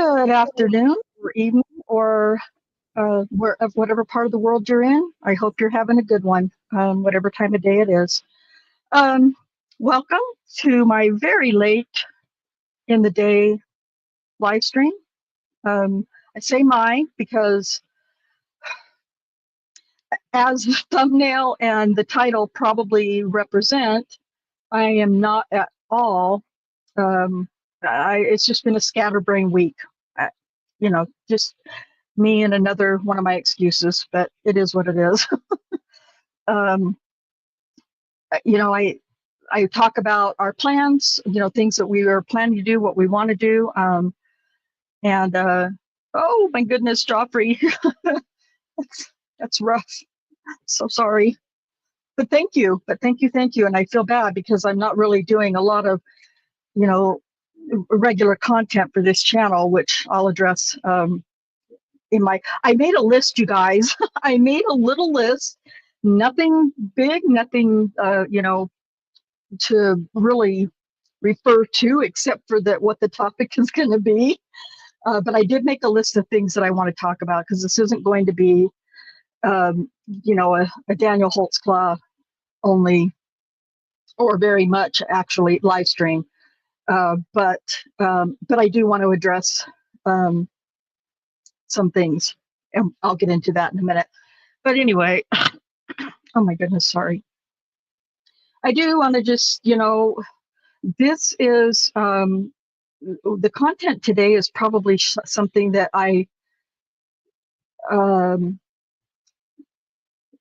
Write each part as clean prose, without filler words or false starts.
Good afternoon or evening or of whatever part of the world you're in. I hope you're having a good one, whatever time of day it is. Um, Welcome to my very late in the day live stream. I say my because as the thumbnail and the title probably represent, I am not at all. It's just been a scatterbrain week. Uh, just me and another one of my excuses, but it is what it is. um, I talk about our plans, things that we are planning to do, what we want to do. And oh my goodness, Joffrey, that's rough. So sorry. But thank you. Thank you. And I feel bad because I'm not really doing a lot of, you know, regular content for this channel, which I'll address I made a list, you guys. I made a little list, nothing big, nothing, to really refer to except for what the topic is going to be. But I did make a list of things that I want to talk about because this isn't going to be, a Daniel Holtzclaw only, or very much actually live stream. But I do want to address some things, and I'll get into that in a minute. But anyway, oh my goodness, sorry. I do want to just, this is the content today is probably something that I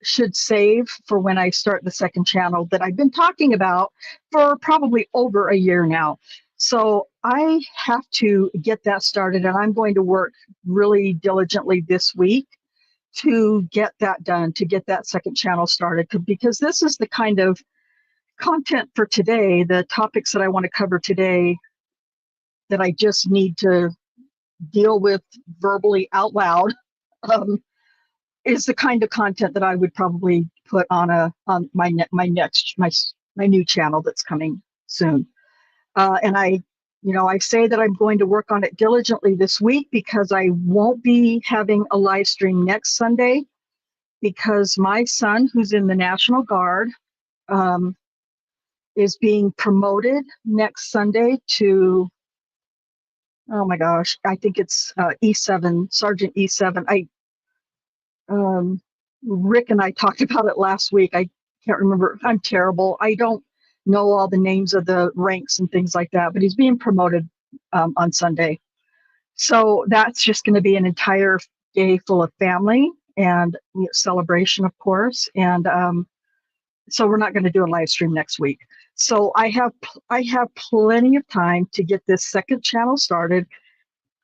should save for when I start the second channel that I've been talking about for probably over a year now. So I have to get that started, and I'm going to work really diligently this week to get that done, to get that second channel started, because this is the kind of content for today, the topics that I want to cover today that I just need to deal with verbally out loud, is the kind of content that I would probably put on my new channel that's coming soon. And I say that I'm going to work on it diligently this week because I won't be having a live stream next Sunday because my son, who's in the National Guard, is being promoted next Sunday to, oh my gosh, I think it's E7, Sergeant E7. Rick and I talked about it last week. I can't remember. I'm terrible. I don't know all the names of the ranks and things like that, but he's being promoted on Sunday. So that's just going to be an entire day full of family and celebration, of course. And so we're not going to do a live stream next week. So I have plenty of time to get this second channel started.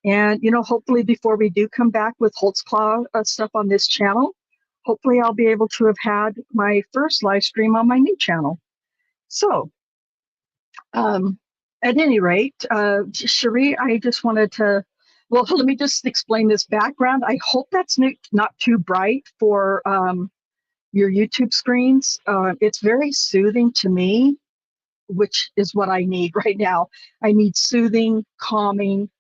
And, hopefully before we do come back with Holtzclaw stuff on this channel, hopefully I'll be able to have had my first live stream on my new channel. So at any rate, Cherie, I just wanted to, well, let me just explain this background. I hope that's not too bright for your YouTube screens. It's very soothing to me, which is what I need right now. I need soothing, calming,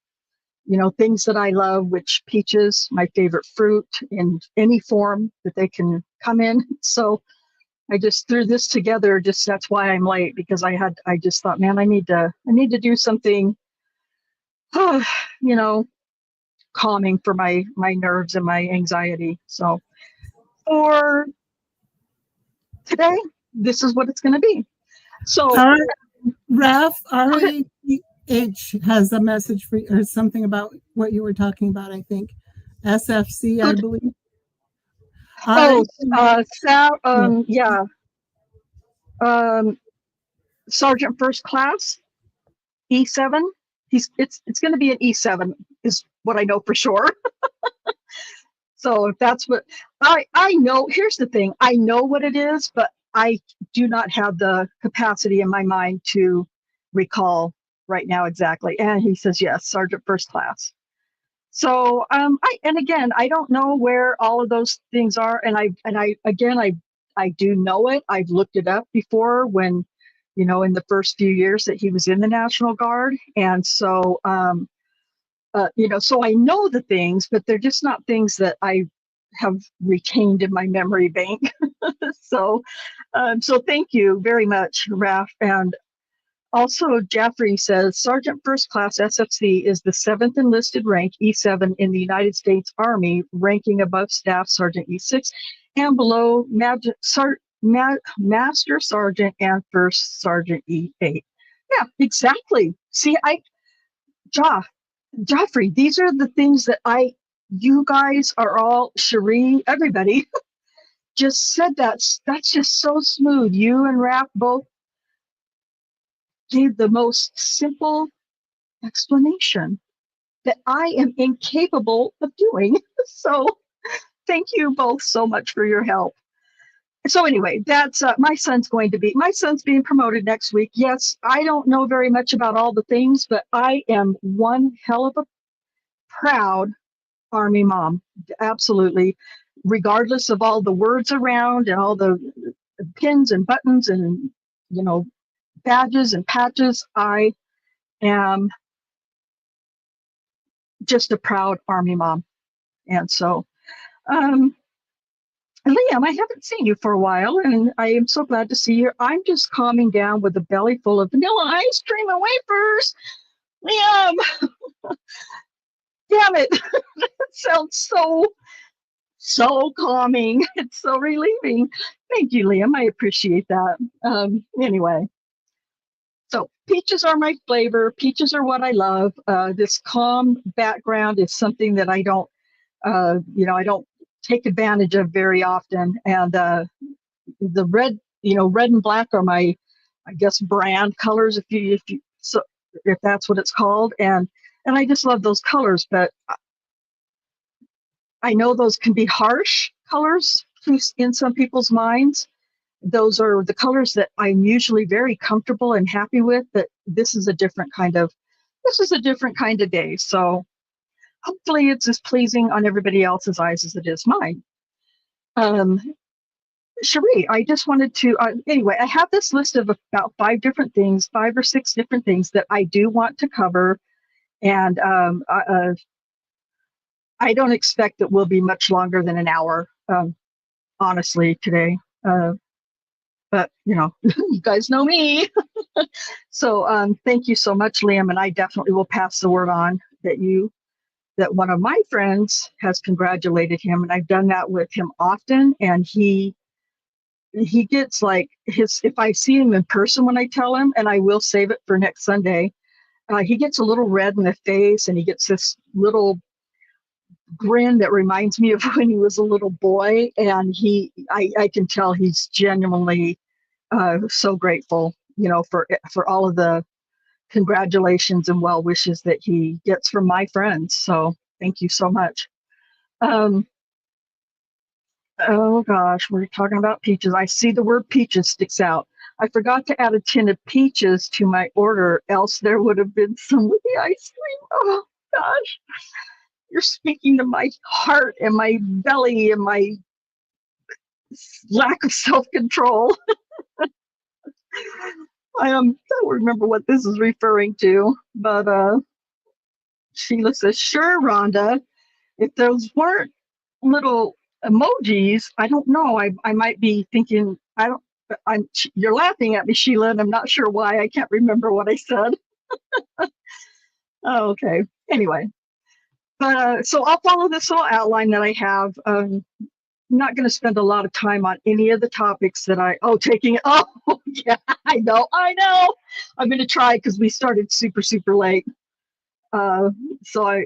things that I love, which peaches, my favorite fruit in any form that they can come in. So I just threw this together. That's why I'm late, because I just thought, man, I need to do something, calming for my nerves and my anxiety. So for today, this is what it's going to be. So Raf, RAH has a message for you, or something about what you were talking about, I think. SFC, I believe. Yeah. Sergeant First Class, E7. It's going to be an E7 is what I know for sure. So if that's what I know, here's the thing. I know what it is, but I do not have the capacity in my mind to recall right now exactly. And he says, yes, Sergeant First Class. So I don't know where all of those things are. And I do know it. I've looked it up before when, in the first few years that he was in the National Guard. And so so I know the things, but they're just not things that I have retained in my memory bank. so, so thank you very much, Raf. And also, Jeffrey says Sergeant First Class SFC is the 7th enlisted rank, E7, in the United States Army, ranking above Staff Sergeant E6 and below Master Sergeant and First Sergeant E8. Yeah, exactly. See, Joffrey, these are the things that you guys are all, Cherie, everybody just said that's just so smooth. You and Rap both gave the most simple explanation that I am incapable of doing. So thank you both so much for your help. So anyway, that's my son's being promoted next week. Yes, I don't know very much about all the things, but I am one hell of a proud Army mom. Absolutely. Regardless of all the words around and all the pins and buttons and, badges and patches, I am just a proud Army mom. And so, Liam, I haven't seen you for a while, and I am so glad to see you. I'm just calming down with a belly full of vanilla ice cream and wafers. Liam, damn it. That sounds so calming. It's so relieving. Thank you, Liam. I appreciate that. Anyway, so peaches are my flavor. Peaches are what I love. This calm background is something that I don't take advantage of very often. And the red, red and black are my, I guess, brand colors, if that's what it's called. And I just love those colors, but I know those can be harsh colors in some people's minds. Those are the colors that I'm usually very comfortable and happy with, but this is a different kind of day. So hopefully it's as pleasing on everybody else's eyes as it is mine. Cherie, I just wanted to, anyway, I have this list of about 5 or 6 different things that I do want to cover. And I don't expect that we'll be much longer than an hour, honestly, today. But, you guys know me. So thank you so much, Liam. And I definitely will pass the word on that one of my friends has congratulated him. And I've done that with him often. And he gets like if I see him in person when I tell him, and I will save it for next Sunday, he gets a little red in the face and he gets this little grin that reminds me of when he was a little boy. And I can tell he's genuinely so grateful, for all of the congratulations and well wishes that he gets from my friends. So thank you so much. Oh gosh, we're talking about peaches. I see the word peaches sticks out. I forgot to add a tin of peaches to my order, else there would have been some with the ice cream. Oh gosh, you're speaking to my heart and my belly and my lack of self-control. I don't remember what this is referring to, but Sheila says, sure, Rhonda, if those weren't little emojis, I don't know. I might be thinking, you're laughing at me, Sheila, and I'm not sure why. I can't remember what I said. Oh, okay. Anyway, but so I'll follow this little outline that I have. I'm not going to spend a lot of time on any of the topics that yeah, I know. I'm going to try because we started super late. So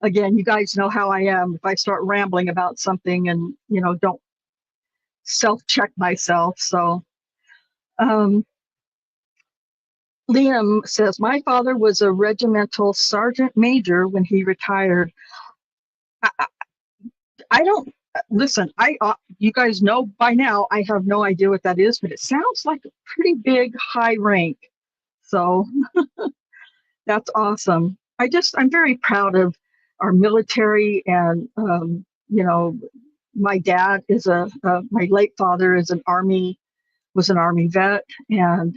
again, you guys know how I am. If I start rambling about something and, don't self-check myself. So Liam says, my father was a regimental sergeant major when he retired. I don't, listen, you guys know by now, I have no idea what that is, but it sounds like a pretty big high rank. So that's awesome. I'm very proud of our military, and my dad is my late father was an Army vet, and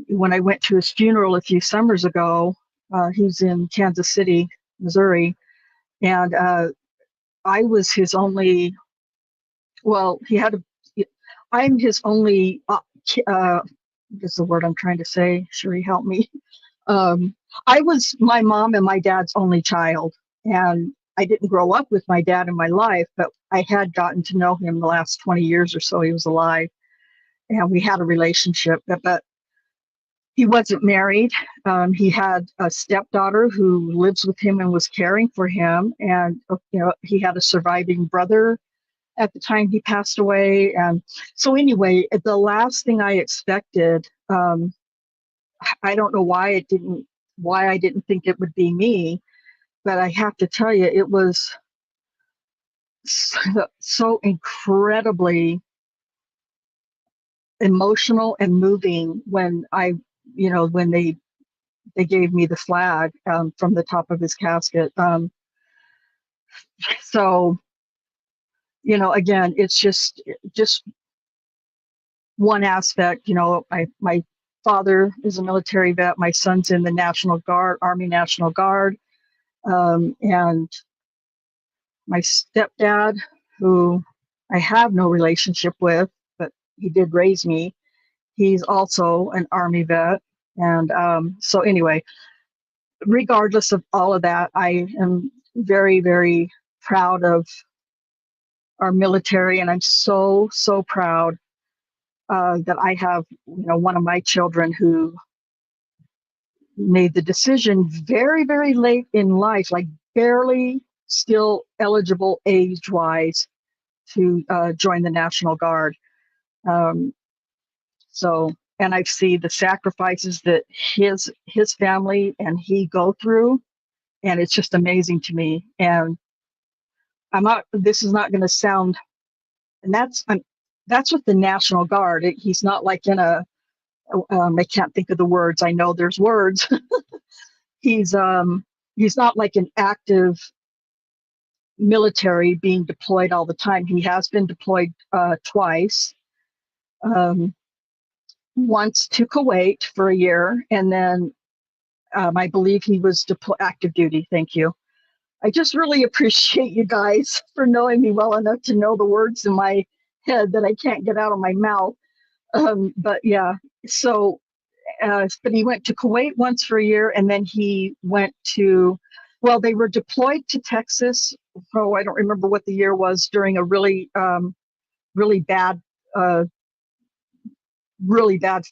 when I went to his funeral a few summers ago, he's in Kansas City, Missouri, and I was his only. Well, he had a. I'm his only. Is the word I'm trying to say? Sheree, help me. Um, I was my mom and my dad's only child, and I didn't grow up with my dad in my life, but I had gotten to know him the last 20 years or so he was alive, and we had a relationship. But he wasn't married. He had a stepdaughter who lives with him and was caring for him, and he had a surviving brother at the time he passed away. And so anyway, the last thing I expected, I don't know why I didn't think it would be me, but I have to tell you, it was so incredibly emotional and moving when when they gave me the flag from the top of his casket. So again, it's just one aspect. My father is a military vet. My son's in the National Guard, Army National Guard, and my stepdad, who I have no relationship with, but he did raise me. He's also an Army vet. And so anyway, regardless of all of that, I am very, very proud of our military. And I'm so, so proud that I have, one of my children who made the decision very, very late in life, like barely still eligible age-wise, to join the National Guard. And I see the sacrifices that his family and he go through, and it's just amazing to me. And this is not going to sound, and that's with the National Guard. He's not like in a, I can't think of the words. I know there's words. He's not like an active military being deployed all the time. He has been deployed twice. Once to Kuwait for a year, and then I believe he was active duty. Thank you. I just really appreciate you guys for knowing me well enough to know the words in my head that I can't get out of my mouth. But yeah, so, but he went to Kuwait once for a year, and then he went to, well, they were deployed to Texas. Oh, I don't remember what the year was, during a really, really bad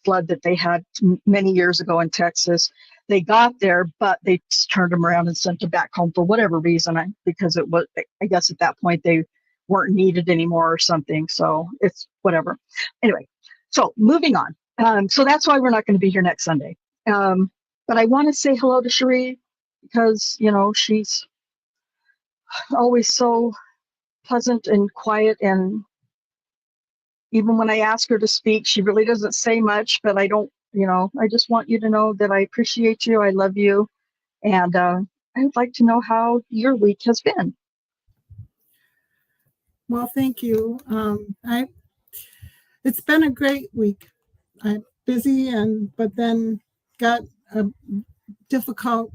flood that they had many years ago in Texas. They got there, but they turned them around and sent them back home for whatever reason, because it was, I guess at that point they weren't needed anymore or something. So it's whatever. Anyway, so moving on. So that's why we're not going to be here next Sunday. But I want to say hello to Sheree, because, she's always so pleasant and quiet, and even when I ask her to speak, she really doesn't say much, but I don't, I just want you to know that I appreciate you. I love you. And I'd like to know how your week has been. Well, thank you. It's been a great week. I'm busy, but then got a difficult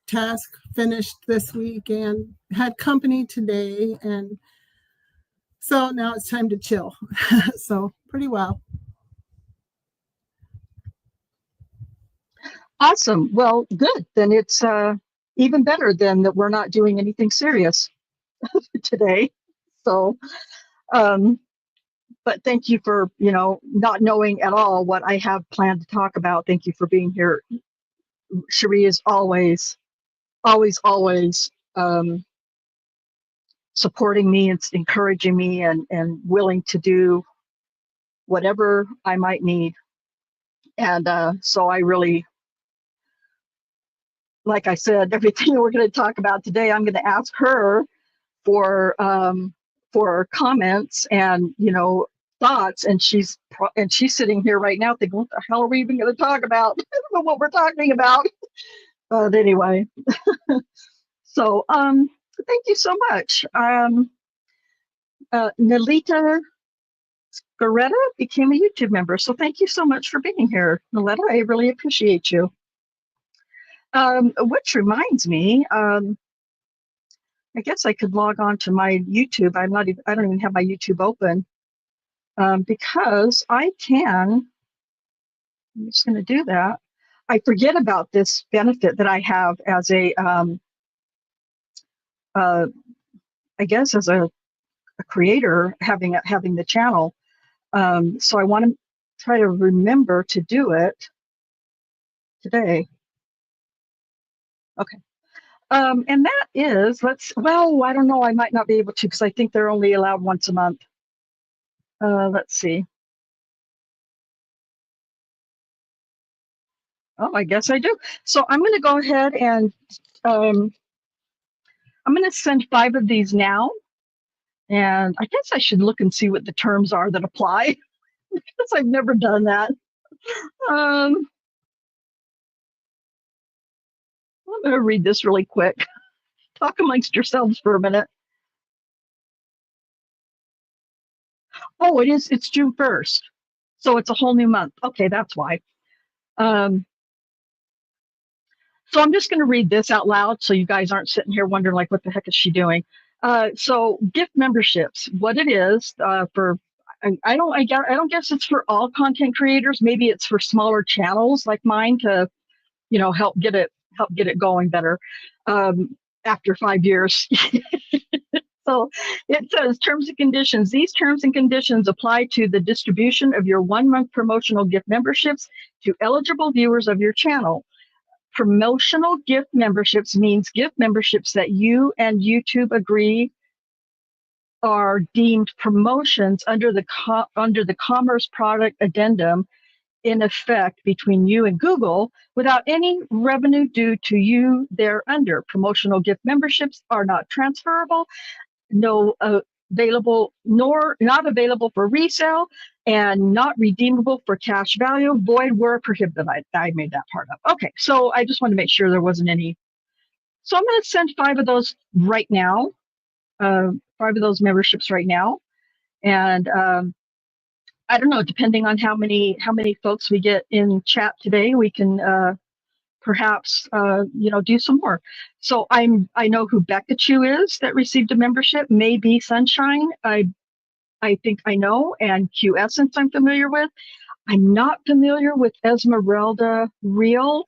task finished this week and had company today. And so now it's time to chill. So pretty well. Awesome. Well, good. Then it's even better than that we're not doing anything serious today. So, but thank you for, not knowing at all what I have planned to talk about. Thank you for being here. Sheree is always, always, always supporting me and encouraging me, and willing to do whatever I might need. And so I really, like I said, everything we're going to talk about today, I'm going to ask her for comments and thoughts, and she's sitting here right now thinking, what the hell are we even going to talk about? I don't know what we're talking about. But anyway, so thank you so much. Nalita Loretta became a YouTube member. So thank you so much for being here, Loretta. I really appreciate you. Which reminds me, I guess I could log on to my YouTube. I don't even have my YouTube open because I can. I'm just going to do that. I forget about this benefit that I have as a, I guess as a creator having the channel. So I want to try to remember to do it today. Okay. And that is, well, I don't know, I might not be able to because I think they're only allowed once a month. Let's see. Oh, I guess I do. So I'm going to go ahead and I'm going to send 5 of these now. And I guess I should look and see what the terms are that apply because I've never done that. I'm going to read this really quick. Talk amongst yourselves for a minute. Oh, it's June 1st. So it's a whole new month. Okay, that's why. So I'm just going to read this out loud so you guys aren't sitting here wondering like, what the heck is she doing? So gift memberships, what it is for, I don't guess it's for all content creators. Maybe it's for smaller channels like mine to, help get it going better after 5 years. So it says terms and conditions. These terms and conditions apply to the distribution of your 1-month promotional gift memberships to eligible viewers of your channel. Promotional gift memberships means gift memberships that you and YouTube agree are deemed promotions under the Commerce Product Addendum in effect between you and Google without any revenue due to you thereunder. Promotional gift memberships are not transferable, not available for resale, and not redeemable for cash value, void where prohibited. I made that part up. Okay, so I just wanted to make sure there wasn't any. So I'm going to send 5 of those right now, 5 of those memberships right now, and I don't know, depending on how many folks we get in chat today, we can perhaps do some more. So I know who Becca Chu is that received a membership. Maybe Sunshine, I think I know, and Q Essence I'm familiar with. I'm not familiar with Esmeralda Real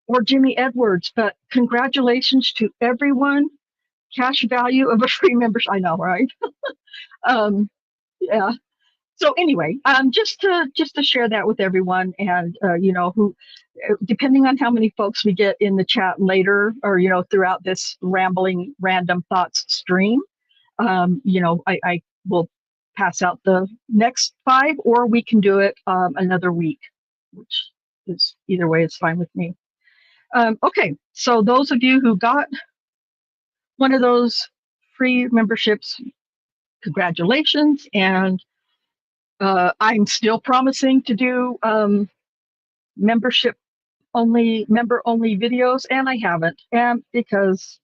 or Jimmy Edwards, but congratulations to everyone. Cash value of a free membership. I know, right? Yeah. So anyway, just to share that with everyone, and who, depending on how many folks we get in the chat later, or throughout this rambling random thoughts stream, I will pass out the next 5, or we can do it another week, which is either way is fine with me. Okay, so those of you who got one of those free memberships, congratulations, and I'm still promising to do member only videos, and I haven't, and because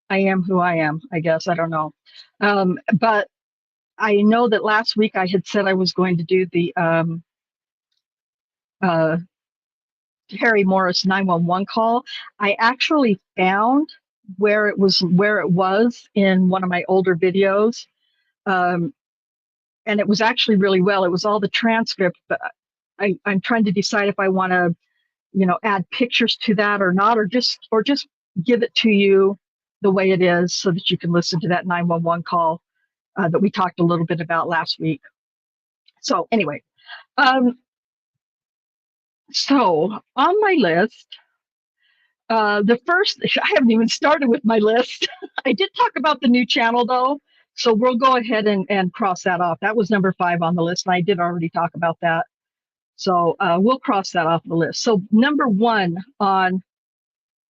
I am who I am, I guess. I don't know. But I know that last week I had said I was going to do the Harry Morris 911 call. I actually found where it was in one of my older videos. And it was actually really well. It was all the transcript, but I'm trying to decide if I want to, add pictures to that or not, or just give it to you the way it is so that you can listen to that 911 call that we talked a little bit about last week. So anyway, so on my list, the first, I haven't even started with my list. I did talk about the new channel though, so we'll go ahead and cross that off. That was number 5 on the list, and I did already talk about that. So we'll cross that off the list. So number 1 on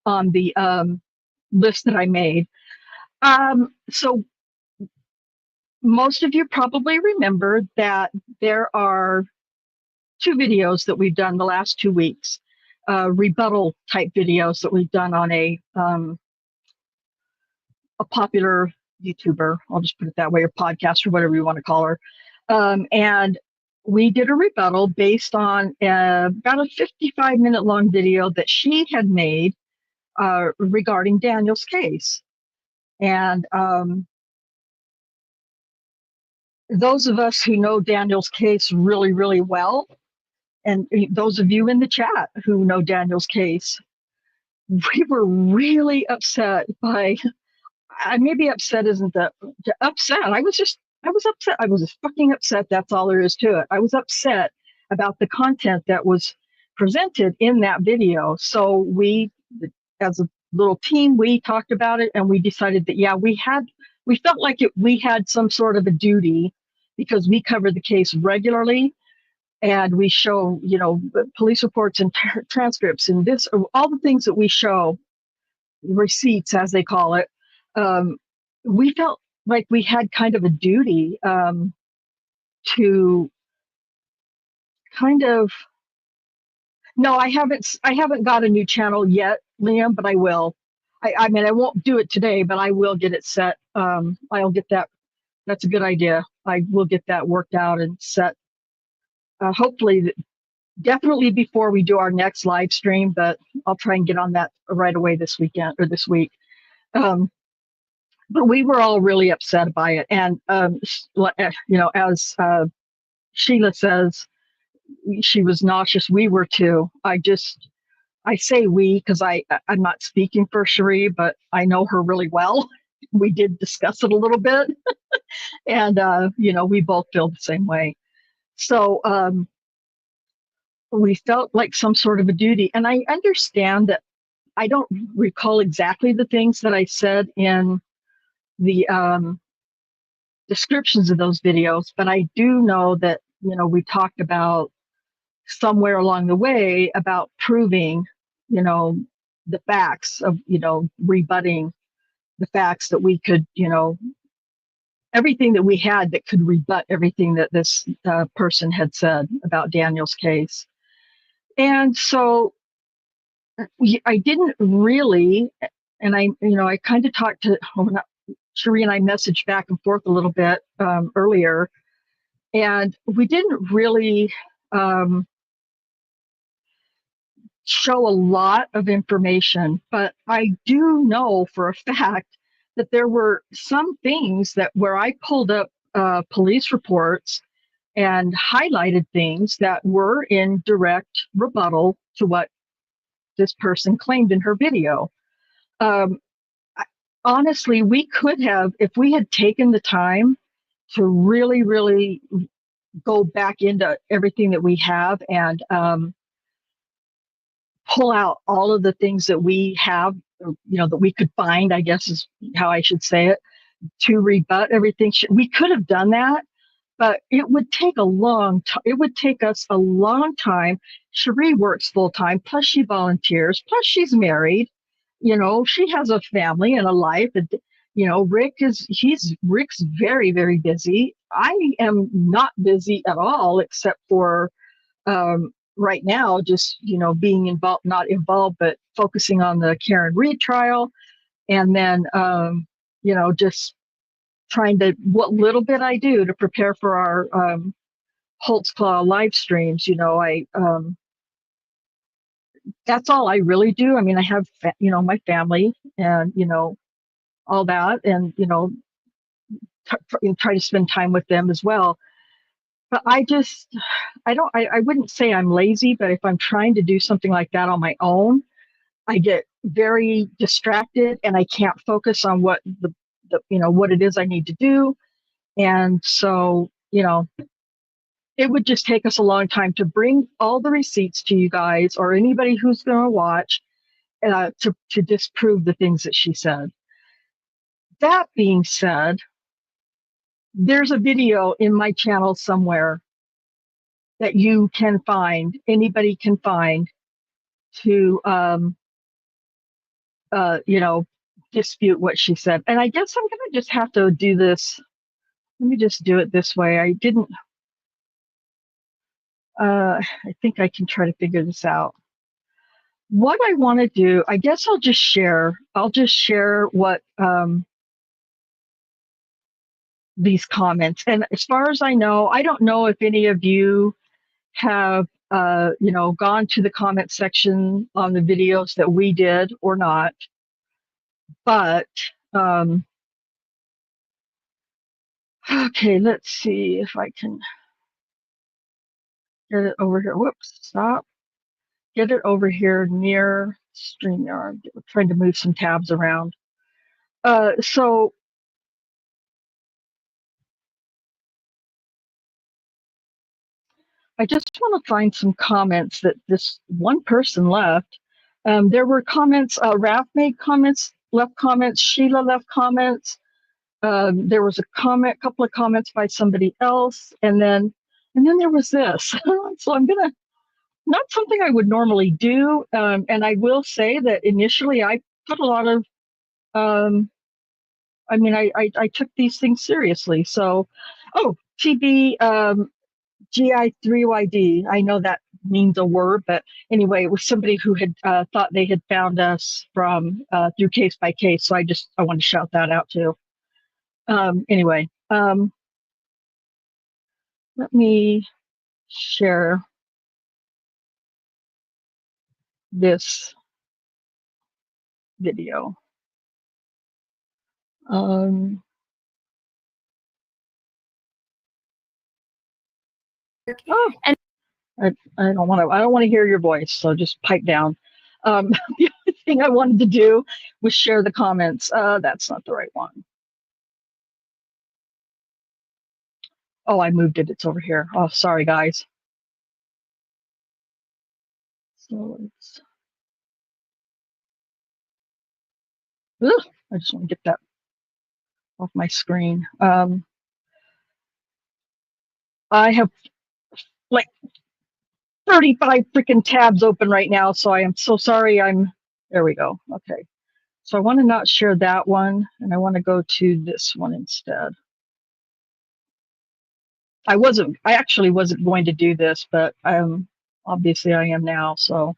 the list that I made. So most of you probably remember that there are 2 videos that we've done the last 2 weeks, rebuttal type videos that we've done on a popular YouTuber. I'll just put it that way, or podcast, or whatever you want to call her. And we did a rebuttal based on about a 55-minute long video that she had made regarding Daniel's case. And those of us who know Daniel's case really, really well, and those of you in the chat who know Daniel's case, we were really upset by, maybe upset isn't the upset. I was upset. I was just fucking upset. That's all there is to it. I was upset about the content that was presented in that video. So we, as a little team, we talked about it and we decided that, yeah, we felt like we had some sort of a duty because we cover the case regularly and we show, police reports and transcripts and all the things that we show, receipts as they call it. We felt like we had kind of a duty to kind of. No, I haven't got a new channel yet, Liam, but I will. I mean, I won't do it today, but I will get it set. I'll get that. That's a good idea. I will get that worked out and set. Hopefully, definitely before we do our next live stream, but I'll try and get on that right away this weekend or this week. But we were all really upset by it. And, as Sheila says, she was nauseous. We were too. I say we because I'm not speaking for Cherie, but I know her really well. We did discuss it a little bit. And, we both feel the same way. So we felt like some sort of a duty. And I understand that I don't recall exactly the things that I said in the descriptions of those videos, but I do know that, we talked about somewhere along the way about proving, the facts of, rebutting the facts that we could, everything that we had that could rebut everything that this person had said about Daniel's case. And so I didn't really, and I kind of talked to, Cherie and I messaged back and forth a little bit earlier, and we didn't really show a lot of information, but I do know for a fact that there were some things that where I pulled up police reports and highlighted things that were in direct rebuttal to what this person claimed in her video. Honestly, we could have, if we had taken the time to really, really go back into everything that we have and pull out all of the things that we have, that we could find, I guess is how I should say it, to rebut everything. We could have done that, but it would take it would take us a long time. Cherie works full time, plus she volunteers, plus she's married. She has a family and a life. And, Rick's very, very busy. I am not busy at all, except for right now, just, being involved, not involved, but focusing on the Karen Reed trial. And then, just trying to, what little bit I do to prepare for our Holt's Claw live streams, that's all I really do. I mean, I have, my family and, all that, and, try to spend time with them as well. But I wouldn't say I'm lazy, but if I'm trying to do something like that on my own, I get very distracted and I can't focus on what what it is I need to do. And so, it would just take us a long time to bring all the receipts to you guys or anybody who's going to watch to disprove the things that she said. That being said, there's a video in my channel somewhere that you can find, anybody can find, to dispute what she said. And I guess I'm gonna just have to do this. Let me just do it this way. I didn't I think I can try to figure this out. What I want to do, I guess I'll just share what these comments. And as far as I know, I don't know if any of you have, gone to the comment section on the videos that we did or not. But, okay, let's see if I can get it over here. Whoops, stop. Get it over here near Streamyard. We're trying to move some tabs around. So I just want to find some comments that this one person left. There were comments, Raph made comments, left comments, Sheila left comments. There was a couple of comments by somebody else, and then there was this. So I'm gonna, not something I would normally do, and I will say that initially I put a lot of, I took these things seriously. So, TB GI3YD. I know that means a word, but anyway, it was somebody who had thought they had found us from through Case by Case. So I want to shout that out too. Anyway, let me share this video. Oh, And I don't want to hear your voice, so just pipe down. The other thing I wanted to do was share the comments. That's not the right one. Oh, I moved it. It's over here. Oh, sorry, guys. So it's. Ugh, I just want to get that off my screen. I have like 35 freaking tabs open right now, so I am so sorry. There we go. Okay. So I want to not share that one, and I want to go to this one instead. I actually wasn't going to do this, but obviously I am now, so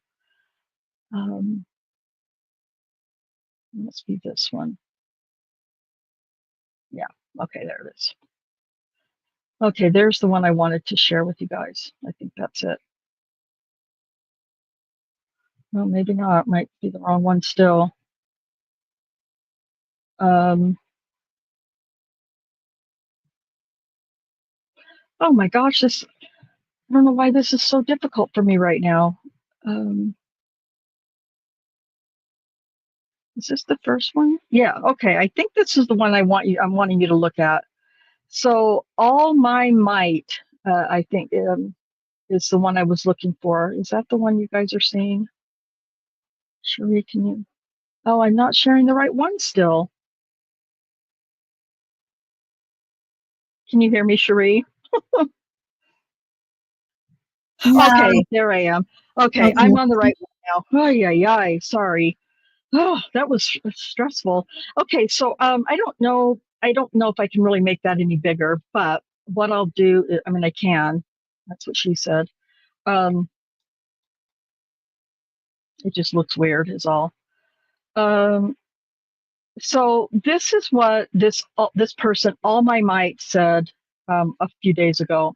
it must be this one. Yeah, okay, there it is. Okay, there's the one I wanted to share with you guys. I think that's it. Well, maybe not. Might be the wrong one still. Oh my gosh, I don't know why this is so difficult for me right now. Is this the first one? Yeah, okay. I think this is the one I'm wanting you to look at. So All My Might, I think, is the one I was looking for. Is that the one you guys are seeing? Cherie, can you? Oh, I'm not sharing the right one still. Can you hear me, Cherie? Yeah. Okay, there I am. Okay, I'm on the right one now. Ay, sorry. Oh, that was stressful. Okay, so I don't know if I can really make that any bigger, but what I'll do is, I can. That's what she said. It just looks weird is all. So this is what this person, All My Might, said a few days ago.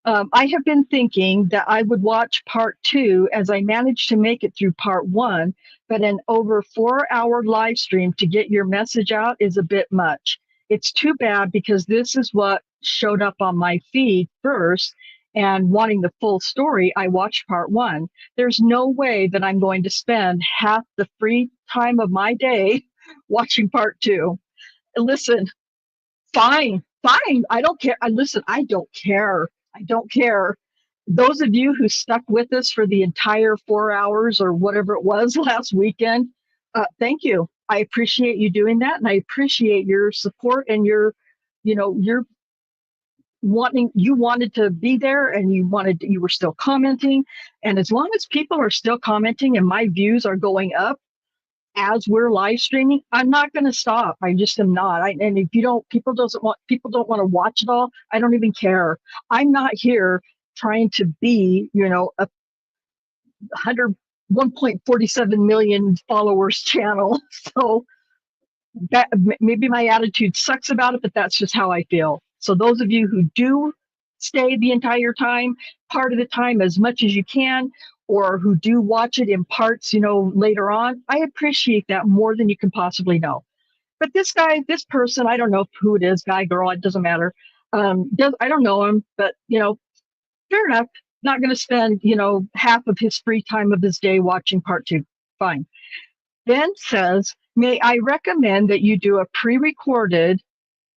I have been thinking that I would watch part 2 as I managed to make it through part 1, but an over 4-hour live stream to get your message out is a bit much. It's too bad because this is what showed up on my feed first, and wanting the full story, I watched part 1. There's no way that I'm going to spend half the free time of my day watching part 2. Listen, fine. I don't care. I don't care. Those of you who stuck with us for the entire 4 hours or whatever it was last weekend, thank you. I appreciate you doing that, and I appreciate your support and your you wanted to be there, and you were still commenting. And as long as people are still commenting and my views are going up as we're live streaming, I'm not going to stop. I just am not. And if people don't want to watch it all, I don't even care. I'm not here trying to be, a 147 million followers channel. So that maybe my attitude sucks about it, but that's just how I feel. So those of you who do stay the entire time, part of the time, as much as you can, or who do watch it in parts, later on, I appreciate that more than you can possibly know. But this guy, this person, I don't know who it is, guy, girl, it doesn't matter. I don't know him, but fair enough. Not going to spend, half of his free time of his day watching part two. Fine. Then says, may I recommend that you do a pre-recorded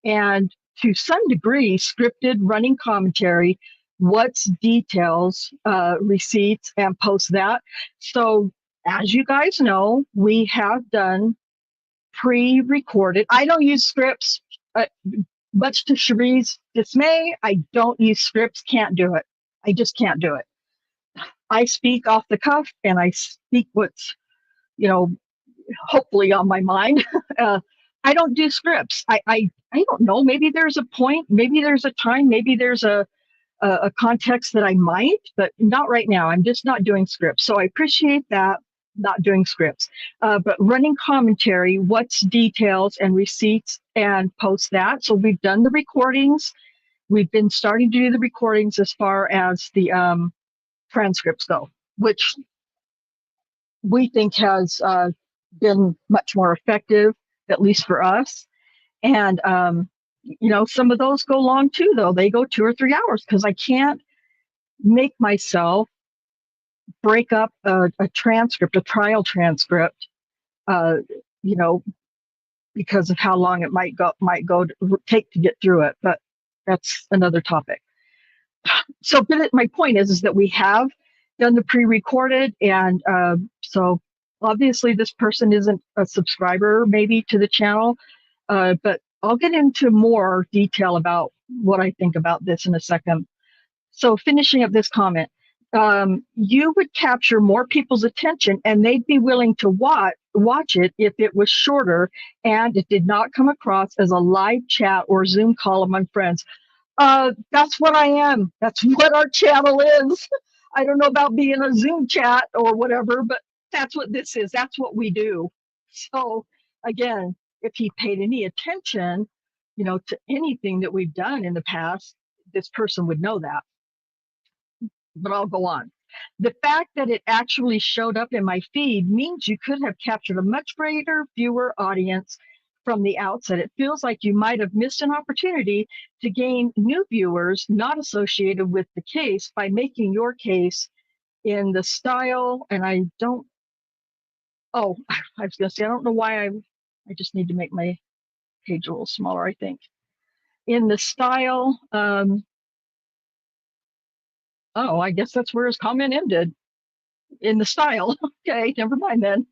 and to some degree scripted running commentary, what's details, receipts, and post that. So as you guys know, we have done pre-recorded. I don't use scripts. Much to Cherie's dismay, I don't use scripts, can't do it. I just can't do it. I speak off the cuff and I speak what's, hopefully on my mind. I don't do scripts. I don't know. Maybe there's a point, maybe there's a time, maybe there's a context that I might, but not right now. I'm just not doing scripts. So I appreciate that, not doing scripts. But running commentary, what's details and receipts, and post that. So we've done the recordings. We've been starting to do the recordings as far as the transcripts go, which we think has been much more effective, at least for us. And, some of those go long too, though. They go 2 or 3 hours because I can't make myself break up a transcript, a trial transcript, because of how long it might take to get through it. But that's another topic. So my point is that we have done the pre-recorded, and so obviously this person isn't a subscriber maybe to the channel, but I'll get into more detail about what I think about this in a second. So finishing up this comment, you would capture more people's attention and they'd be willing to watch it if it was shorter and it did not come across as a live chat or Zoom call among friends. That's what I am. That's what our channel is. I don't know about being a Zoom chat or whatever, but that's what this is. That's what we do. So again, if he paid any attention, to anything that we've done in the past, this person would know that. But I'll go on. The fact that it actually showed up in my feed means you could have captured a much greater viewer audience from the outset. It feels like you might have missed an opportunity to gain new viewers not associated with the case by making your case in the style. And I was going to say, I don't know why I just need to make my page a little smaller, I think. In the style, I guess that's where his comment ended. In the style. Okay, never mind then.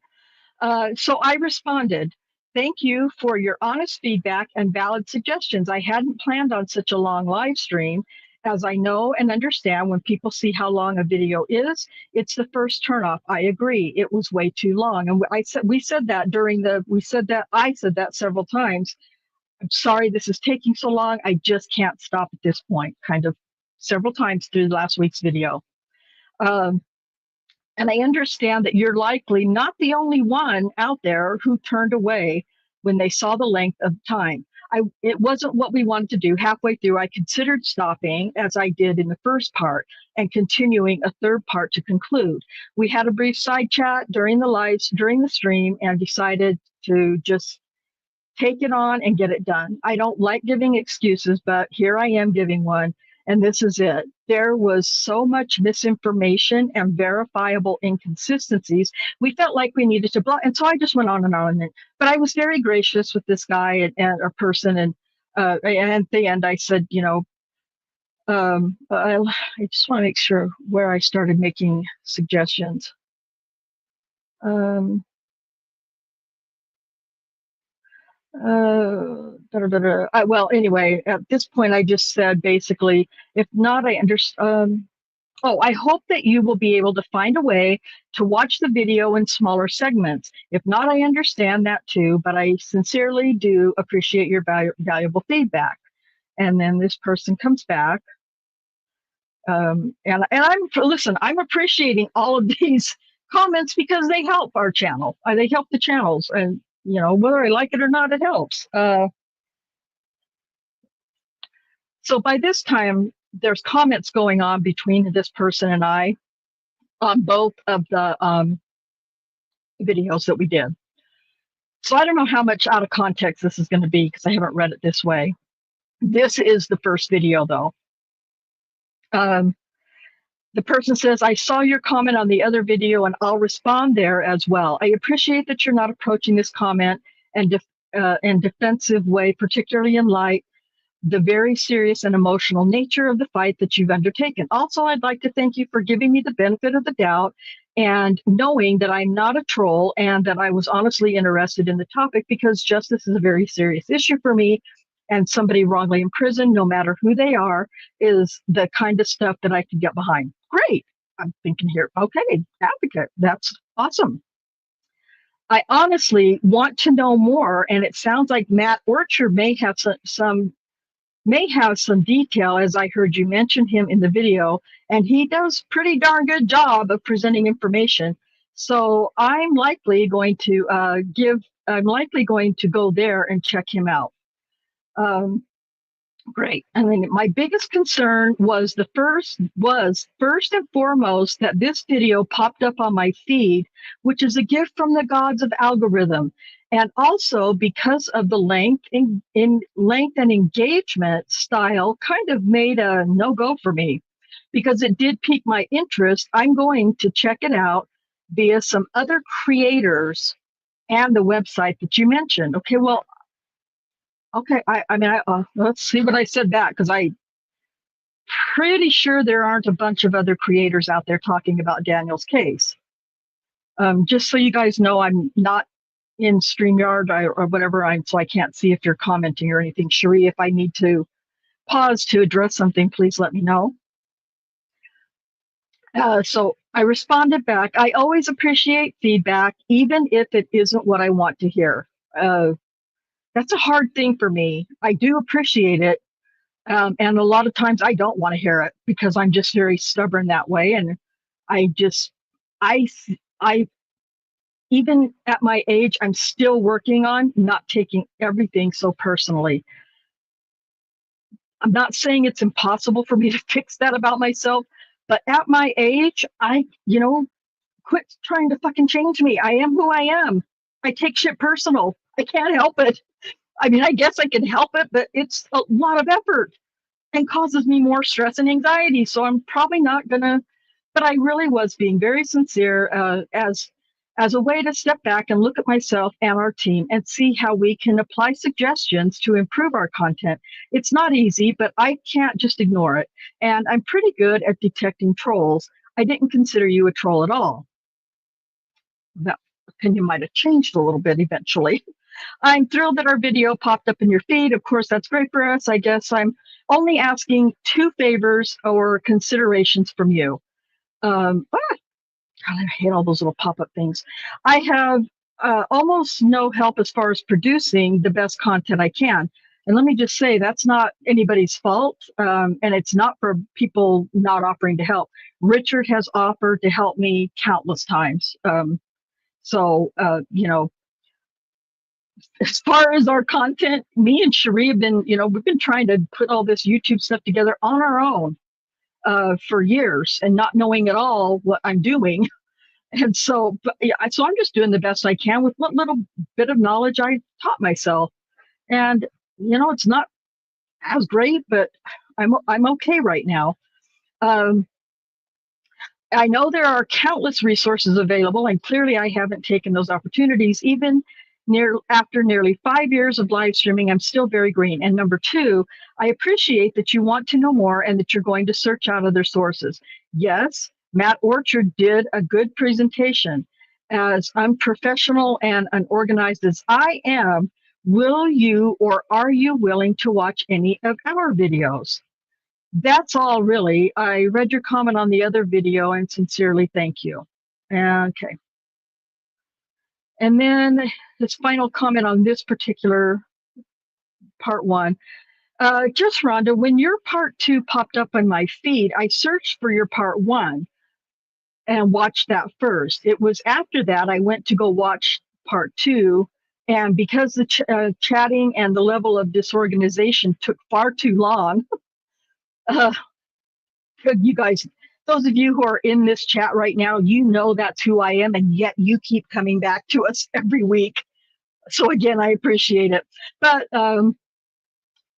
So I responded, thank you for your honest feedback and valid suggestions. I hadn't planned on such a long live stream, as I know and understand when people see how long a video is, it's the first turnoff. I agree, it was way too long. And I said that several times. I'm sorry this is taking so long. I just can't stop at this point, kind of several times through last week's video. And I understand that you're likely not the only one out there who turned away when they saw the length of time. It wasn't what we wanted to do. Halfway through, I considered stopping, as I did in the first part, and continuing a third part to conclude. We had a brief side chat during the stream, and decided to just take it on and get it done. I don't like giving excuses, but here I am giving one. And this is it. There was so much misinformation and verifiable inconsistencies. We felt like we needed to block. And so I just went on and on. But I was very gracious with this guy and a person. And at the end, I said, I just want to make sure where I started making suggestions. Well, anyway, at this point, I just said basically, if not, I understand. I hope that you will be able to find a way to watch the video in smaller segments. If not, I understand that too, but I sincerely do appreciate your valuable feedback. And then this person comes back. And I'm appreciating all of these comments because they help our channel. They help the channels, and whether I like it or not, it helps. So by this time, there's comments going on between this person and I on both of the videos that we did. So I don't know how much out of context this is going to be because I haven't read it this way. This is the first video, though. The person says, I saw your comment on the other video and I'll respond there as well. I appreciate that you're not approaching this comment in defensive way, particularly in light the very serious and emotional nature of the fight that you've undertaken. Also, I'd like to thank you for giving me the benefit of the doubt and knowing that I'm not a troll and that I was honestly interested in the topic because justice is a very serious issue for me, and somebody wrongly imprisoned, no matter who they are, is the kind of stuff that I can get behind. Great. I'm thinking here, okay, advocate, that's awesome. I honestly want to know more, and it sounds like Matt Orchard may have some detail, as I heard you mention him in the video, and he does pretty darn good job of presenting information. So I'm likely going to go there and check him out. Great. I mean, my biggest concern was first and foremost that this video popped up on my feed, which is a gift from the gods of algorithm. And also because of the length and engagement style kind of made a no-go for me because it did pique my interest. I'm going to check it out via some other creators and the website that you mentioned. Okay, well, okay, let's see what I said back because I'm pretty sure there aren't a bunch of other creators out there talking about Daniel's case. Just so you guys know, I'm not in Streamyard or whatever, so I can't see if you're commenting or anything. Cherie, if I need to pause to address something, please let me know. So I responded back. I always appreciate feedback, even if it isn't what I want to hear. That's a hard thing for me. I do appreciate it. And a lot of times I don't want to hear it because I'm just very stubborn that way. And I even at my age, I'm still working on not taking everything so personally. I'm not saying it's impossible for me to fix that about myself, but at my age, quit trying to fucking change me. I am who I am. I take shit personal. I can't help it. I mean, I guess I can help it, but it's a lot of effort and causes me more stress and anxiety. So I'm probably not gonna, but I really was being very sincere as a way to step back and look at myself and our team and see how we can apply suggestions to improve our content. It's not easy, but I can't just ignore it. And I'm pretty good at detecting trolls. I didn't consider you a troll at all. That opinion might have changed a little bit eventually. I'm thrilled that our video popped up in your feed. Of course, that's great for us. I guess I'm only asking 2 favors or considerations from you. God, I hate all those little pop-up things. I have almost no help as far as producing the best content I can. And let me just say, that's not anybody's fault. And it's not for people not offering to help. Richard has offered to help me countless times. As far as our content, me and Cherie have been, we've been trying to put all this YouTube stuff together on our own for years and not knowing at all what I'm doing. And so I'm just doing the best I can with what little bit of knowledge I taught myself. And, it's not as great, but I'm okay right now. I know there are countless resources available, and clearly I haven't taken those opportunities. Even after nearly 5 years of live streaming, I'm still very green. And number 2, I appreciate that you want to know more and that you're going to search out other sources. Yes, Matt Orchard did a good presentation. As unprofessional and unorganized as I am, will you or are you willing to watch any of our videos? That's all, really. I read your comment on the other video and sincerely thank you. Okay. And then this final comment on this particular part 1. Just Rhonda, when your part 2 popped up on my feed, I searched for your part 1 and watched that first. It was after that I went to go watch part 2 And because the chatting and the level of disorganization took far too long, you guys, those of you who are in this chat right now, you know that's who I am, and yet you keep coming back to us every week. So again, I appreciate it. But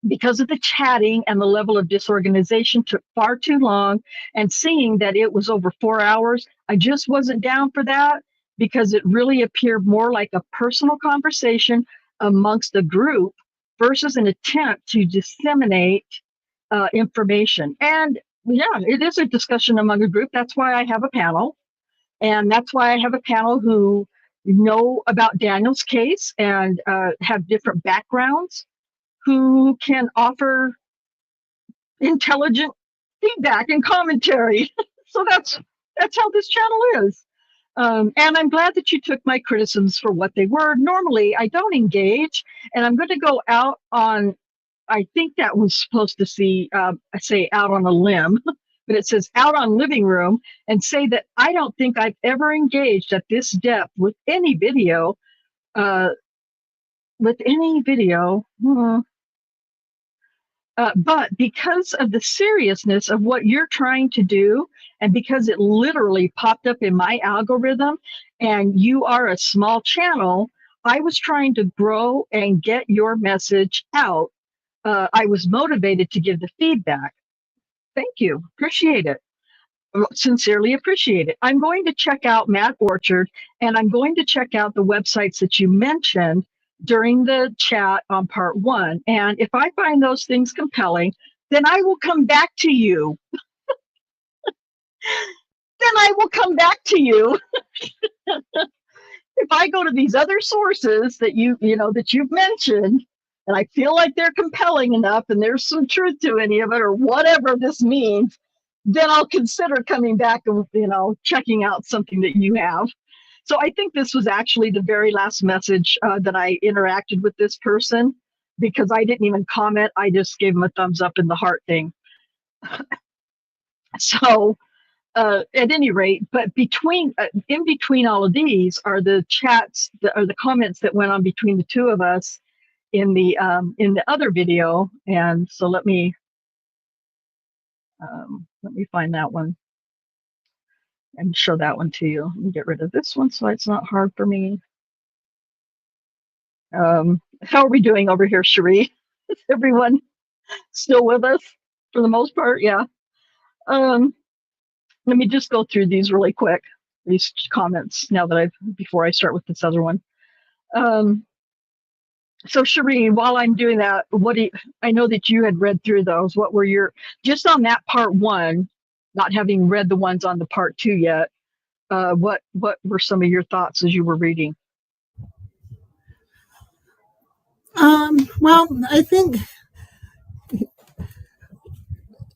because of the chatting and the level of disorganization took far too long, and seeing that it was over 4 hours, I just wasn't down for that, because it really appeared more like a personal conversation amongst a group versus an attempt to disseminate information. And yeah, it is a discussion among a group. That's why I have a panel. And that's why I have a panel who know about Daniel's case and have different backgrounds, who can offer intelligent feedback and commentary. So that's how this channel is. And I'm glad that you took my criticisms for what they were. Normally, I don't engage, and I'm going to go out on, I think that was supposed to say out on a limb, but it says out on living room, and say that I don't think I've ever engaged at this depth with any video, but because of the seriousness of what you're trying to do, and because it literally popped up in my algorithm, and you are a small channel, I was trying to grow and get your message out. I was motivated to give the feedback. Thank you. Appreciate it. Sincerely appreciate it. I'm going to check out Matt Orchard, and I'm going to check out the websites that you mentioned during the chat on part 1. And if I find those things compelling, then I will come back to you. If I go to these other sources that that you've mentioned, and I feel like they're compelling enough and there's some truth to any of it, or whatever this means, then I'll consider coming back and checking out something that you have. So I think this was actually the very last message that I interacted with this person, because I didn't even comment. I just gave him a thumbs up in the heart thing. So at any rate, but in between all of these are the chats, or the comments that went on between the two of us in the other video. And so let me find that one and show that one to you. Let me get rid of this one so it's not hard for me. How are we doing over here, Cherie? Is everyone still with us for the most part? Yeah. Let me just go through these really quick, these comments, before I start with this other one. So Cherie, while I'm doing that, I know that you had read through those. What were just on that part 1, not having read the ones on the part 2 yet, what were some of your thoughts as you were reading? Well, I think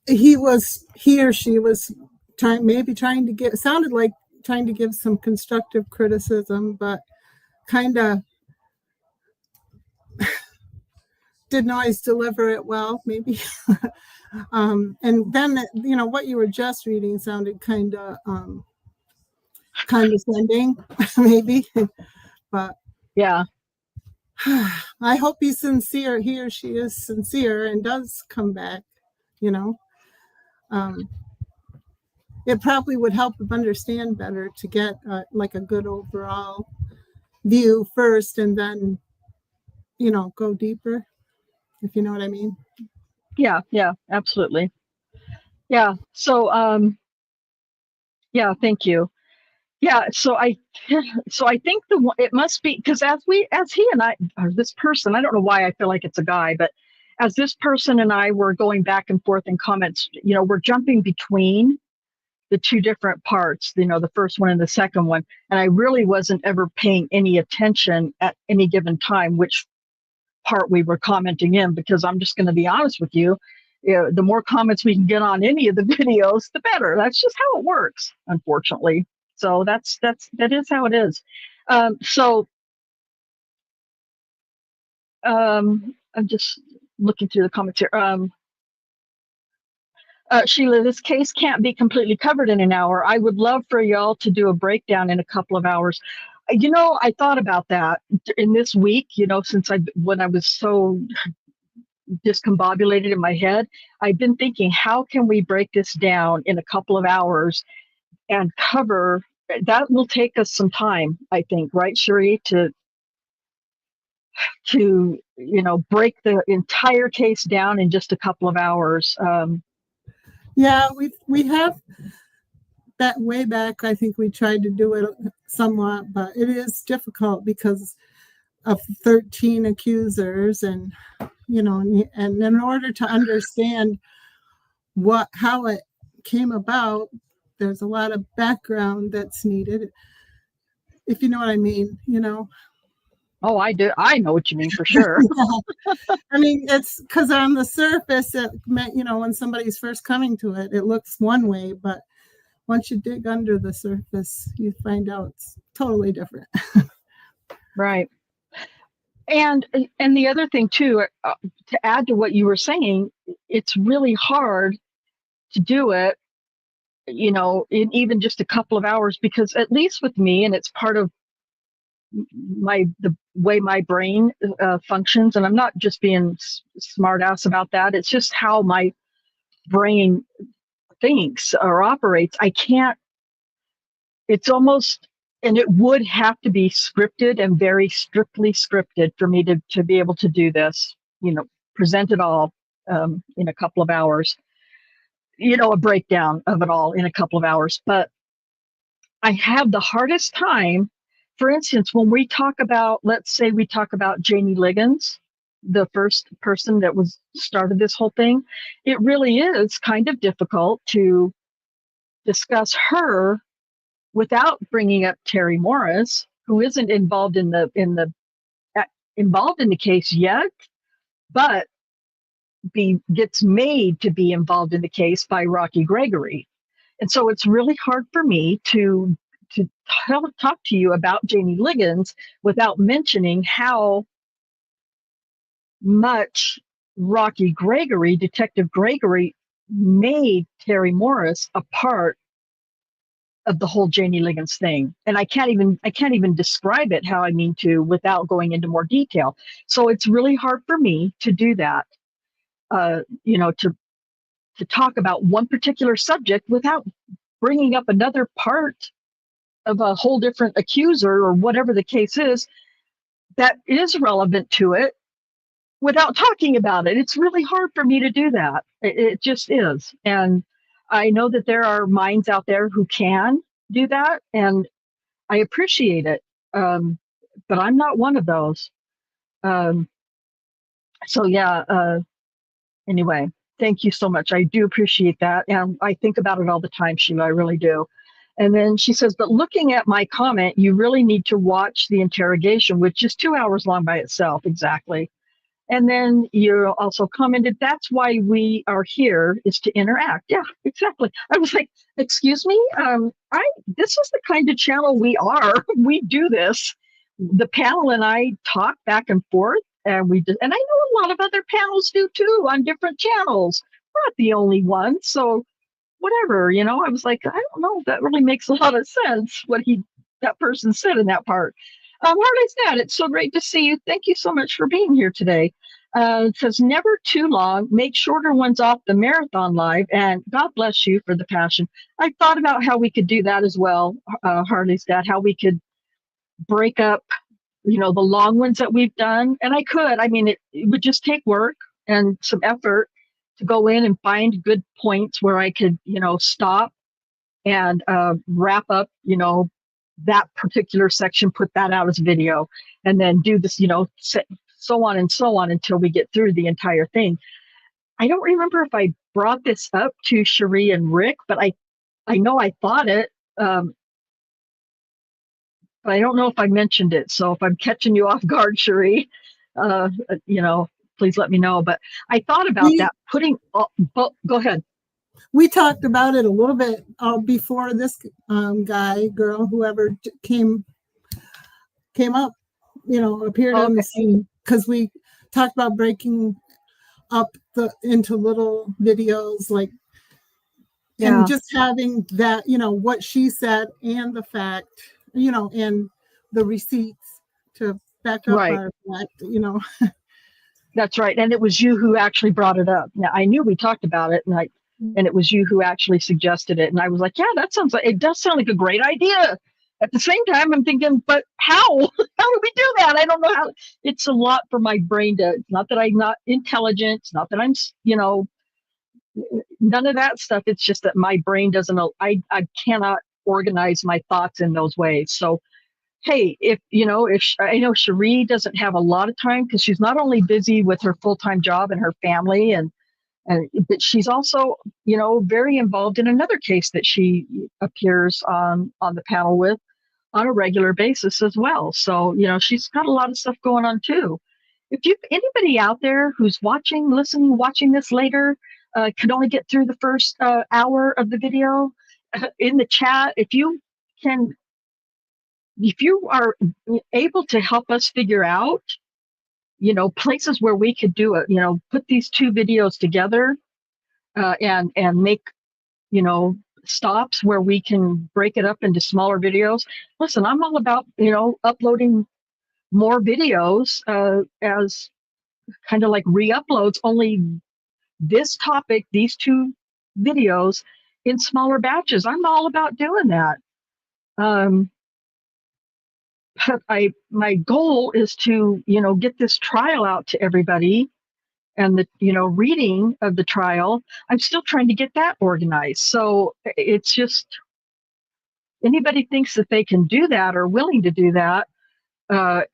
he or she was trying to give, sounded like trying to give some constructive criticism, but kind of didn't always deliver it well, maybe. And then, what you were just reading sounded kind of condescending, maybe. But yeah, I hope he's sincere. He or she is sincere and does come back. It probably would help him understand better to get like a good overall view first, and then go deeper, if you know what I mean. Yeah, absolutely. Yeah. So yeah, thank you. Yeah, so I think it must be, because as he and I, or this person, I don't know why I feel like it's a guy, but as this person and I were going back and forth in comments, we're jumping between the two different parts, the first one and the second one, and I really wasn't ever paying any attention at any given time which part we were commenting in, because I'm just going to be honest with you, the more comments we can get on any of the videos, the better. That's just how it works, unfortunately. So that is how it is. I'm just looking through the comments here. Sheila, this case can't be completely covered in an hour. I would love for y'all to do a breakdown in a couple of hours. I thought about that in this week, since when I was so discombobulated in my head, I've been thinking, how can we break this down in a couple of hours and cover that? Will take us some time, I think, right, Cherie, to break the entire case down in just a couple of hours. Yeah, we have that way back. I think we tried to do it somewhat, but it is difficult because of 13 accusers, and and in order to understand how it came about, there's a lot of background that's needed, if you know what I mean. Oh, I do. I know what you mean for sure. I mean, it's because on the surface, it meant, when somebody's first coming to it, it looks one way, but once you dig under the surface, you find out it's totally different. Right. And the other thing too, to add to what you were saying, it's really hard to do it, in even just a couple of hours, because at least with me, and it's part of the way my brain functions, and I'm not just being smart ass about that. It's just how my brain thinks or operates. I can't. It's almost, and it would have to be scripted and very strictly scripted for me to be able to do this. Present it all in a couple of hours. A breakdown of it all in a couple of hours. But I have the hardest time. For instance, when we talk about, let's say we talk about Jamie Liggins, the first person that started this whole thing, it really is kind of difficult to discuss her without bringing up Terry Morris, who isn't involved in the case yet, but gets made to be involved in the case by Rocky Gregory. And so it's really hard for me to talk to you about Jamie Liggins without mentioning how much Rocky Gregory, Detective Gregory, made Terry Morris a part of the whole Jamie Liggins thing. And I can't even describe it how I mean to without going into more detail. So it's really hard for me to do that, to talk about one particular subject without bringing up another part of a whole different accuser or whatever the case is that is relevant to it without talking about it. It's really hard for me to do that. It just is. And I know that there are minds out there who can do that, and I appreciate it. But I'm not one of those. So yeah, anyway, thank you so much. I do appreciate that. And I think about it all the time, Sheila, I really do. And then she says, but looking at my comment, you really need to watch the interrogation, which is 2 hours long by itself. Exactly. And then you also commented, that's why we are here, is to interact. Yeah, exactly. I was like, excuse me? This is the kind of channel we are. We do this. The panel and I talk back and forth, and and I know a lot of other panels do too on different channels. We're not the only ones. So whatever, I was like, I don't know, that really makes a lot of sense what that person said in that part. Harley's Dad, it's so great to see you. Thank you so much for being here today. It says, never too long, make shorter ones off the marathon live, and God bless you for the passion. I thought about how we could do that as well, Harley's Dad, how we could break up, the long ones that we've done. And I mean, it would just take work and some effort to go in and find good points where I could, stop and wrap up, that particular section, put that out as video, and then do this, so on and so on until we get through the entire thing. I don't remember if I brought this up to Cherie and Rick, but I know I thought it, but I don't know if I mentioned it. So if I'm catching you off guard, Cherie, please let me know. But I thought about that, go ahead. We talked about it a little bit before this girl, whoever came up, appeared on the scene, because we talked about breaking up into little videos, and just having that, what she said and the fact, and the receipts to back up Right. our fact. That's right. And it was you who actually brought it up. Now, I knew we talked about it, and it was you who actually suggested it. And I was like, yeah, it does sound like a great idea. At the same time, I'm thinking, but how? How do we do that? I don't know how. It's a lot for my brain to, it's not that I'm not intelligent. It's not that I'm, none of that stuff. It's just that my brain doesn't, I cannot organize my thoughts in those ways. So, hey, if I know Cherie doesn't have a lot of time because she's not only busy with her full-time job and her family, but she's also, very involved in another case that she appears on the panel with on a regular basis as well. So, she's got a lot of stuff going on too. If anybody out there who's watching this later, could only get through the first hour of the video, in the chat, if you are able to help us figure out, places where we could do it, put these two videos together, and make, stops where we can break it up into smaller videos. Listen, I'm all about, uploading more videos, as kind of like re-uploads, only this topic, these two videos in smaller batches. I'm all about doing that. But my goal is to, get this trial out to everybody, and the, reading of the trial. I'm still trying to get that organized. So it's just, anybody thinks that they can do that or willing to do that, or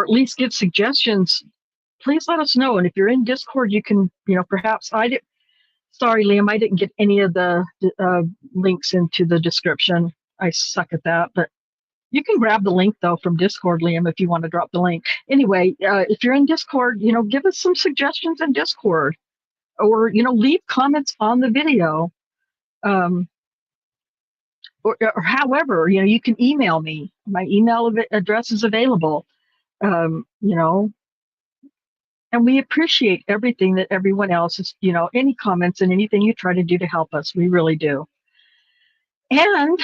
at least give suggestions, please let us know. And if you're in Discord, you can, perhaps sorry, Liam, I didn't get any of the links into the description. I suck at that, but you can grab the link though from Discord, Liam, if you want to drop the link. Anyway, if you're in Discord, give us some suggestions in Discord, or, leave comments on the video. Or however, you can email me. My email address is available. And we appreciate everything that everyone else is, any comments and anything you try to do to help us. We really do. And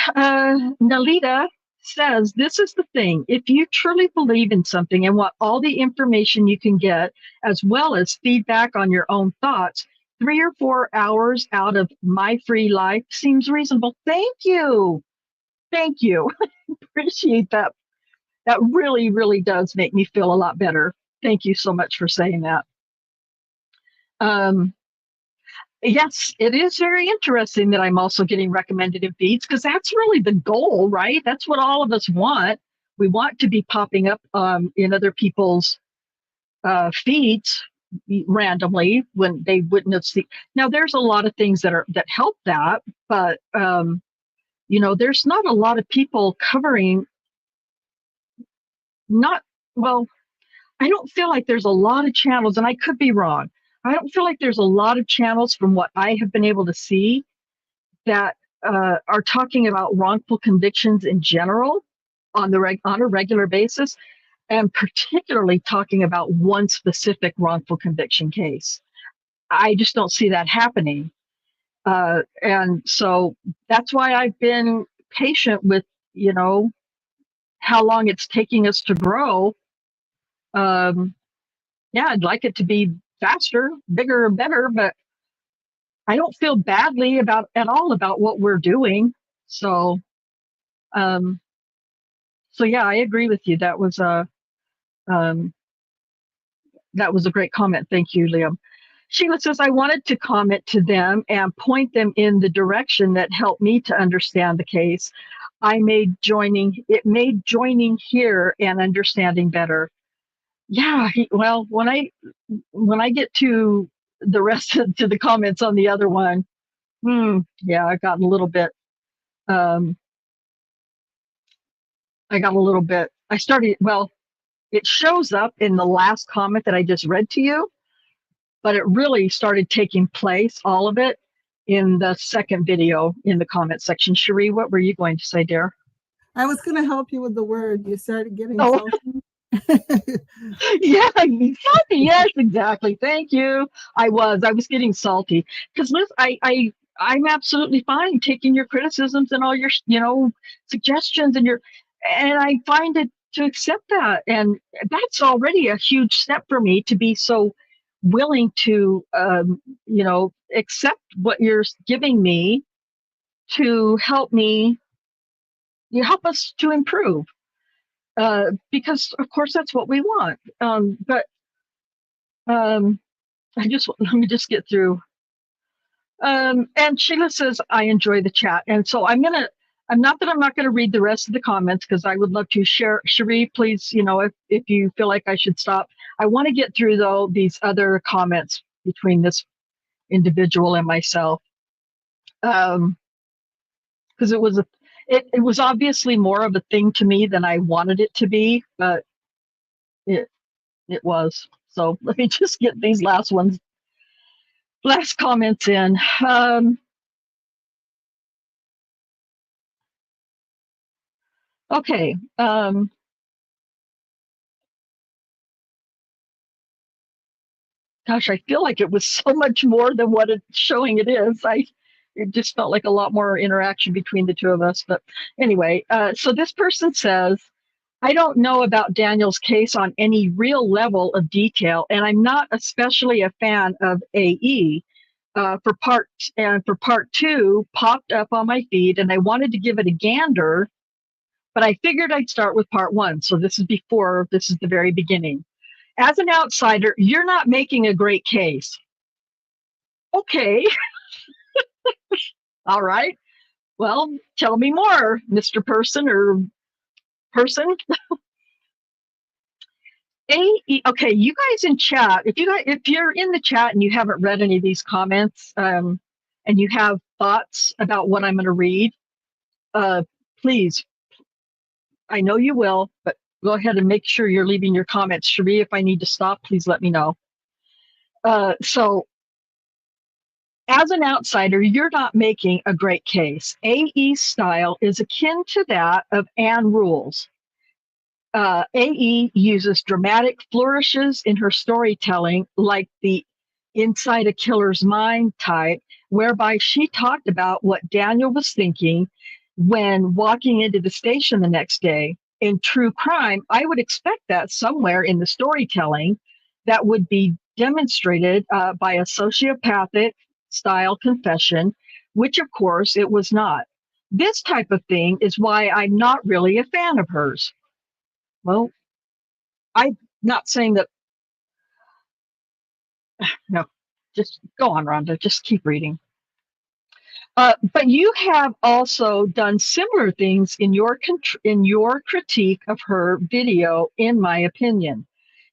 Nalita says, this is the thing. If you truly believe in something and want all the information you can get, as well as feedback on your own thoughts, 3 or 4 hours out of my free life seems reasonable. Thank you. Thank you. Appreciate that. That really, really does make me feel a lot better. Thank you so much for saying that. Yes, it is very interesting that I'm also getting recommended in feeds, because that's really the goal, right? That's what all of us want. We want to be popping up in other people's feeds randomly when they wouldn't have seen. Now, there's a lot of things that help that, but there's not a lot of people covering. I don't feel like there's a lot of channels, and I could be wrong. I don't feel like there's a lot of channels from what I have been able to see that are talking about wrongful convictions in general on a regular basis, and particularly talking about one specific wrongful conviction case. I just don't see that happening. And so that's why I've been patient with, how long it's taking us to grow. Yeah, I'd like it to be faster, bigger, and better, but I don't feel badly at all about what we're doing. So, yeah, I agree with you. That was a great comment. Thank you, Liam. Sheila says, I wanted to comment to them and point them in the direction that helped me to understand the case. It made joining here and understanding better. Yeah, well, when I get to the rest to the comments on the other one, yeah, I got a little bit. It shows up in the last comment that I just read to you, but it really started taking place, all of it, in the second video in the comment section. Cherie, what were you going to say, dear? I was going to help you with the word. You started getting salty. Yeah, salty. Yes, exactly. Thank you. I was getting salty because Liz, I'm absolutely fine taking your criticisms and all your, suggestions and and I find it to accept that. And that's already a huge step for me to be so willing to, accept what you're giving me to help me, you help us to improve. Because of course that's what we want. But let me just get through. And Sheila says, I enjoy the chat. And so I'm not going to read the rest of the comments because I would love to share. Cherie, please, if you feel like I should stop. I want to get through, though, these other comments between this individual and myself. Because it was obviously more of a thing to me than I wanted it to be, but it was. So let me just get these last comments in. Okay. Gosh, I feel like it was so much more than what it's showing it is. It just felt like a lot more interaction between the two of us. But anyway, so this person says, I don't know about Daniel's case on any real level of detail, and I'm not especially a fan of AE. For part two popped up on my feed, and I wanted to give it a gander, but I figured I'd start with part one. So this is the very beginning. As an outsider, you're not making a great case. Okay. All right. Well, tell me more, Mr. Person or person. Okay, you guys in chat, if you're in the chat and you haven't read any of these comments, and you have thoughts about what I'm going to read, please, I know you will, but go ahead and make sure you're leaving your comments. Cherie, if I need to stop, please let me know. So as an outsider, you're not making a great case. AE's style is akin to that of Anne Rule's. AE uses dramatic flourishes in her storytelling, like the inside a killer's mind type, whereby she talked about what Daniel was thinking when walking into the station the next day. In true crime, I would expect that somewhere in the storytelling that would be demonstrated by a sociopathic style confession, which of course it was not. This type of thing is why I'm not really a fan of hers. Well, I'm not saying that. No, just go on, Rhonda. Just keep reading. But you have also done similar things in your critique of her video, in my opinion.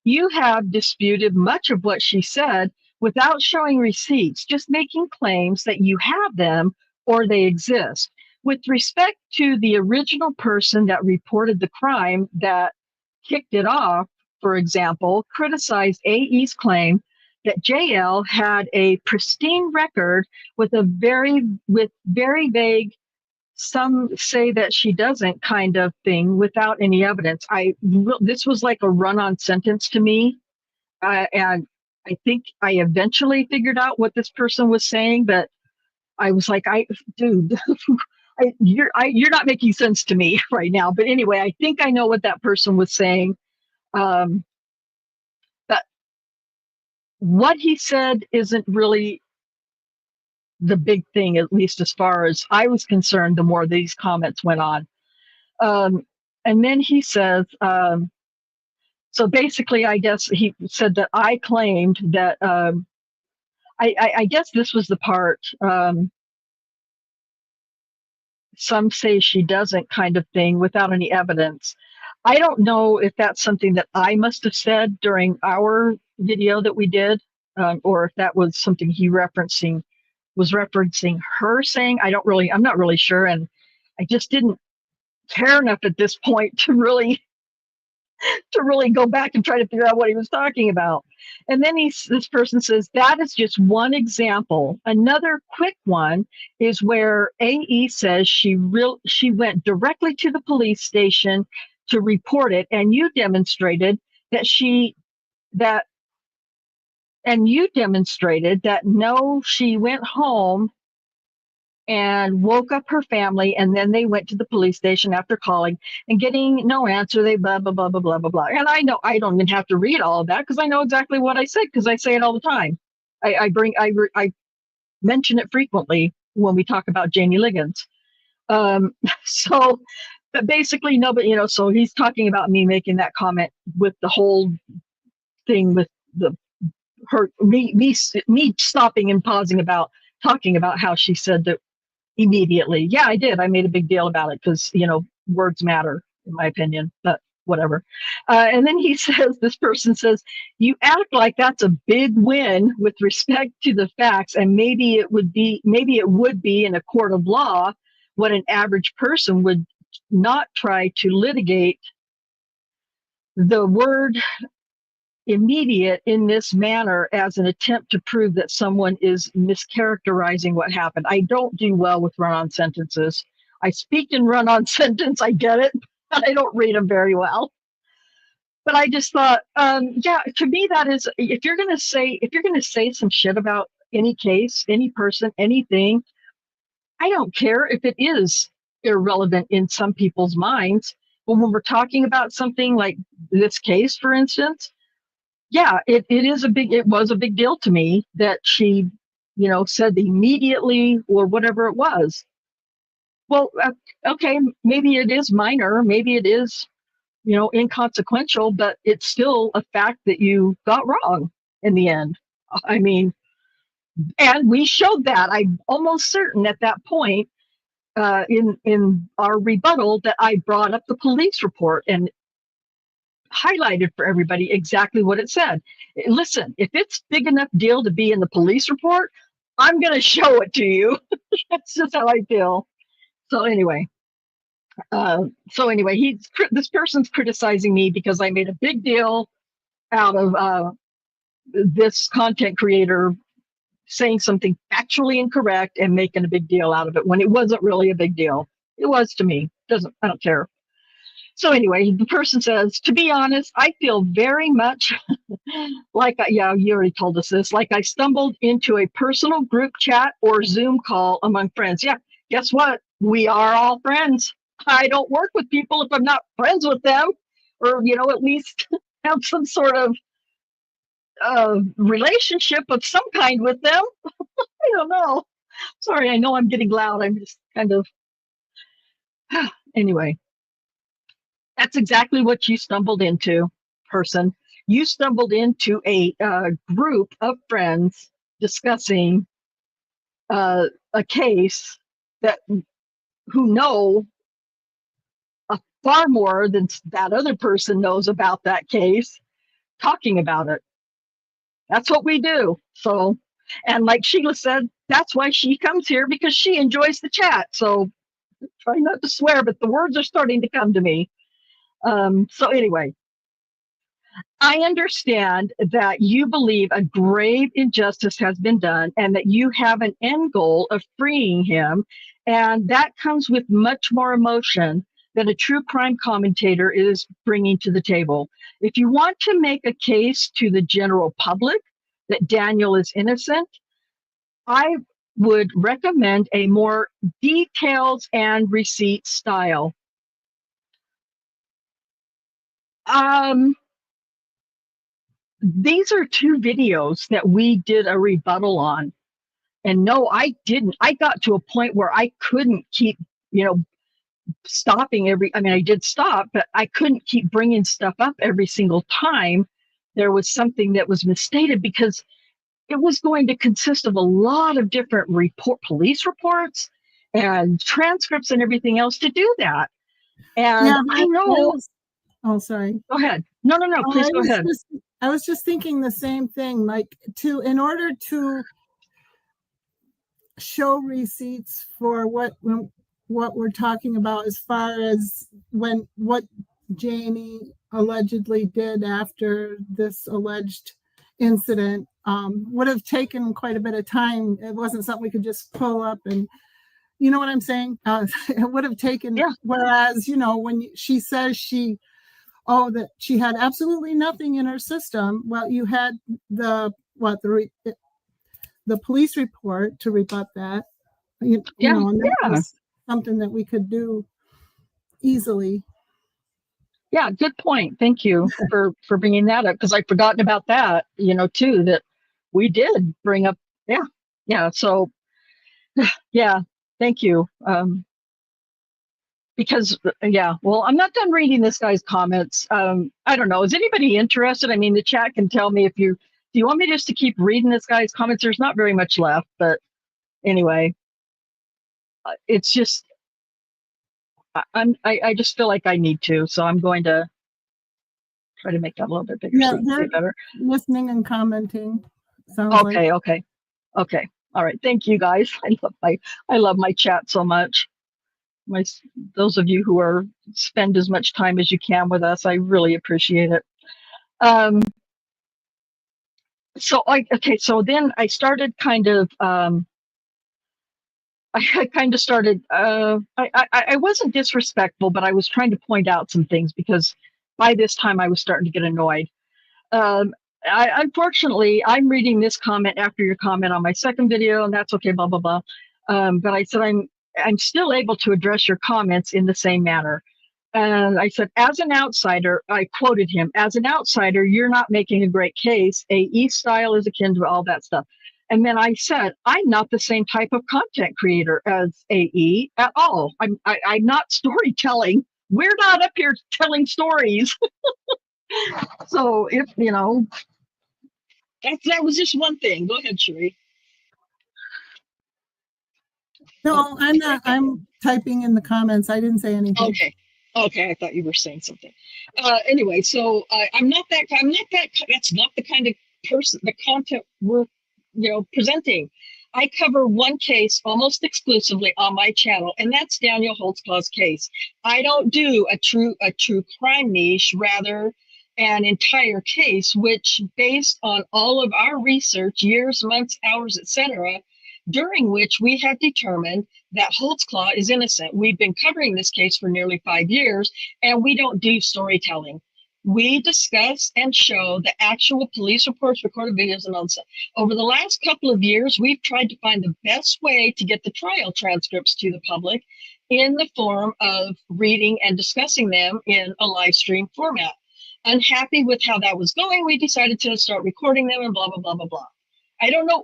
You have disputed much of what she said without showing receipts, just making claims that you have them or they exist. With respect to the original person that reported the crime that kicked it off, for example, criticized AE's claim that JL had a pristine record with very vague, some say that she doesn't kind of thing without any evidence. This was like a run-on sentence to me, and I think I eventually figured out what this person was saying, but I was like, dude, you're not making sense to me right now. But anyway, I think I know what that person was saying. But what he said isn't really the big thing, at least as far as I was concerned, the more these comments went on. And then he says, so basically, I guess he said that I claimed that, I guess this was the part, some say she doesn't kind of thing without any evidence. I don't know if that's something that I must have said during our video that we did, or if that was something he was referencing her saying. I'm not really sure. And I just didn't care enough at this point to really go back and try to figure out what he was talking about. And then this person says, that is just one example. Another quick one is where AE says she went directly to the police station to report it, and you demonstrated that no, she went home and woke up her family, and then they went to the police station after calling and getting no answer. They blah blah blah blah blah blah blah. And I know I don't even have to read all of that because I know exactly what I said because I say it all the time. I mention it frequently when we talk about Janie Liggins. So, but basically nobody, so he's talking about me making that comment with the whole thing with the me stopping and pausing about talking about how she said that immediately. Yeah, I did. I made a big deal about it because, words matter, in my opinion, but whatever. And then he says, this person says, you act like that's a big win with respect to the facts, and maybe it would be in a court of law what an average person would not try to litigate the word immediate in this manner as an attempt to prove that someone is mischaracterizing what happened. I don't do well with run-on sentences. I speak in run-on sentence, I get it, but I don't read them very well. But I just thought, yeah, to me that is, if you're gonna say some shit about any case, any person, anything, I don't care if it is irrelevant in some people's minds. But when we're talking about something like this case, for instance, yeah, it was a big deal to me that she, said immediately or whatever it was. Well, okay, maybe it is minor, maybe it is, inconsequential, but it's still a fact that you got wrong in the end. I mean, and we showed that. I'm almost certain at that point in our rebuttal that I brought up the police report and highlighted for everybody exactly what it said. Listen, if it's big enough deal to be in the police report, I'm going to show it to you. That's just how I feel. So anyway, this person's criticizing me because I made a big deal out of this content creator saying something factually incorrect and making a big deal out of it when it wasn't really a big deal. It was to me. I don't care. So anyway, the person says, to be honest, I feel very much like, yeah, you already told us this, like I stumbled into a personal group chat or Zoom call among friends. Yeah, guess what? We are all friends. I don't work with people if I'm not friends with them, or, at least have some sort of relationship of some kind with them. I don't know. Sorry, I know I'm getting loud. I'm just kind of, anyway. That's exactly what you stumbled into, person. You stumbled into a group of friends discussing a case who know far more than that other person knows about that case, talking about it. That's what we do. So, and like Sheila said, that's why she comes here, because she enjoys the chat. So try not to swear, but the words are starting to come to me. So anyway, I understand that you believe a grave injustice has been done and that you have an end goal of freeing him. And that comes with much more emotion than a true crime commentator is bringing to the table. If you want to make a case to the general public that Daniel is innocent, I would recommend a more details and receipts style. These are two videos that we did a rebuttal on. And no, I didn't. I got to a point where I couldn't keep, stopping I did stop, but I couldn't keep bringing stuff up every single time there was something that was misstated, because it was going to consist of a lot of different police reports and transcripts and everything else to do that. And Yeah, I know. Oh, sorry. Go ahead. No, please go ahead. I was just thinking the same thing, like in order to show receipts for what we're talking about, as far as what Janie allegedly did after this alleged incident, would have taken quite a bit of time. It wasn't something we could just pull up and, you know what I'm saying? It would have taken, yeah. Whereas, when she says that she had absolutely nothing in her system. Well, you had the police report to rebut that. Yeah, and that yeah. was something that we could do easily. Yeah, good point. Thank you for bringing that up, because I'd forgotten about that, too, that we did bring up. Yeah, yeah. So, yeah, thank you. Because, yeah, well, I'm not done reading this guy's comments. I don't know. Is anybody interested? I mean, the chat can tell me do you want me just to keep reading this guy's comments? There's not very much left, but anyway, it's just, I just feel like I need to, so I'm going to try to make that a little bit bigger so Yeah, you can see they're it better. listening and commenting. Sounds like. Okay. All right. Thank you guys. I love my chat so much. Those of you who spend as much time as you can with us, I really appreciate it. So then I started kind of I kind of started I wasn't disrespectful, but I was trying to point out some things, because by this time I was starting to get annoyed. Unfortunately, I'm reading this comment after your comment on my second video, and that's okay, blah, blah, blah. But I said, I'm still able to address your comments in the same manner. And I said, as an outsider, I quoted him, as an outsider, you're not making a great case. AE style is akin to all that stuff. And then I said, I'm not the same type of content creator as AE at all. I'm not storytelling. We're not up here telling stories. So if, that was just one thing. Go ahead, Sheree. No, I'm not. I'm typing in the comments. I didn't say anything. Okay. I thought you were saying something. Anyway, so I'm not that. That's not the kind of person. The content we're, presenting. I cover one case almost exclusively on my channel, and that's Daniel Holtzclaw's case. I don't do a true crime niche, rather an entire case, which, based on all of our research, years, months, hours, etc., during which we have determined that Holtzclaw is innocent. We've been covering this case for nearly 5 years, and we don't do storytelling. We discuss and show the actual police reports, recorded videos, and all that stuff. Over the last couple of years, we've tried to find the best way to get the trial transcripts to the public in the form of reading and discussing them in a live stream format. Unhappy with how that was going, we decided to start recording them and blah, blah, blah, blah, blah. I don't know.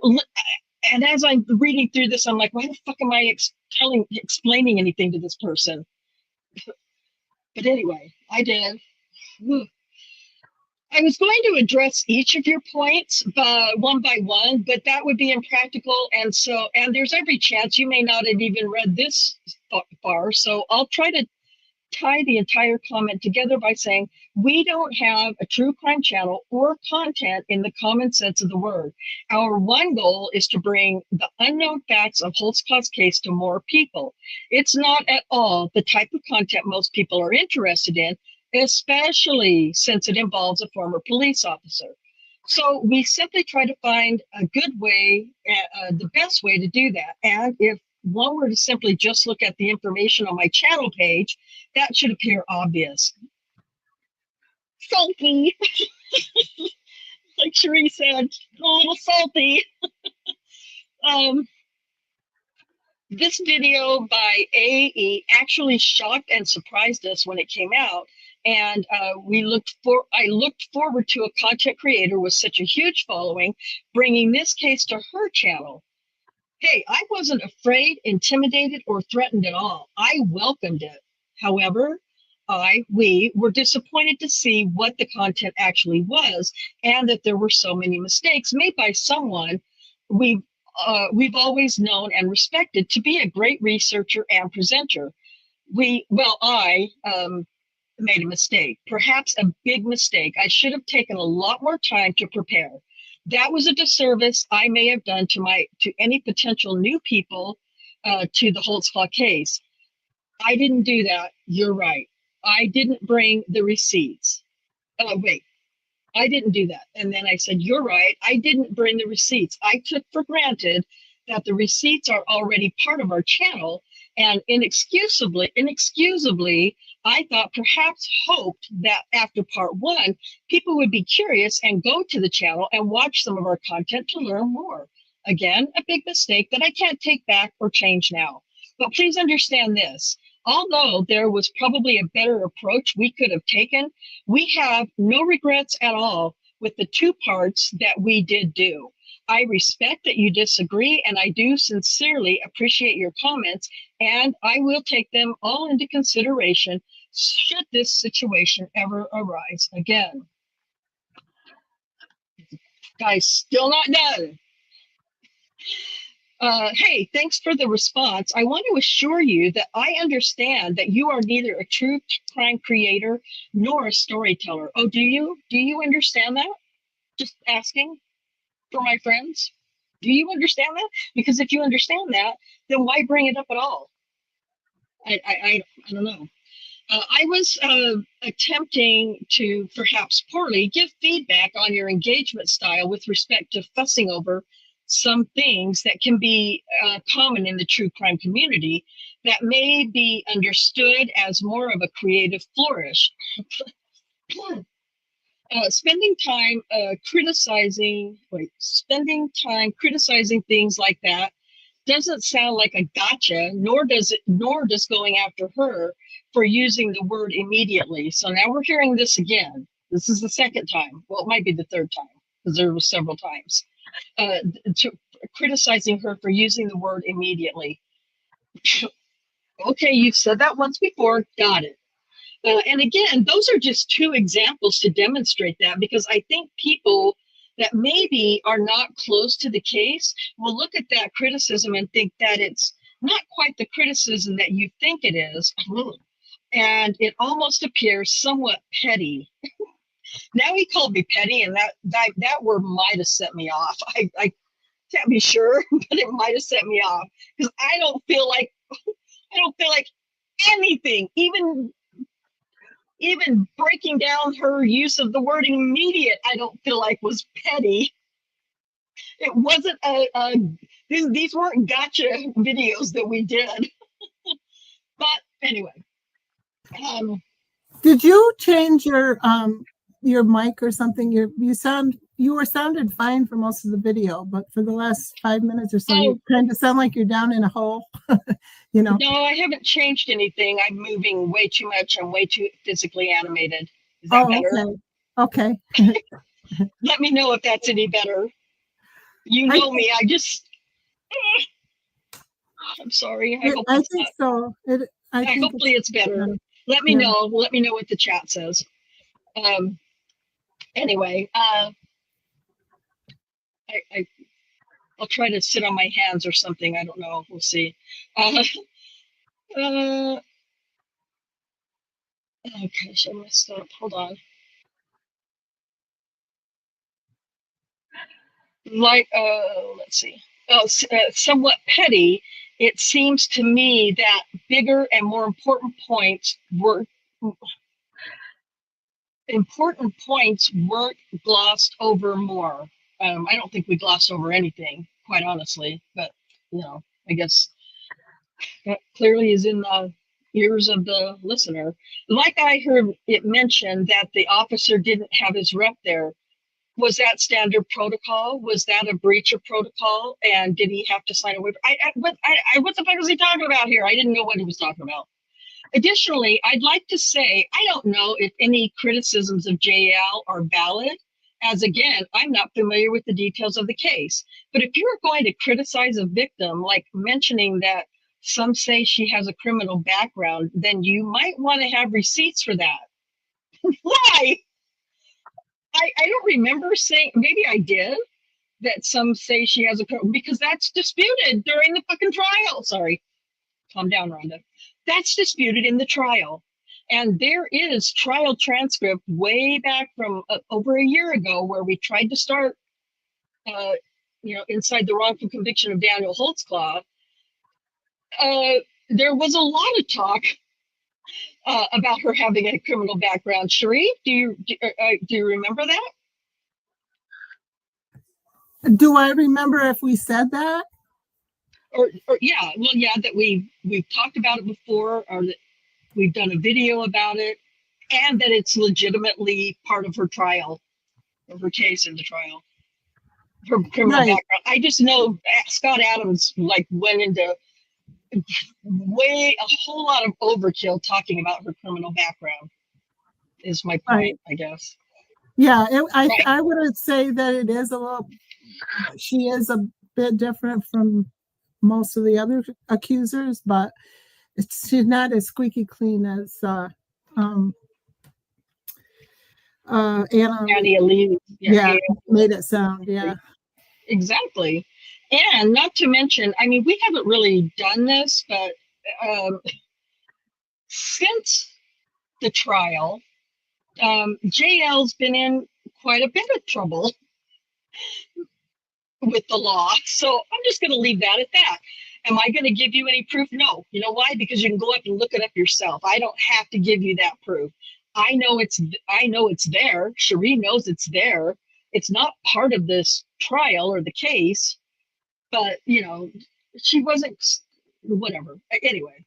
And as I'm reading through this, I'm like, why the fuck am I explaining anything to this person? But anyway, I did. I was going to address each of your points one by one, but that would be impractical. And there's every chance you may not have even read this far. So I'll try to tie the entire comment together by saying we don't have a true crime channel or content in the common sense of the word. Our one goal is to bring the unknown facts of Holtzclaw's case to more people. It's not at all the type of content most people are interested in, especially since it involves a former police officer. So we simply try to find a good way, the best way to do that. And if one were to simply just look at the information on my channel page, that should appear obvious. Salty, like Sheree said, a little salty. This video by AE actually shocked and surprised us when it came out. And I looked forward to a content creator with such a huge following bringing this case to her channel. Hey, I wasn't afraid, intimidated, or threatened at all. I welcomed it. However, we were disappointed to see what the content actually was, and that there were so many mistakes made by someone we've always known and respected to be a great researcher and presenter. I made a mistake, perhaps a big mistake. I should have taken a lot more time to prepare. That was a disservice I may have done to any potential new people to the Holtzclaw case. I didn't do that. You're right. I didn't bring the receipts. Oh, wait. I didn't do that. And then I said, you're right. I didn't bring the receipts. I took for granted that the receipts are already part of our channel. And inexcusably, I hoped that after part one, people would be curious and go to the channel and watch some of our content to learn more. Again, a big mistake that I can't take back or change now. But please understand this. Although there was probably a better approach we could have taken, we have no regrets at all with the two parts that we did do. I respect that you disagree, and I do sincerely appreciate your comments, and I will take them all into consideration should this situation ever arise again. Guys, still not done. Hey, thanks for the response. I want to assure you that I understand that you are neither a true crime creator nor a storyteller. Oh, do you? Do you understand that? Just asking for my friends. Do you understand that? Because if you understand that, then why bring it up at all? I don't know. I was attempting to, perhaps poorly, give feedback on your engagement style with respect to fussing over some things that can be common in the true crime community that may be understood as more of a creative flourish. Spending time criticizing things like that doesn't sound like a gotcha, nor does going after her for using the word immediately. So now we're hearing this again. This is the second time. Well, it might be the third time because there was several times. To criticizing her for using the word immediately. Okay, you've said that once before. Got it. And again, those are just two examples to demonstrate that, because I think people that maybe are not close to the case will look at that criticism and think that it's not quite the criticism that you think it is. And it almost appears somewhat petty. Now he called me petty, and that word might have set me off. I can't be sure, but it might have set me off, because I don't feel like anything, even breaking down her use of the word immediate, I don't feel like was petty. It wasn't these weren't gotcha videos that we did. But anyway. Did you change your mic or something? You were sounded fine for most of the video, but for the last 5 minutes or so, you kind of sound like you're down in a hole. You know. No, I haven't changed anything. I'm moving way too much. I'm way too physically animated. Is that better? Okay. Let me know if that's any better. You know me. I'm sorry. I think so. Hopefully it's better. Let me know. Let me know what the chat says. Anyway, I'll try to sit on my hands or something. I don't know. We'll see. Okay, so I messed up. Hold on. Let's see. Somewhat petty. It seems to me that bigger and more important points weren't glossed over more. I don't think we glossed over anything, quite honestly, but I guess that clearly is in the ears of the listener. Like I heard it mentioned that the officer didn't have his rep there. Was that standard protocol? Was that a breach of protocol? And did he have to sign a waiver? What the fuck was he talking about here? I didn't know what he was talking about. Additionally, I'd like to say, I don't know if any criticisms of JL are valid, as again, I'm not familiar with the details of the case. But if you're going to criticize a victim, like mentioning that some say she has a criminal background, then you might want to have receipts for that. Why? I don't remember saying, maybe I did, that some say she has a, because that's disputed during the fucking trial. Sorry, calm down, Rhonda. That's disputed in the trial. And there is trial transcript way back from over a year ago where we tried to start, inside the wrongful conviction of Daniel Holtzclaw. There was a lot of talk about her having a criminal background. Sharif, do you remember that? Do I remember if we said that? Or yeah, well, yeah, that we've talked about it before, or that we've done a video about it, and that it's legitimately part of her trial, of her case in the trial. her criminal Right. background. I just know Scott Adams like went into a whole lot of overkill talking about her criminal background. Is my Right. point, I guess. Yeah, Right. I would say that it is a little, she is a bit different from most of the other accusers, but she's not as squeaky clean as Anna. Annie Lee, Yeah, made it sound. Yeah. exactly. And not to mention, I mean, we haven't really done this, but since the trial, JL's been in quite a bit of trouble with the law. So I'm just going to leave that at that. Am I going to give you any proof? No. You know why? Because you can go up and look it up yourself. I don't have to give you that proof. I know it's there. Cherie knows it's there. It's not part of this trial or the case, but you know, she wasn't, whatever. Anyway,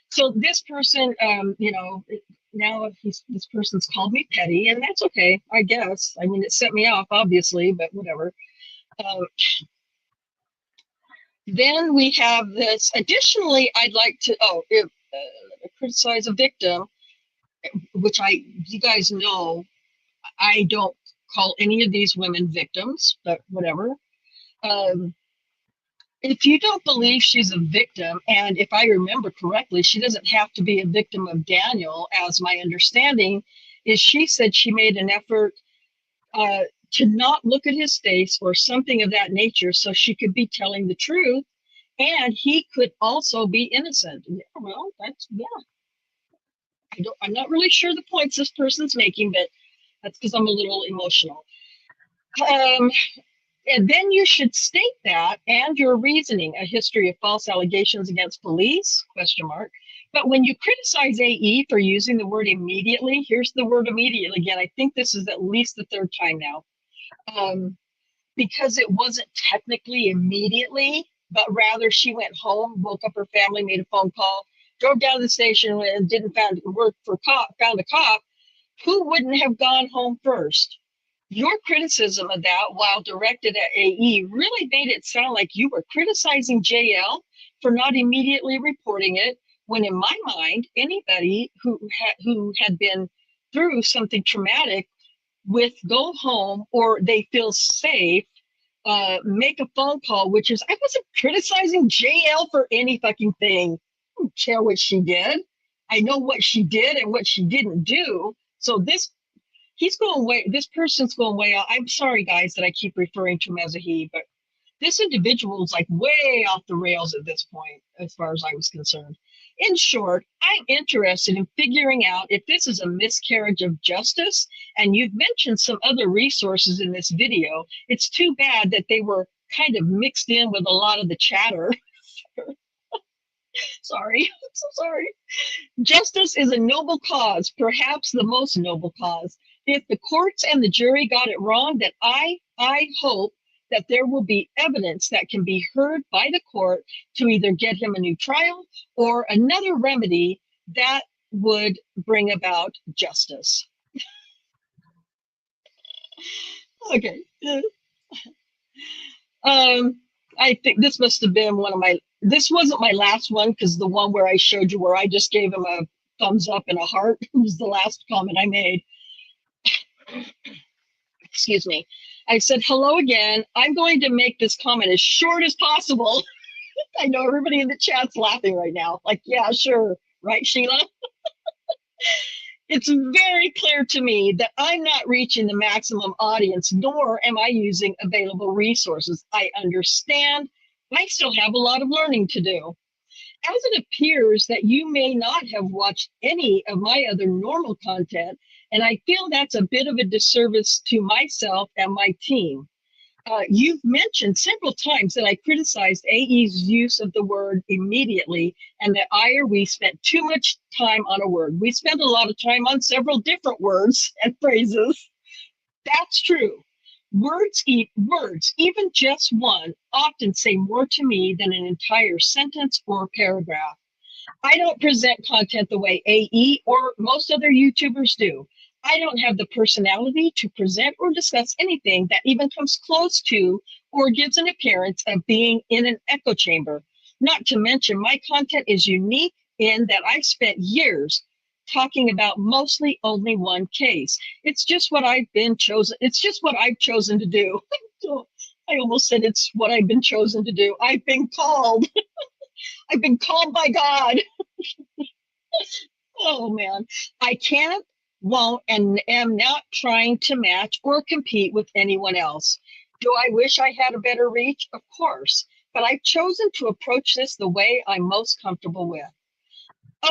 so this person, now this person's called me petty, and that's okay, I guess. I mean, it set me off, obviously, but whatever. Then we have this. Additionally, I'd like to criticize a victim, which you guys know, I don't call any of these women victims, but whatever. If you don't believe she's a victim, and if I remember correctly, she doesn't have to be a victim of Daniel, as my understanding is. She said she made an effort to not look at his face or something of that nature, so she could be telling the truth. And he could also be innocent. Yeah, well, I'm not really sure the points this person's making, but that's because I'm a little emotional. And then you should state that and your reasoning, a history of false allegations against police, ? But when you criticize AE for using the word immediately, here's the word immediately again. I think this is at least the third time now. Because it wasn't technically immediately, but rather she went home, woke up her family, made a phone call, drove down to the station and didn't found a cop. Who wouldn't have gone home first? Your criticism of that, while directed at AE, really made it sound like you were criticizing JL for not immediately reporting it, when in my mind, anybody who had been through something traumatic with go home or they feel safe, make a phone call, which is, I wasn't criticizing JL for any fucking thing. I don't care what she did. I know what she did and what she didn't do. So this person's going way out. I'm sorry, guys, that I keep referring to him as a he, but this individual is like way off the rails at this point, as far as I was concerned. In short, I'm interested in figuring out if this is a miscarriage of justice, and you've mentioned some other resources in this video. It's too bad that they were kind of mixed in with a lot of the chatter. Sorry, I'm so sorry. Justice is a noble cause, perhaps the most noble cause. If the courts and the jury got it wrong, then I hope that there will be evidence that can be heard by the court to either get him a new trial or another remedy that would bring about justice. Okay. I think this must have been this wasn't my last one, because the one where I showed you where I just gave him a thumbs up and a heart was the last comment I made. Excuse me. I said, hello again. I'm going to make this comment as short as possible. I know everybody in the chat's laughing right now. Like, yeah, sure. Right, Sheila? It's very clear to me that I'm not reaching the maximum audience, nor am I using available resources. I understand I still have a lot of learning to do. As it appears that you may not have watched any of my other normal content, and I feel that's a bit of a disservice to myself and my team. You've mentioned several times that I criticized AE's use of the word immediately, and that we spent too much time on a word. We spent a lot of time on several different words and phrases. That's true. Words, even just one, often say more to me than an entire sentence or paragraph. I don't present content the way AE or most other YouTubers do. I don't have the personality to present or discuss anything that even comes close to or gives an appearance of being in an echo chamber. Not to mention, my content is unique in that I've spent years talking about mostly only one case. It's just what I've been chosen. It's just what I've chosen to do. So I almost said it's what I've been chosen to do. I've been called. I've been called by God. Oh man, I can't, won't, and am not trying to match or compete with anyone else. Do I wish I had a better reach? Of course, but I've chosen to approach this the way I'm most comfortable with.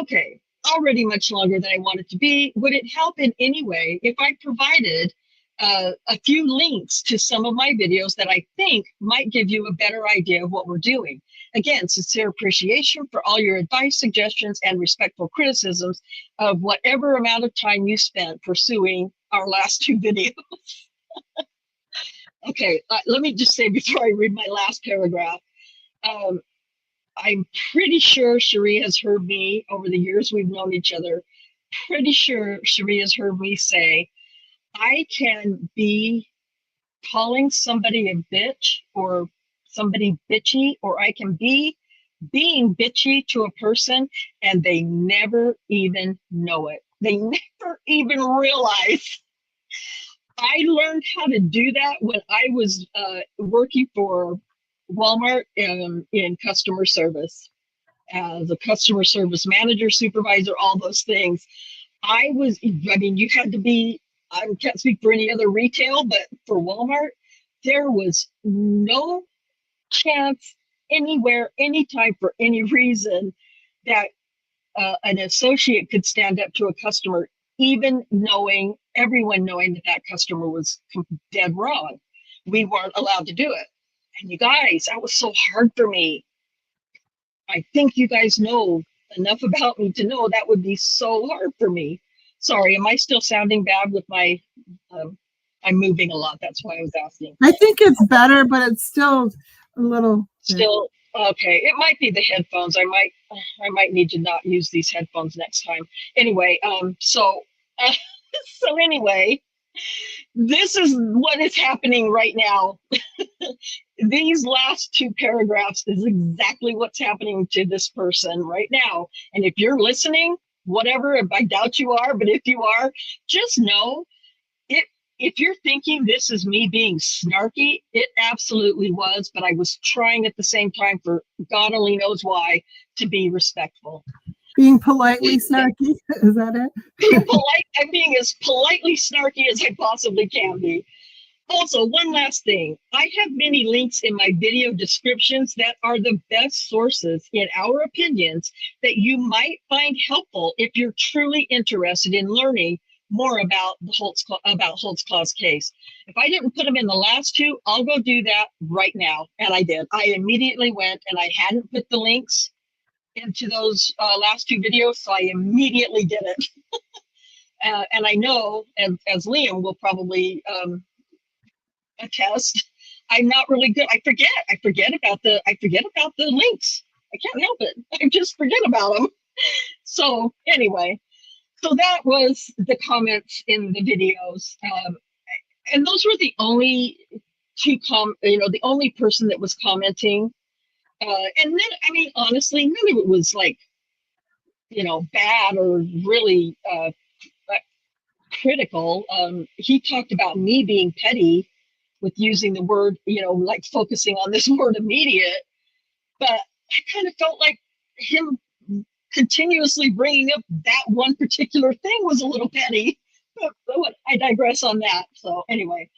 Okay, already much longer than I want it to be. Would it help in any way if I provided a few links to some of my videos that I think might give you a better idea of what we're doing? Again, sincere appreciation for all your advice, suggestions, and respectful criticisms of whatever amount of time you spent pursuing our last two videos. Okay, let me just say before I read my last paragraph, I'm pretty sure Cherie has heard me over the years we've known each other. Pretty sure Cherie has heard me say, I can be calling somebody a bitch or somebody bitchy, or I can be being bitchy to a person and they never even know it. They never even realize. I learned how to do that when I was working for Walmart in customer service as a customer service manager, supervisor, all those things. I mean, you had to be, I can't speak for any other retail, but for Walmart, there was no chance anywhere, anytime, for any reason that an associate could stand up to a customer, even knowing, everyone knowing that that customer was dead wrong. We weren't allowed to do it. And you guys, that was so hard for me. I think you guys know enough about me to know that would be so hard for me. Sorry, am I still sounding bad with my, I'm moving a lot. That's why I was asking. I think it's better, but it's still a little Still, okay. It might be the headphones. I might need to not use these headphones next time. Anyway, so anyway, this is what is happening right now. These last two paragraphs is exactly what's happening to this person right now. And if you're listening, whatever, I doubt you are, but if you are, just know it. If you're thinking this is me being snarky, it absolutely was, but I was trying at the same time, for God only knows why, to be respectful. being politely snarky. Is that it? Being polite, I'm being as politely snarky as I possibly can be. Also, one last thing. I have many links in my video descriptions that are the best sources, in our opinions, that you might find helpful if you're truly interested in learning more about the Holtzclaw's case. If I didn't put them in the last two, I'll go do that right now. And I did. I immediately went, and I hadn't put the links into those last two videos, so I immediately did it. And I know, as Liam will probably attest, I'm not really good. I forget about the links. I can't help it. I just forget about them. So anyway, so that was the comments in the videos, and those were the only two the only person that was commenting. And then, I mean, honestly, none of it was like, bad or really critical. He talked about me being petty with using the word, like focusing on this word immediate. But I kind of felt like him continuously bringing up that one particular thing was a little petty. But I digress on that. So anyway,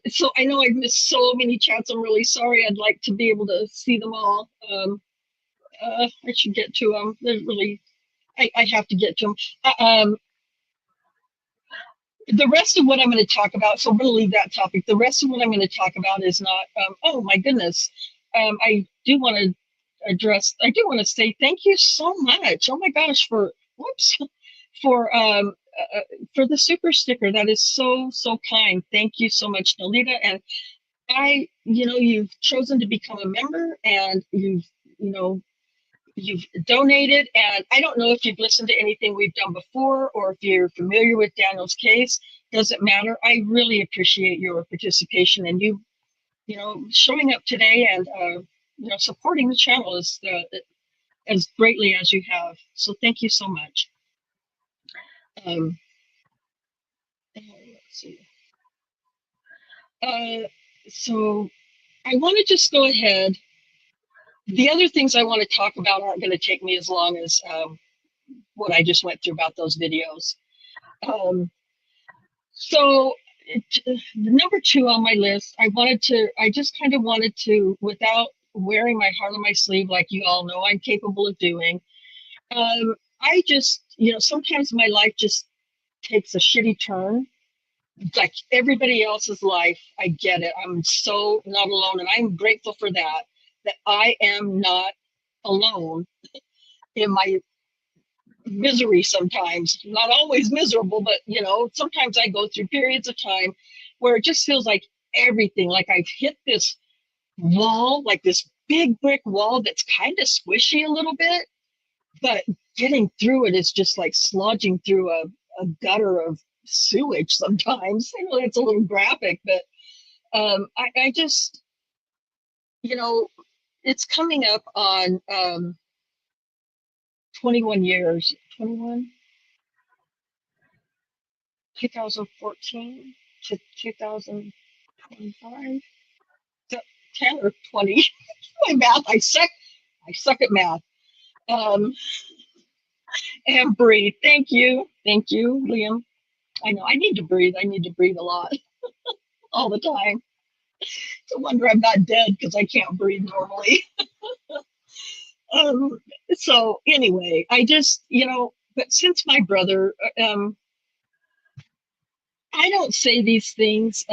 so I know I've missed so many chats. I'm really sorry. I'd like to be able to see them all. I should get to them. They're really, I have to get to them. The rest of what I'm going to talk about, so I'm going to leave that topic. The rest of what I'm going to talk about is not, oh my goodness. I do want to say thank you so much. Oh my gosh, for the super sticker. That is so, so kind. Thank you so much, Nolita. And you've chosen to become a member, and you've, you've donated, and I don't know if you've listened to anything we've done before or if you're familiar with Daniel's case. Doesn't matter. I really appreciate your participation and you know, showing up today and you know, supporting the channel as greatly as you have. So thank you so much. Let's see. So I want to just go ahead. The other things I want to talk about aren't going to take me as long as what I just went through about those videos. So number 2 on my list, I just kind of wanted to, without wearing my heart on my sleeve, like you all know I'm capable of doing. I just, you know, sometimes my life just takes a shitty turn, like everybody else's life. I get it. I'm so not alone, and I'm grateful for that, that I am not alone in my misery sometimes. Not always miserable, but you know, sometimes I go through periods of time where it just feels like everything, like I've hit this wall, like this big brick wall that's kind of squishy a little bit, but getting through it is just like sludging through a gutter of sewage sometimes. I know that's a little graphic, but I just, you know, it's coming up on 21 years, 21, 2014 to 2025, 10 or 20. My math, I suck at math. And breathe. Thank you, Liam. I know I need to breathe. I need to breathe a lot, all the time. It's a wonder I'm not dead because I can't breathe normally. um, so anyway, I just, you know, but since my brother, I don't say these things.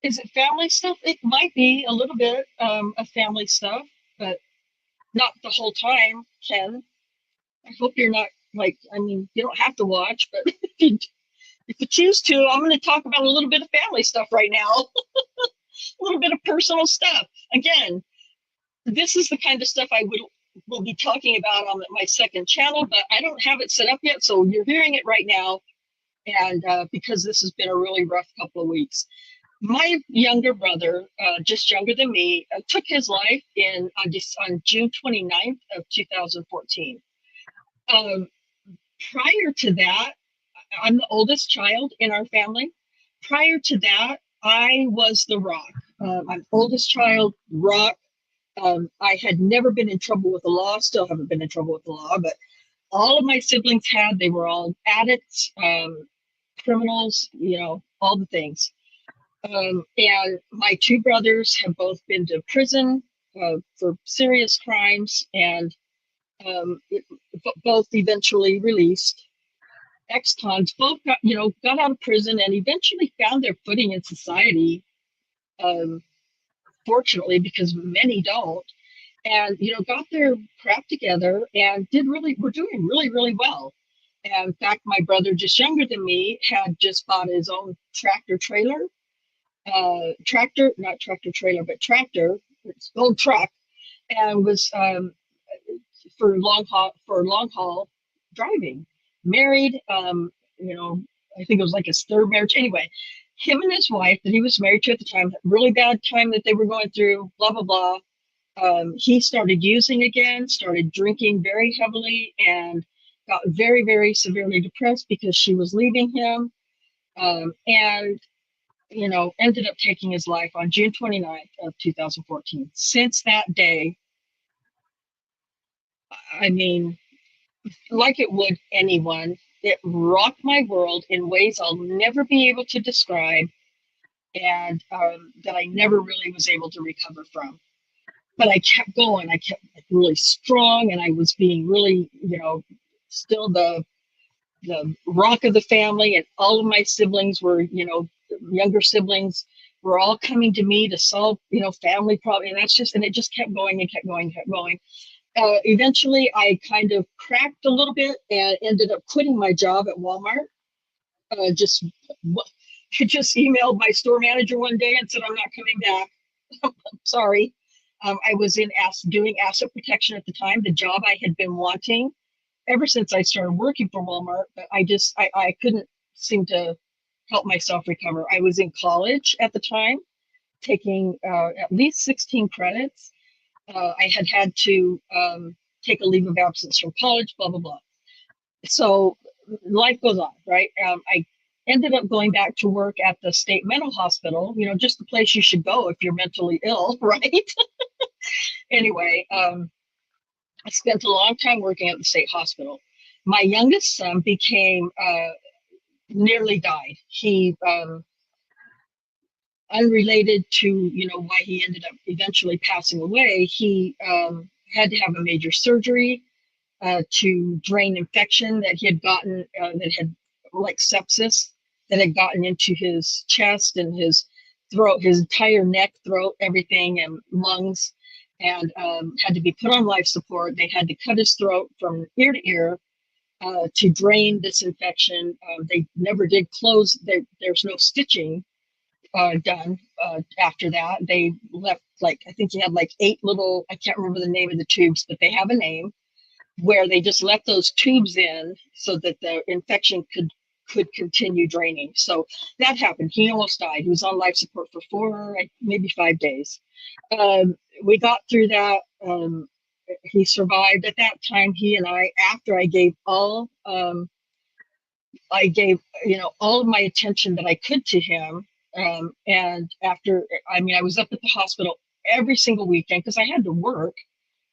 Is it family stuff? It might be a little bit of family stuff, but not the whole time, Ken. I hope you're not like, I mean, you don't have to watch, but if you choose to, I'm going to talk about a little bit of family stuff right now, a little bit of personal stuff. Again, this is the kind of stuff I will be talking about on my second channel, but I don't have it set up yet, so you're hearing it right now, and because this has been a really rough couple of weeks. My younger brother, just younger than me, took his life on June 29th of 2014. Prior to that, I'm the oldest child in our family. Prior to that, I was the rock. I'm oldest child, rock. I had never been in trouble with the law, still haven't been in trouble with the law, but all of my siblings had. They were all addicts, criminals, you know, all the things. And my 2 brothers have both been to prison for serious crimes, and both eventually released. Ex-cons, both got out of prison and eventually found their footing in society. Fortunately, because many don't, and got their crap together and were doing really, really well. And in fact, my brother, just younger than me, had just bought his own tractor trailer, not tractor trailer, but tractor, his old truck, and was for long haul driving. Married, I think it was like his 3rd marriage. Anyway, him and his wife that he was married to at the time, really bad time that they were going through, blah, blah, blah. He started using again, started drinking very heavily, and got very, very severely depressed because she was leaving him. And ended up taking his life on June 29th of 2014. Since that day, I mean, like it would anyone, it rocked my world in ways I'll never be able to describe, and that I never really was able to recover from. But I kept going. I kept really strong, and I was being really, still the rock of the family, and all of my siblings were, younger siblings were all coming to me to solve, family problems. And it just kept going and kept going and kept going. Eventually, I kind of cracked a little bit and ended up quitting my job at Walmart. Just emailed my store manager one day and said, I'm not coming back. Sorry. I was doing asset protection at the time, the job I had been wanting ever since I started working for Walmart, but I couldn't seem to help myself recover. I was in college at the time, taking at least 16 credits. I had to take a leave of absence from college, blah, blah, blah. So life goes on, right? I ended up going back to work at the state mental hospital, just the place you should go if you're mentally ill, right? Anyway, I spent a long time working at the state hospital. My youngest son nearly died. He, unrelated to, why he ended up eventually passing away, he had to have a major surgery to drain infection that he had gotten, that had like sepsis, that had gotten into his chest and his throat, his entire neck, throat, everything, and lungs, and had to be put on life support. They had to cut his throat from ear to ear to drain this infection. They never did close. There's no stitching done after that. They left, like, I think he had like 8 little, I can't remember the name of the tubes, but they have a name, where they just left those tubes in so that the infection could continue draining. So that happened. He almost died. He was on life support for 4, maybe 5 days. We got through that. He survived. At that time, he and I, after I gave all of my attention that I could to him. And after, I was up at the hospital every single weekend because I had to work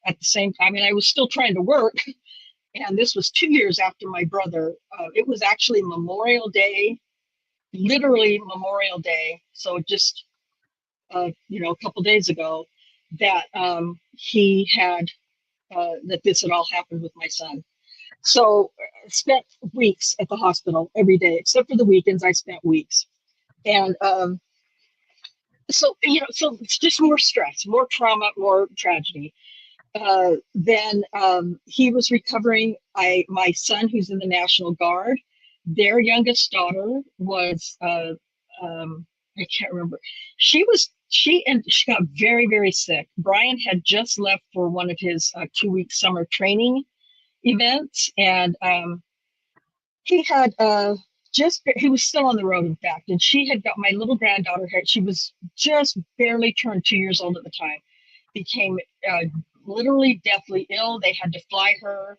at the same time. I was still trying to work. And this was 2 years after my brother. It was actually Memorial Day, literally Memorial Day. So just, a couple days ago, that he had, that this had all happened with my son. So I spent weeks at the hospital every day, except for the weekends. I spent weeks. And so it's just more stress, more trauma, more tragedy. Then he was recovering. My son, who's in the National Guard, their youngest daughter was, I can't remember. She got very, very sick. Brian had just left for one of his 2-week summer training events, and he had he was still on the road, in fact, and she had got, my little granddaughter, she was just barely turned 2 years old at the time, became literally deathly ill. They had to fly her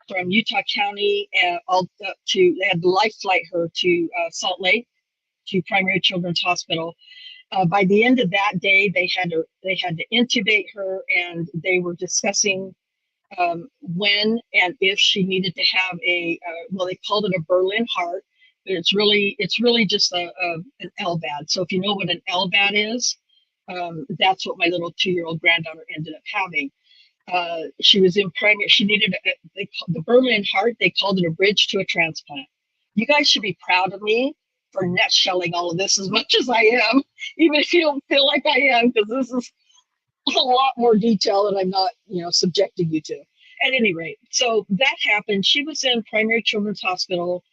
from Utah County all up to, they had to life flight her to Salt Lake, to Primary Children's Hospital. By the end of that day, they had to intubate her, and they were discussing when and if she needed to have well, they called it a Berlin heart, but it's really just an LVAD. So if you know what an LVAD is, that's what my little 2-year-old granddaughter ended up having. She was in primary. She needed the Berlin heart. They called it a bridge to a transplant. You guys should be proud of me for nutshelling all of this as much as I am, even if you don't feel like I am, because this is a lot more detail that I'm not, subjecting you to. At any rate, so that happened. She was in Primary Children's Hospital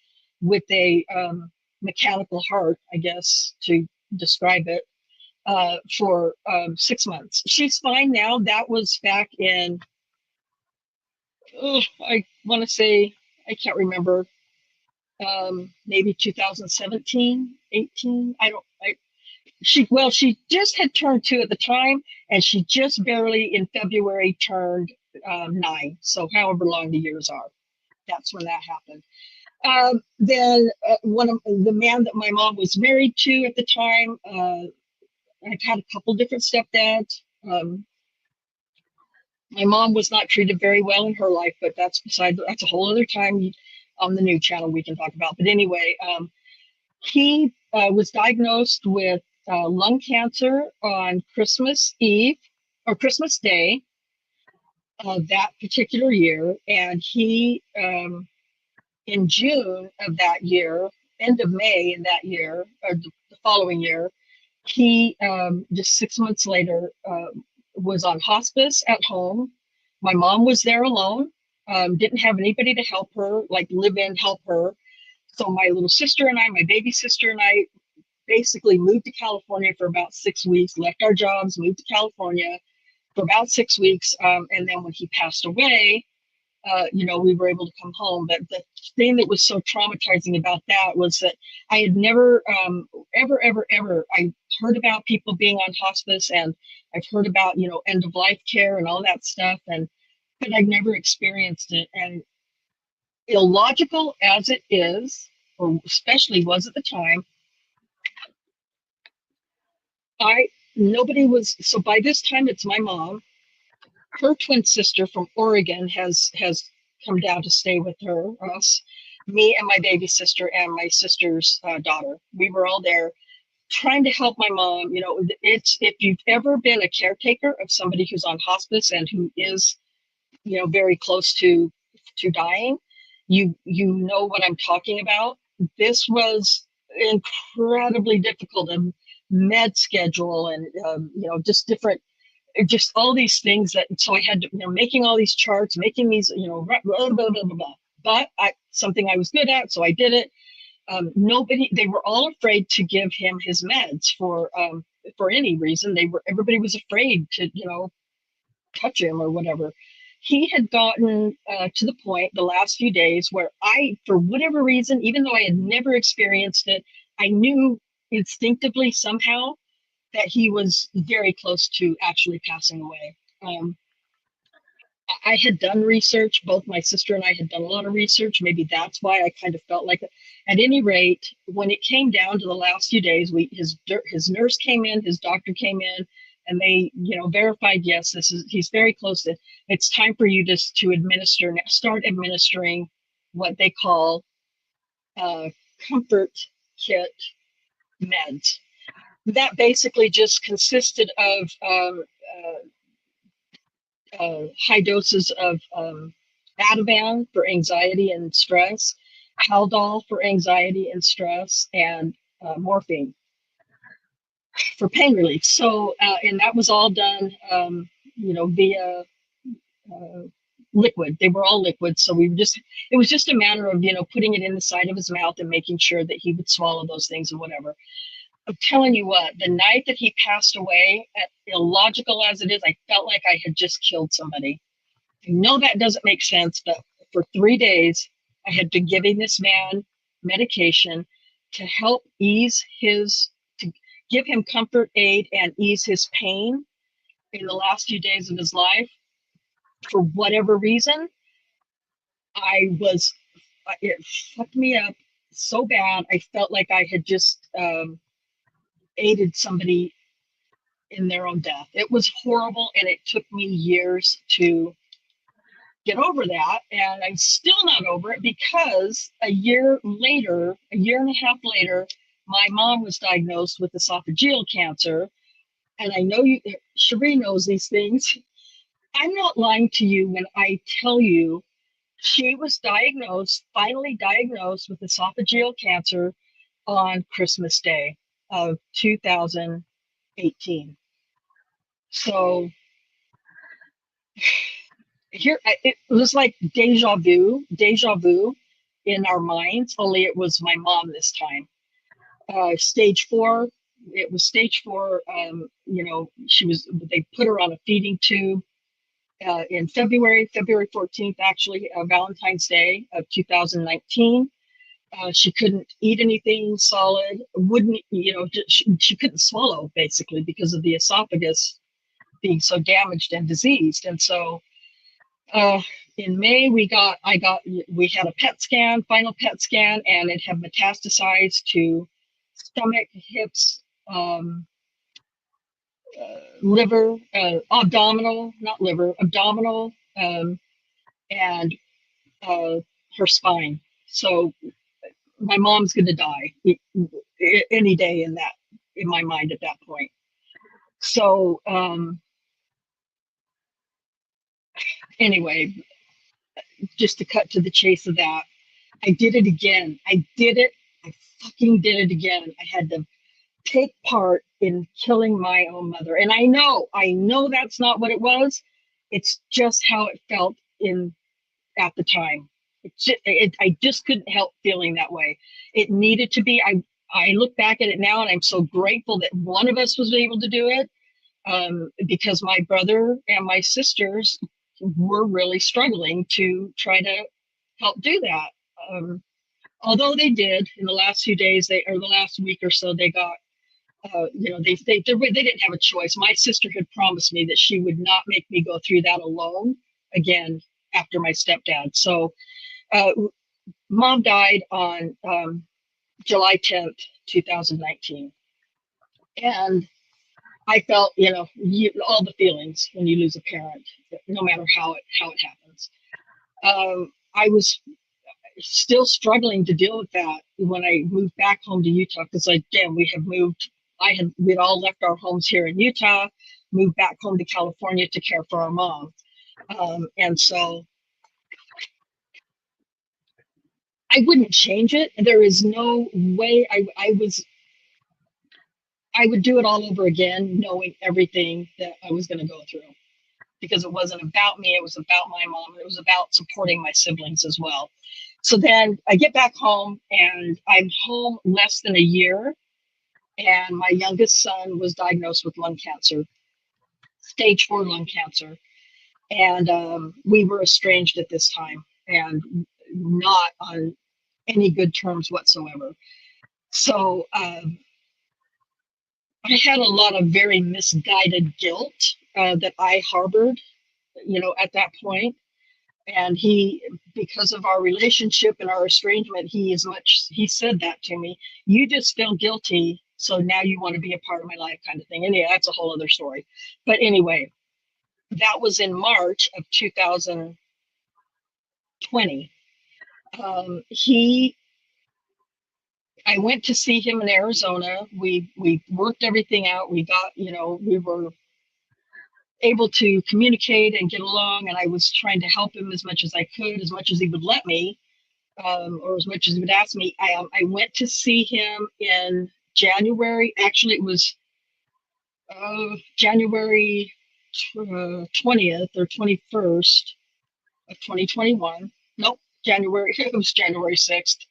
with a mechanical heart, I guess, to describe it, for 6 months. She's fine now. That was back in, I want to say, I can't remember, maybe 2017, 18. She just had turned 2 at the time, and she just barely in February turned 9. So however long the years are, that's when that happened. Then one of the man that my mom was married to at the time, I've had a couple different stepdads. My mom was not treated very well in her life, but that's a whole other time on the new channel we can talk about. But anyway, he was diagnosed with lung cancer on Christmas Eve or Christmas Day that particular year. And he, in June of that year, end of May in that year, or the following year, he, just 6 months later, was on hospice at home. My mom was there alone, didn't have anybody to help her, like live in, help her. So my little sister and I, my baby sister and I, basically moved to California for about 6 weeks, left our jobs, moved to California, for about 6 weeks. And then when he passed away, we were able to come home. But the thing that was so traumatizing about that was that I had never, ever, I heard about people being on hospice, and I've heard about, end of life care and all that stuff. But I've never experienced it. And illogical as it is, or especially was at the time, nobody was, so by this time it's my mom. Her twin sister from Oregon has come down to stay with us, me and my baby sister and my sister's daughter. We were all there trying to help my mom. It's, if you've ever been a caretaker of somebody who's on hospice and who is, very close to dying, you know what I'm talking about. This was incredibly difficult, and med schedule, and just different, just all these things that, so I had to, making all these charts, making these, blah, blah, blah, blah, blah. But something I was good at, so I did it. They were all afraid to give him his meds for any reason. Everybody was afraid to, touch him or whatever. He had gotten to the point the last few days where for whatever reason, even though I had never experienced it, I knew instinctively somehow that he was very close to actually passing away. I had done research, both my sister and I had done a lot of research. Maybe that's why I kind of felt like it. At any rate, when it came down to the last few days, his nurse came in, his doctor came in, and they, verified, yes, he's very close to, it's time for you to start administering what they call comfort kit meds. That basically just consisted of high doses of Ativan for anxiety and stress, Haldol for anxiety and stress, and morphine for pain relief. So, and that was all done, via liquid. They were all liquid. So it was just a matter of, putting it in the side of his mouth and making sure that he would swallow those things or whatever. I'm telling you what, the night that he passed away, illogical as it is, I felt like I had just killed somebody. I know that doesn't make sense, but for 3 days, I had been giving this man medication to help to give him comfort aid and ease his pain in the last few days of his life. For whatever reason, it fucked me up so bad. I felt like I had just aided somebody in their own death. It was horrible, and it took me years to get over that, and I'm still not over it, because a year and a half later, my mom was diagnosed with esophageal cancer. And I know Cherie knows these things. I'm not lying to you when I tell you she was finally diagnosed with esophageal cancer on Christmas Day of 2018. So it was like deja vu in our minds, only it was my mom this time. Stage 4, it was stage 4. They put her on a feeding tube in February 14th, actually, Valentine's Day of 2019. She couldn't eat anything solid, she couldn't swallow, basically, because of the esophagus being so damaged and diseased. And so in May, we had a final PET scan, and it had metastasized to stomach, hips, liver, abdominal, and her spine. So my mom's going to die any day in my mind at that point. So anyway, just to cut to the chase of that, I did it again. I fucking did it again. I had to take part in killing my own mother. And I know that's not what it was. It's just how it felt at the time. I just couldn't help feeling that way. It needed to be. I look back at it now, and I'm so grateful that one of us was able to do it. because my brother and my sisters were really struggling to try to help do that. Although they did in the last few days, or the last week or so, they got, they didn't have a choice. My sister had promised me that she would not make me go through that alone again after my stepdad. So uh, mom died on July 10th, 2019. And I felt, all the feelings when you lose a parent, no matter how it happens. I was still struggling to deal with that when I moved back home to Utah, because again, we'd all left our homes here in Utah, moved back home to California to care for our mom. And so I wouldn't change it. There is no way I would do it all over again, knowing everything that I was going to go through, because it wasn't about me. It was about my mom. It was about supporting my siblings as well. So then I get back home, and I'm home less than a year. And my youngest son was diagnosed with lung cancer, stage 4 lung cancer. And we were estranged at this time and not on any good terms whatsoever. So I had a lot of very misguided guilt that I harbored, at that point. And he, because of our relationship and our estrangement, he said that to me. You just feel guilty, so now you want to be a part of my life, kind of thing. And yeah, that's a whole other story. But anyway, that was in March of 2020. I went to see him in Arizona. We worked everything out. We got, we were able to communicate and get along, and I was trying to help him as much as I could, as much as he would let me, or as much as he would ask me. I went to see him in January. Actually, it was January 20th or 21st of 2021. Nope, January. It was January 6th.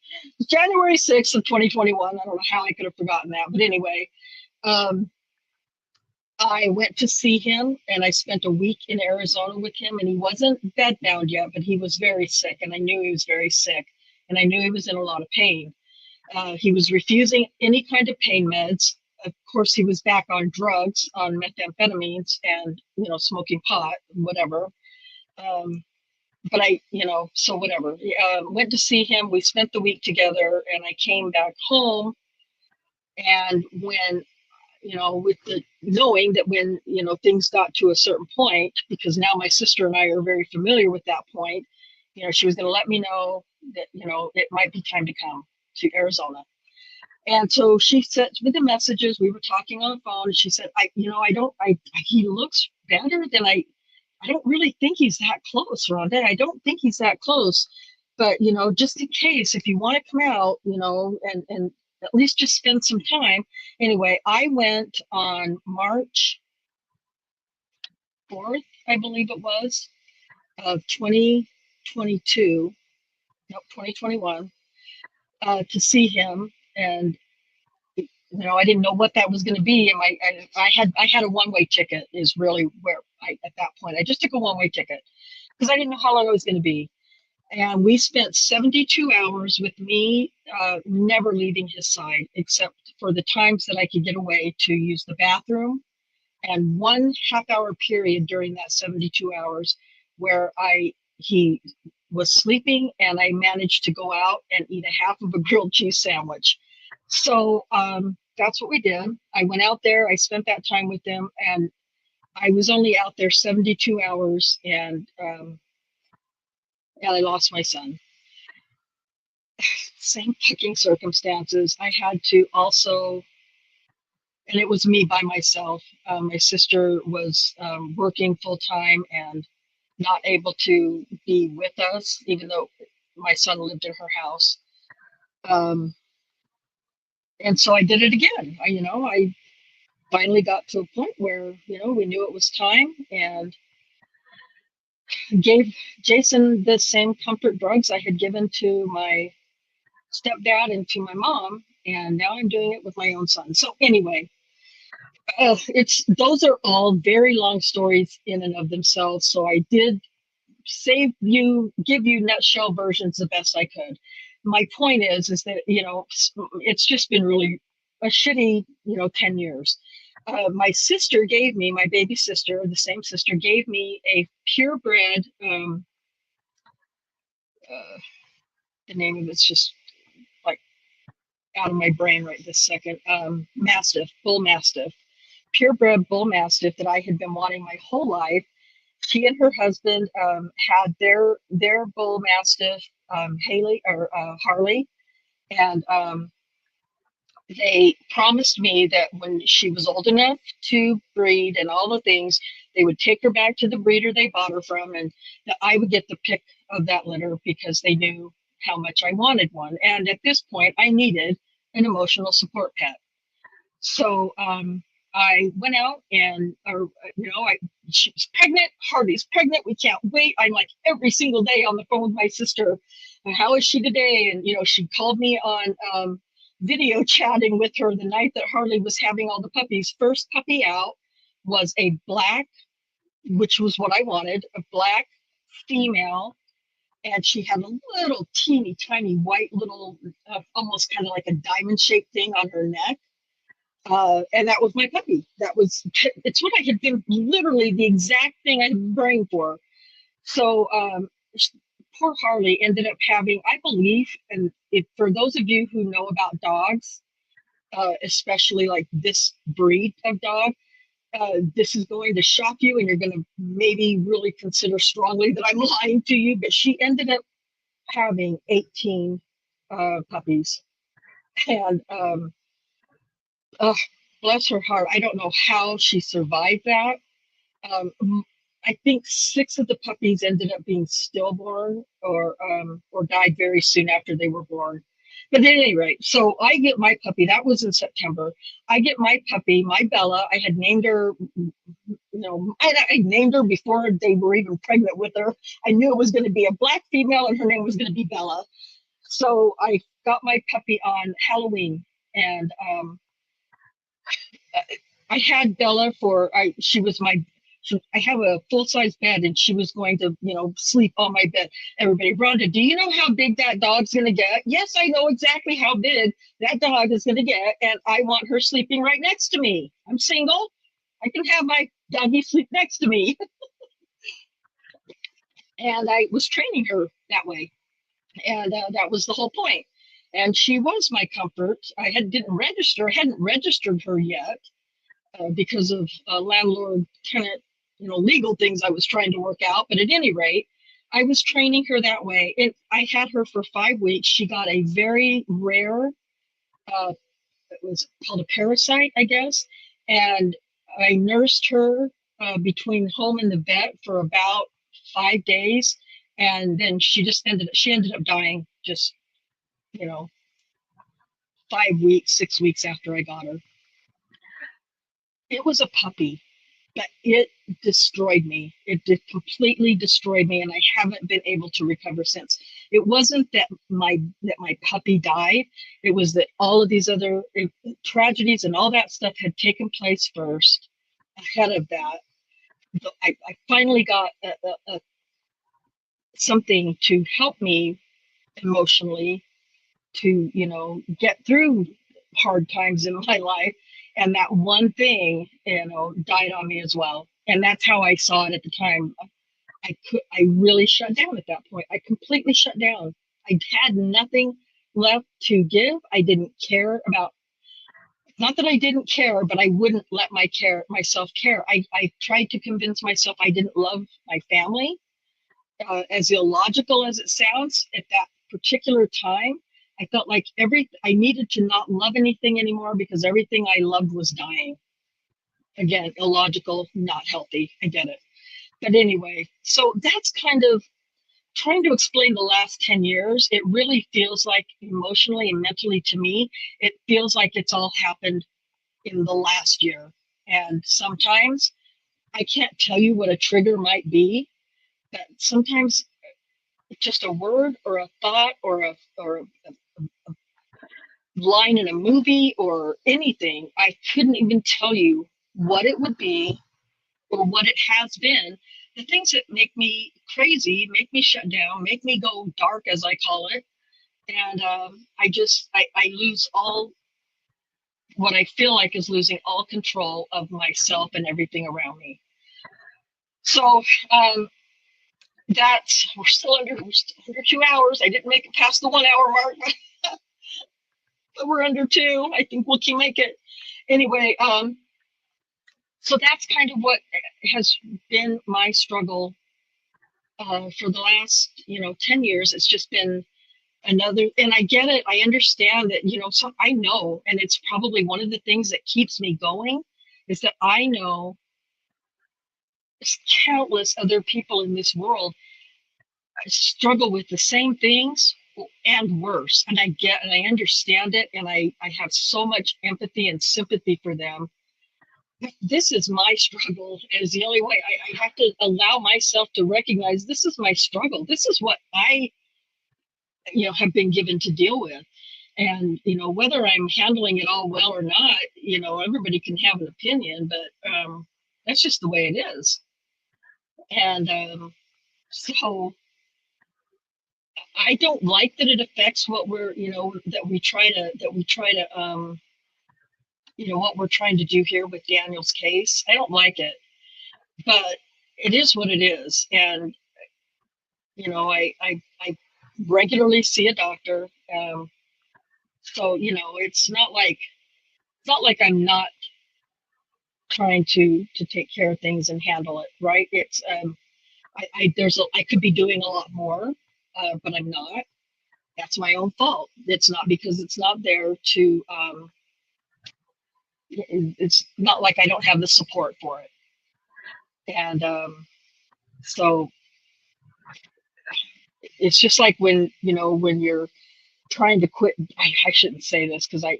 January 6th of 2021. I don't know how I could have forgotten that, but anyway. I went to see him, and I spent a week in Arizona with him, and he wasn't bedbound yet, but he was very sick, and I knew he was very sick, and I knew he was in a lot of pain. He was refusing any kind of pain meds. Of course, he was back on drugs, on methamphetamines, and smoking pot, whatever. But so whatever. Went to see him. We spent the week together, and I came back home, and when with the knowing that when, things got to a certain point, because now my sister and I are very familiar with that point, she was going to let me know that, it might be time to come to Arizona. And so she sent me the messages. We were talking on the phone, and she said, he looks better than I don't really think he's that close, Rhonda. I don't think he's that close, but, just in case, if you want to come out, and at least just spend some time. Anyway, I went on March 4th, I believe it was, of 2022, nope, 2021, to see him. And, I didn't know what that was going to be. And I had a one-way ticket is really where at that point, I just took a one-way ticket because I didn't know how long it was going to be. And we spent 72 hours with me, never leaving his side, except for the times that I could get away to use the bathroom, and 1/2 hour period during that 72 hours where he was sleeping, and I managed to go out and eat a half of a grilled cheese sandwich. So that's what we did. I went out there, I spent that time with him, and I was only out there 72 hours, and I lost my son. Same fucking circumstances. I had to also, and it was me by myself. My sister was working full time and not able to be with us, even though my son lived in her house. And so I did it again. I finally got to a point where, we knew it was time, and gave Jason the same comfort drugs I had given to my stepdad and to my mom, and now I'm doing it with my own son. So anyway, Those are all very long stories in and of themselves. So I did give you nutshell versions the best I could. My point is that, it's just been really a shitty, 10 years. My baby sister, the same sister, gave me a purebred, the name of it's just like out of my brain right this second, bull mastiff, purebred bull mastiff that I had been wanting my whole life. She and her husband had their bull mastiff, Harley, and they promised me that when she was old enough to breed and all the things, they would take her back to the breeder they bought her from, and that I would get the pick of that litter because they knew how much I wanted one. And at this point, I needed an emotional support pet. So I went out and, she was pregnant. Harvey's pregnant. We can't wait. I'm like every single day on the phone with my sister. How is she today? And, she called me on video chatting with her the night that Harley was having all the puppies. First puppy out was a black, which was what I wanted, a black female. And she had a little teeny tiny white little, almost kind of like a diamond shaped thing on her neck. And that was my puppy. It's what I had been, literally the exact thing I had been praying for. So poor Harley ended up having, I believe, and for those of you who know about dogs, especially like this breed of dog, this is going to shock you and you're going to maybe really consider strongly that I'm lying to you, but she ended up having 18 puppies. And oh, bless her heart. I don't know how she survived that. I think 6 of the puppies ended up being stillborn or died very soon after they were born. But at any rate, so I get my puppy. That was in September. I get my puppy, my Bella. I had named her, I named her before they were even pregnant with her. I knew it was going to be a black female and her name was going to be Bella. So I got my puppy on Halloween, and I had Bella I have a full-size bed and she was going to, sleep on my bed. Everybody, Rhonda, do you know how big that dog's going to get? Yes, I know exactly how big that dog is going to get. And I want her sleeping right next to me. I'm single. I can have my doggy sleep next to me. And I was training her that way. And that was the whole point. And she was my comfort. I hadn't registered her yet. Because of landlord tenant, legal things I was trying to work out. But at any rate, I was training her that way. I had her for 5 weeks. She got a very rare, it was called a parasite, I guess. And I nursed her between home and the vet for about 5 days. And then she ended up dying just, 5 weeks, 6 weeks after I got her. It was a puppy, but it destroyed me. It did completely destroyed me, and I haven't been able to recover since. It wasn't that my puppy died. It was that all of these other tragedies and all that stuff had taken place first. Ahead of that, I finally got something to help me emotionally to, get through hard times in my life. And that one thing, died on me as well. And that's how I saw it at the time. I really shut down at that point. I completely shut down. I had nothing left to give. I didn't care about, not that I didn't care, but I wouldn't let myself care. I tried to convince myself I didn't love my family. As illogical as it sounds, at that particular time, I felt like I needed to not love anything anymore because everything I loved was dying. Again, illogical, not healthy. I get it. But anyway, so that's kind of trying to explain the last 10 years. It really feels like emotionally and mentally to me, it feels like it's all happened in the last year. And sometimes I can't tell you what a trigger might be, but sometimes just a word or a thought or a line in a movie or anything, I couldn't even tell you what it would be or what it has been, the things that make me crazy, make me shut down, make me go dark, as I call it. And I lose all what I feel like is losing all control of myself and everything around me. So that's we're still under 2 hours. I didn't make it past the 1 hour mark, but we're under two. I think we can make it anyway. So that's kind of what has been my struggle for the last 10 years. It's just been another, and I get it. I understand that, so I know, and it's probably one of the things that keeps me going is that I know there's countless other people in this world struggle with the same things and worse. And I get and I understand it, and I have so much empathy and sympathy for them. But this is my struggle, and is the only way. I have to allow myself to recognize this is my struggle. This is what I have been given to deal with. And whether I'm handling it all well or not, everybody can have an opinion, but that's just the way it is. And so I don't like that it affects what we're that we try to what we're trying to do here with Daniel's case. I don't like it, but it is what it is. And I regularly see a doctor. So it's not like I'm not trying to take care of things and handle it right. It's I could be doing a lot more, but I'm not. That's my own fault. It's not because it's not there to it's not like I don't have the support for it. And so it's just like when you're trying to quit. I shouldn't say this because I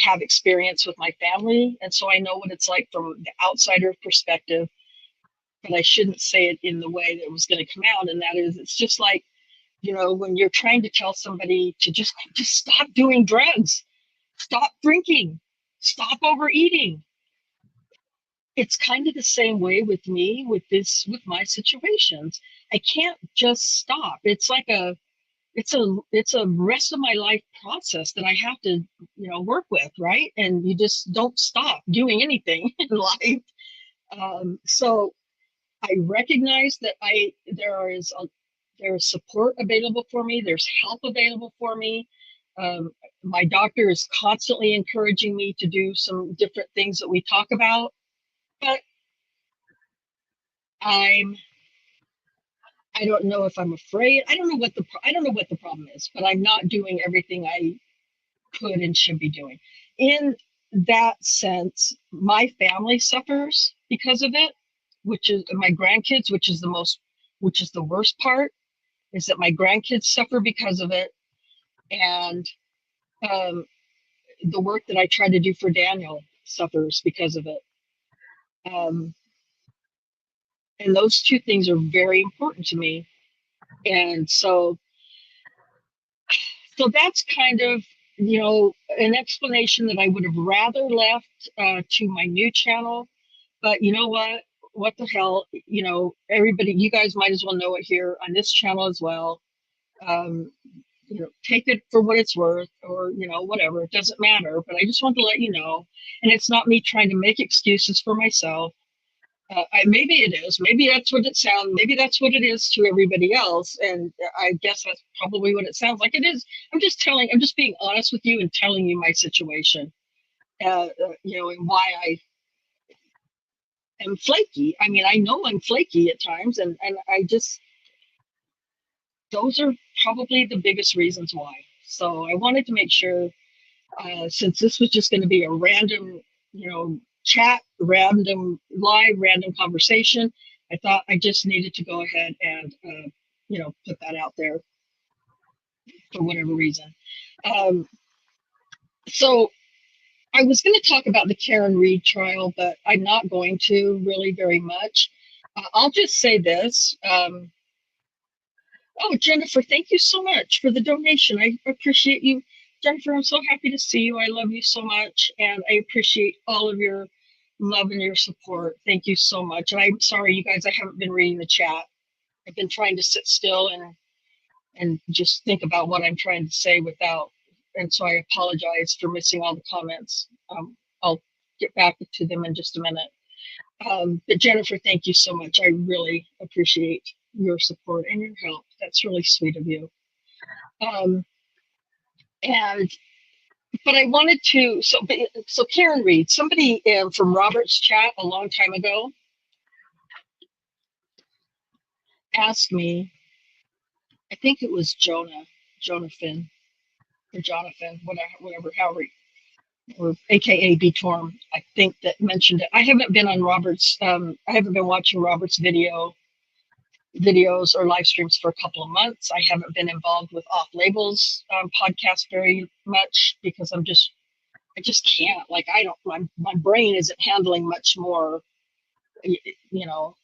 have experience with my family, and so I know what it's like from the outsider perspective, but I shouldn't say it in the way that it was going to come out. And that is, it's just like, when you're trying to tell somebody to just stop doing drugs, stop drinking, stop overeating. It's kind of the same way with me, with my situations. I can't just stop. It's like it's a rest of my life process that I have to, work with, right? And you just don't stop doing anything in life. So I recognize that there's support available for me. There's help available for me. My doctor is constantly encouraging me to do some different things that we talk about, but I don't know if I'm afraid. I don't know what the problem is, but I'm not doing everything I could and should be doing. In that sense, my family suffers because of it, which is my grandkids, which is the worst part, is that my grandkids suffer because of it. And the work that I try to do for Daniel suffers because of it. And those two things are very important to me. And so that's kind of, an explanation that I would have rather left to my new channel. But you know what the hell, everybody, you guys might as well know it here on this channel as well. Take it for what it's worth, or, whatever, it doesn't matter. But I just want to let you know, and it's not me trying to make excuses for myself. Maybe it is. Maybe that's what it sounds. Maybe that's what it is to everybody else. And I guess that's probably what it sounds like. It is. I'm just being honest with you and telling you my situation, and why I am flaky. I know I'm flaky at times, and I just, those are probably the biggest reasons why. So I wanted to make sure, since this was just going to be a random, chat, random conversation, I thought I just needed to go ahead and, put that out there for whatever reason. So I was going to talk about the Karen Reed trial, but I'm not going to really very much. I'll just say this. Oh, Jennifer, thank you so much for the donation. I appreciate you. Jennifer, I'm so happy to see you. I love you so much. And I appreciate all of your love and your support. Thank you so much. And I'm sorry, you guys, I haven't been reading the chat. I've been trying to sit still and just think about what I'm trying to say without. And so I apologize for missing all the comments. I'll get back to them in just a minute. But Jennifer, thank you so much. I really appreciate your support and your help. That's really sweet of you. And but I wanted to, so Karen Reed, somebody from Robert's chat a long time ago asked me, I think it was Jonathan, whatever, however, or AKA B Torm, I think that mentioned it. I haven't been on Robert's, I haven't been watching Robert's videos or live streams for a couple of months. I haven't been involved with Off Labels podcast very much because I just can't. Like I don't. My brain isn't handling much more, you know,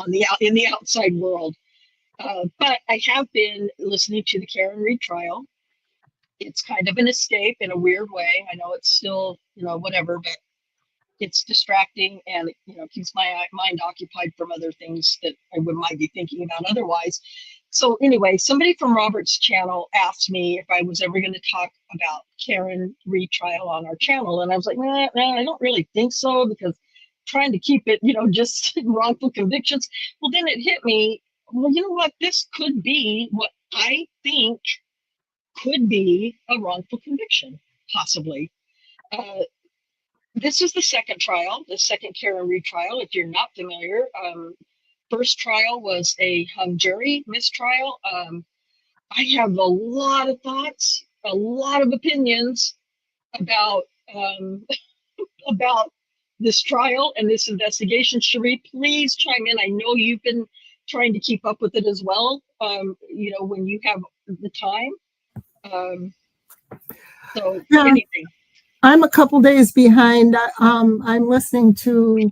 in the outside world. But I have been listening to the Karen Reed trial. It's kind of an escape in a weird way. I know it's still, you know, whatever, but it's distracting and, you know, keeps my mind occupied from other things that might be thinking about otherwise. So anyway, somebody from Robert's channel asked me if I was ever going to talk about Karen retrial on our channel. And I was like, nah, I don't really think so, because trying to keep it, you know, just wrongful convictions. Well, then it hit me. Well, you know what? This could be what I think could be a wrongful conviction, possibly. This is the second trial, the second Karen Reed trial. If you're not familiar, first trial was a hung jury mistrial. I have a lot of thoughts, a lot of opinions about about this trial and this investigation. Cherie, please chime in. I know you've been trying to keep up with it as well. You know, when you have the time. So Yeah. anything. I'm a couple days behind. I'm listening to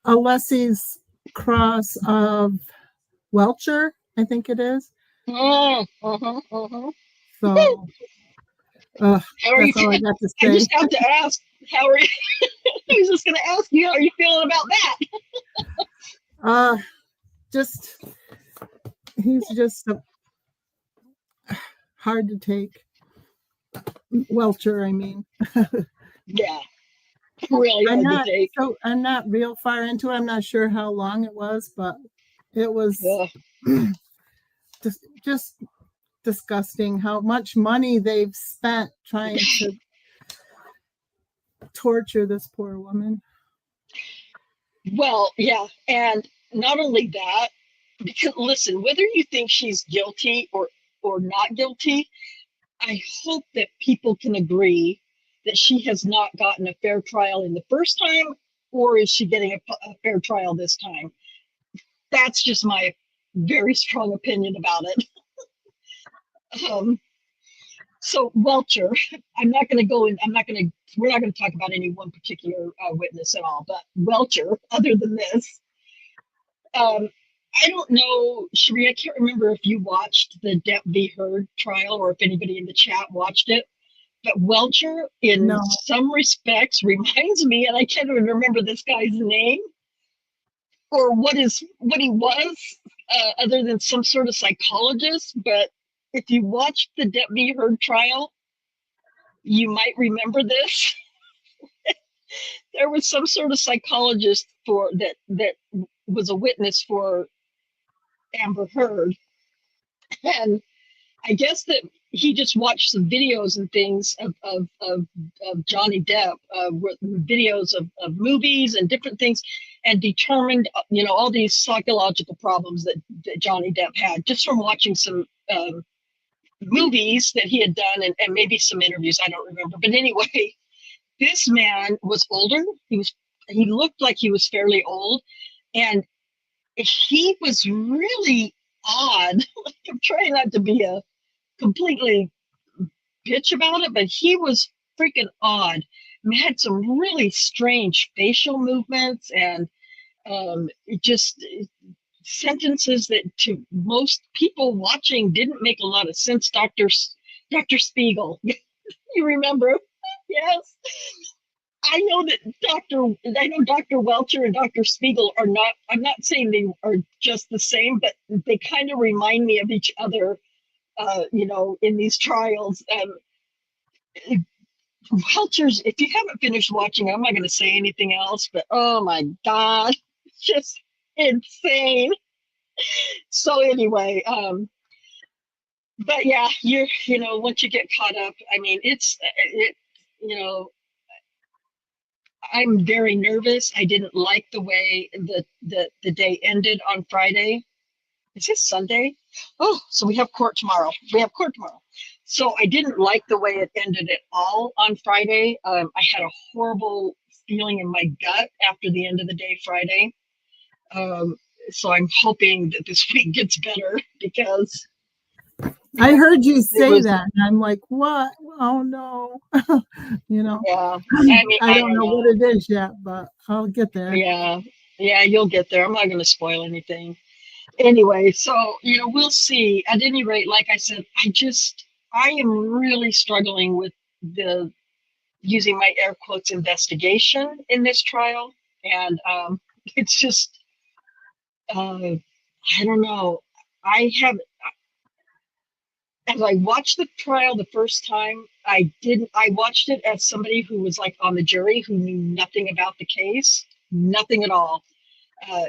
Alessi's cross of Welcher, I think it is. Oh, So How are you that's all I feeling? got to I say. just have to ask, how are you? I was just going to ask you, how are you feeling about that? He's just hard to take. Welcher, I mean. Yeah, really hard to take. I'm not real far into it. I'm not sure how long it was, but it was just disgusting how much money they've spent trying to torture this poor woman. Well, yeah, and not only that, because listen, whether you think she's guilty or not guilty, I hope that people can agree that she has not gotten a fair trial in the first time, or is she getting a fair trial this time? That's just my very strong opinion about it. So Welcher, I'm not going to go in. We're not going to talk about any one particular witness at all. But Welcher, other than this, I don't know, Cherie. I can't remember if you watched the Depp v. Heard trial or if anybody in the chat watched it. But Welcher, in some respects, reminds me, and I can't even remember this guy's name or what he was, other than some sort of psychologist. But if you watched the Depp v. Heard trial, you might remember this. There was some sort of psychologist that was a witness for Amber Heard, and I guess that he just watched some videos and things of Johnny Depp, videos of movies and different things, and determined, you know, all these psychological problems that Johnny Depp had just from watching some movies that he had done and maybe some interviews. I don't remember. But anyway, this man was older. He looked like he was fairly old, and he was really odd. I'm trying not to be a completely bitch about it, but he was freaking odd. He had some really strange facial movements and just sentences that to most people watching didn't make a lot of sense. Dr. Spiegel, you remember? Yes. I know that I know Dr. Welcher and Dr. Spiegel are not, I'm not saying they are just the same, but they kind of remind me of each other, in these trials. Welcher's, if you haven't finished watching, I'm not going to say anything else, but oh my God, it's just insane. So anyway, but yeah, once you get caught up, I mean, you know, I'm very nervous. I didn't like the way the day ended on Friday. Is this Sunday? Oh, so we have court tomorrow. We have court tomorrow. So I didn't like the way it ended at all on Friday. I had a horrible feeling in my gut after the end of the day Friday. So I'm hoping that this week gets better because I heard you say was, that, and I'm like, what? Oh no. yeah. I mean, I I don't don't know know. what it is yet, but I'll get there. Yeah, yeah, you'll get there. I'm not going to spoil anything. Anyway, so we'll see. At any rate, like I said, I am really struggling with the using my air quotes investigation in this trial, and it's just I don't know. I have As I watched the trial the first time, I watched it as somebody who was like on the jury who knew nothing about the case, nothing at all.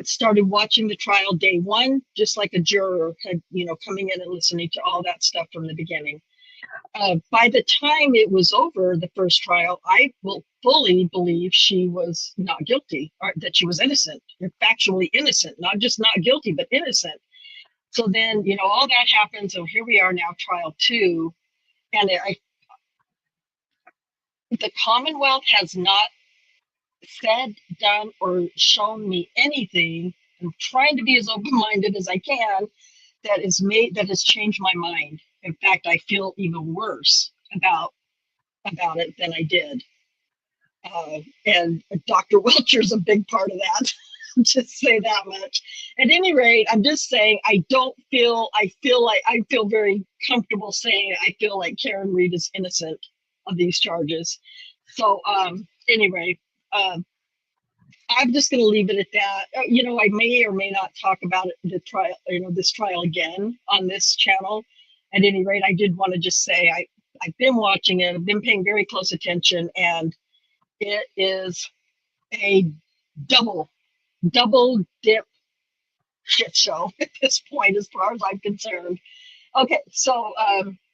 Started watching the trial day one, just like a juror had, coming in and listening to all that stuff from the beginning. By the time it was over, the first trial, I will fully believe she was not guilty, or that she was innocent, factually innocent, not just not guilty, but innocent. So then, all that happens, and here we are now, trial two, and the Commonwealth has not said, done, or shown me anything. I'm trying to be as open-minded as I can that has changed my mind. In fact, I feel even worse about it than I did. And Dr. Welcher's a big part of that. Just say that much. At any rate, I'm just saying I feel very comfortable saying I feel like Karen Reed is innocent of these charges. So anyway, I'm just going to leave it at that. I may or may not talk about the trial, this trial again on this channel. At any rate, I did want to just say I've been watching it. I've been paying very close attention, and it is a double dip shit show at this point, as far as I'm concerned. Okay, so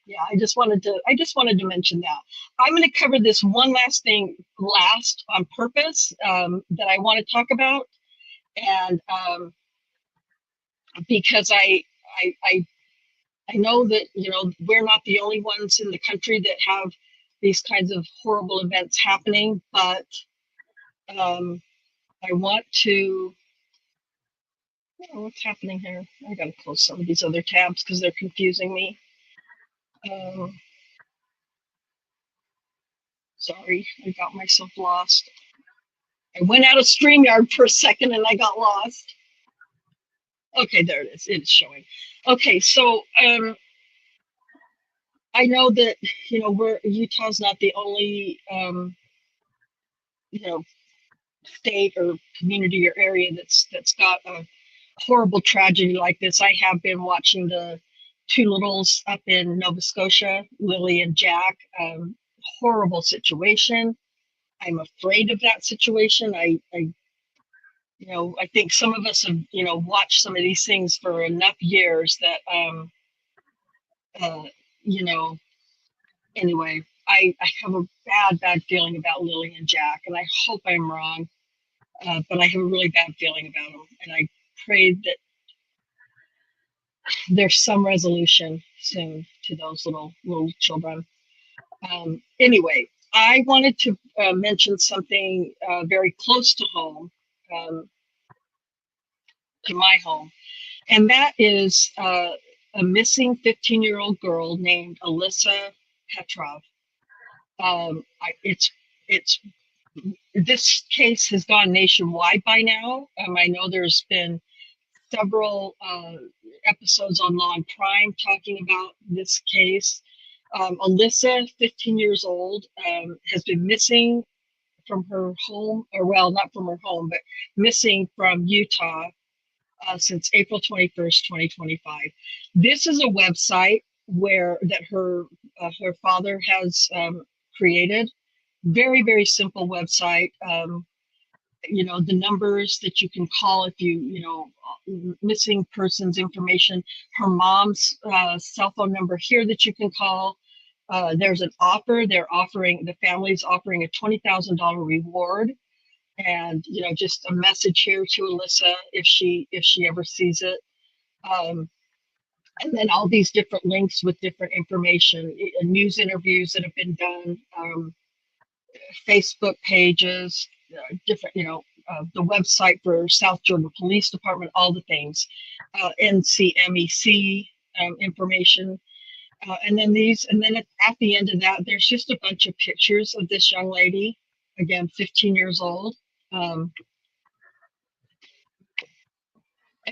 yeah, I just wanted to mention that. I'm going to cover this one last thing last on purpose that I want to talk about, and because I know that we're not the only ones in the country that have these kinds of horrible events happening, but I want to. What's happening here? I gotta close some of these other tabs because they're confusing me. Sorry, I got myself lost. I went out of Streamyard for a second and I got lost. Okay, there it is. It is showing. Okay, so I know that Utah's not the only state or community or area that's got a horrible tragedy like this. I have been watching the two littles up in Nova Scotia, Lily and Jack. Horrible situation. I'm afraid of that situation. I think some of us have, watched some of these things for enough years that, uh, you know, anyway, I have a bad feeling about Lily and Jack, and I hope I'm wrong, but I have a really bad feeling about them, and I pray that there's some resolution soon to those little children. Anyway, I wanted to mention something very close to home, to my home, and that is a missing 15-year-old girl named Alyssa Petrov. It's This case has gone nationwide by now. I know there's been several episodes on Law and Crime talking about this case. Alyssa, 15 years old, has been missing from her home, or well, not from her home, but missing from Utah since April 21st, 2025. This is a website where that her father has created. Very, very simple website. The numbers that you can call if missing persons information, her mom's cell phone number here that you can call. There's an offer. The family's offering a $20,000 reward, and just a message here to Alyssa if she ever sees it. And then all these different links with different information, news interviews that have been done, Facebook pages, different, the website for South Georgia Police Department, all the things, NCMEC information. And then at the end of that, there's just a bunch of pictures of this young lady, again, 15 years old. I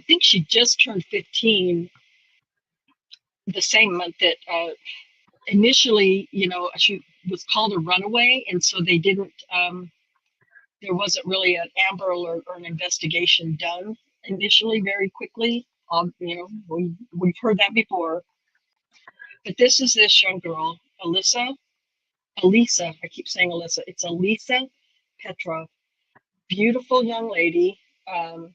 think she just turned 15 the same month that initially, she was called a runaway. And so they didn't, there wasn't really an Amber Alert or an investigation done initially very quickly. We've heard that before. But this is this young girl, Elisa, I keep saying Alyssa, it's Elisa Petrov, beautiful young lady. Of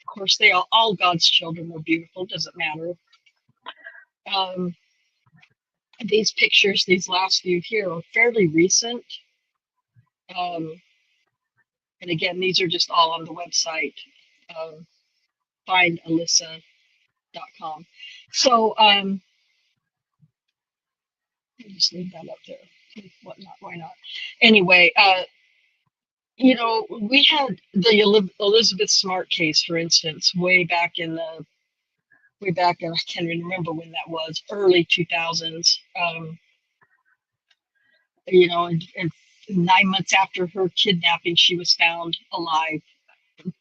course, all God's children are beautiful, doesn't matter. These pictures, these last few here, are fairly recent. And again, these are just all on the website, findalyssa.com. So I'll just leave that up there. Whatnot, why not? Anyway, we had the Elizabeth Smart case, for instance, way back in, I can't even remember when that was, early 2000s. And 9 months after her kidnapping, she was found alive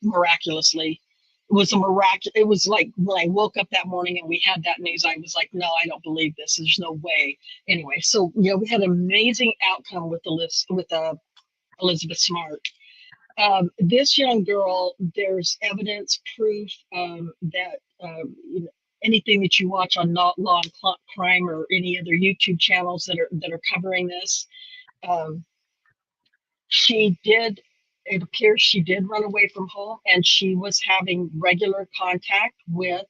miraculously. It was like when I woke up that morning and we had that news, I was like, no, I don't believe this. There's no way. Anyway, so we had an amazing outcome with Elizabeth Smart. This young girl, there's evidence, proof that anything that you watch on Not Law and Crime or any other YouTube channels that are covering this, it appears she did run away from home, and she was having regular contact with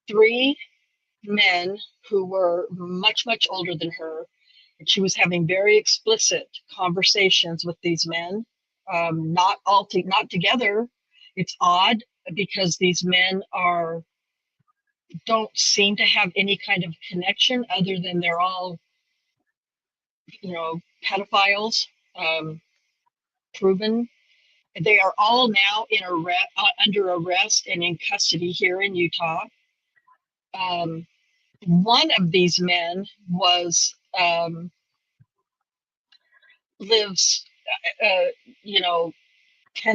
3 men who were much, much older than her. And she was having very explicit conversations with these men, not together. It's odd because these men don't seem to have any kind of connection other than they're all, pedophiles, proven. They are all now under arrest and in custody here in Utah. One of these men lives, 10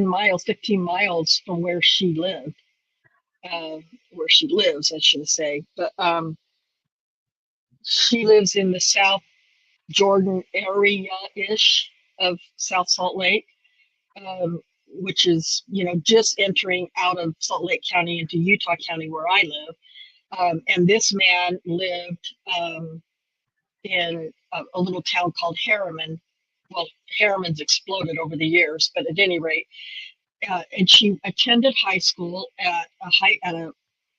miles, 15 miles from where she lives, I should say. But she lives in the South Jordan area-ish of South Salt Lake, which is, just entering out of Salt Lake County into Utah County where I live. And this man lived in a little town called Harriman. Well, Harriman's exploded over the years, but at any rate, and she attended high school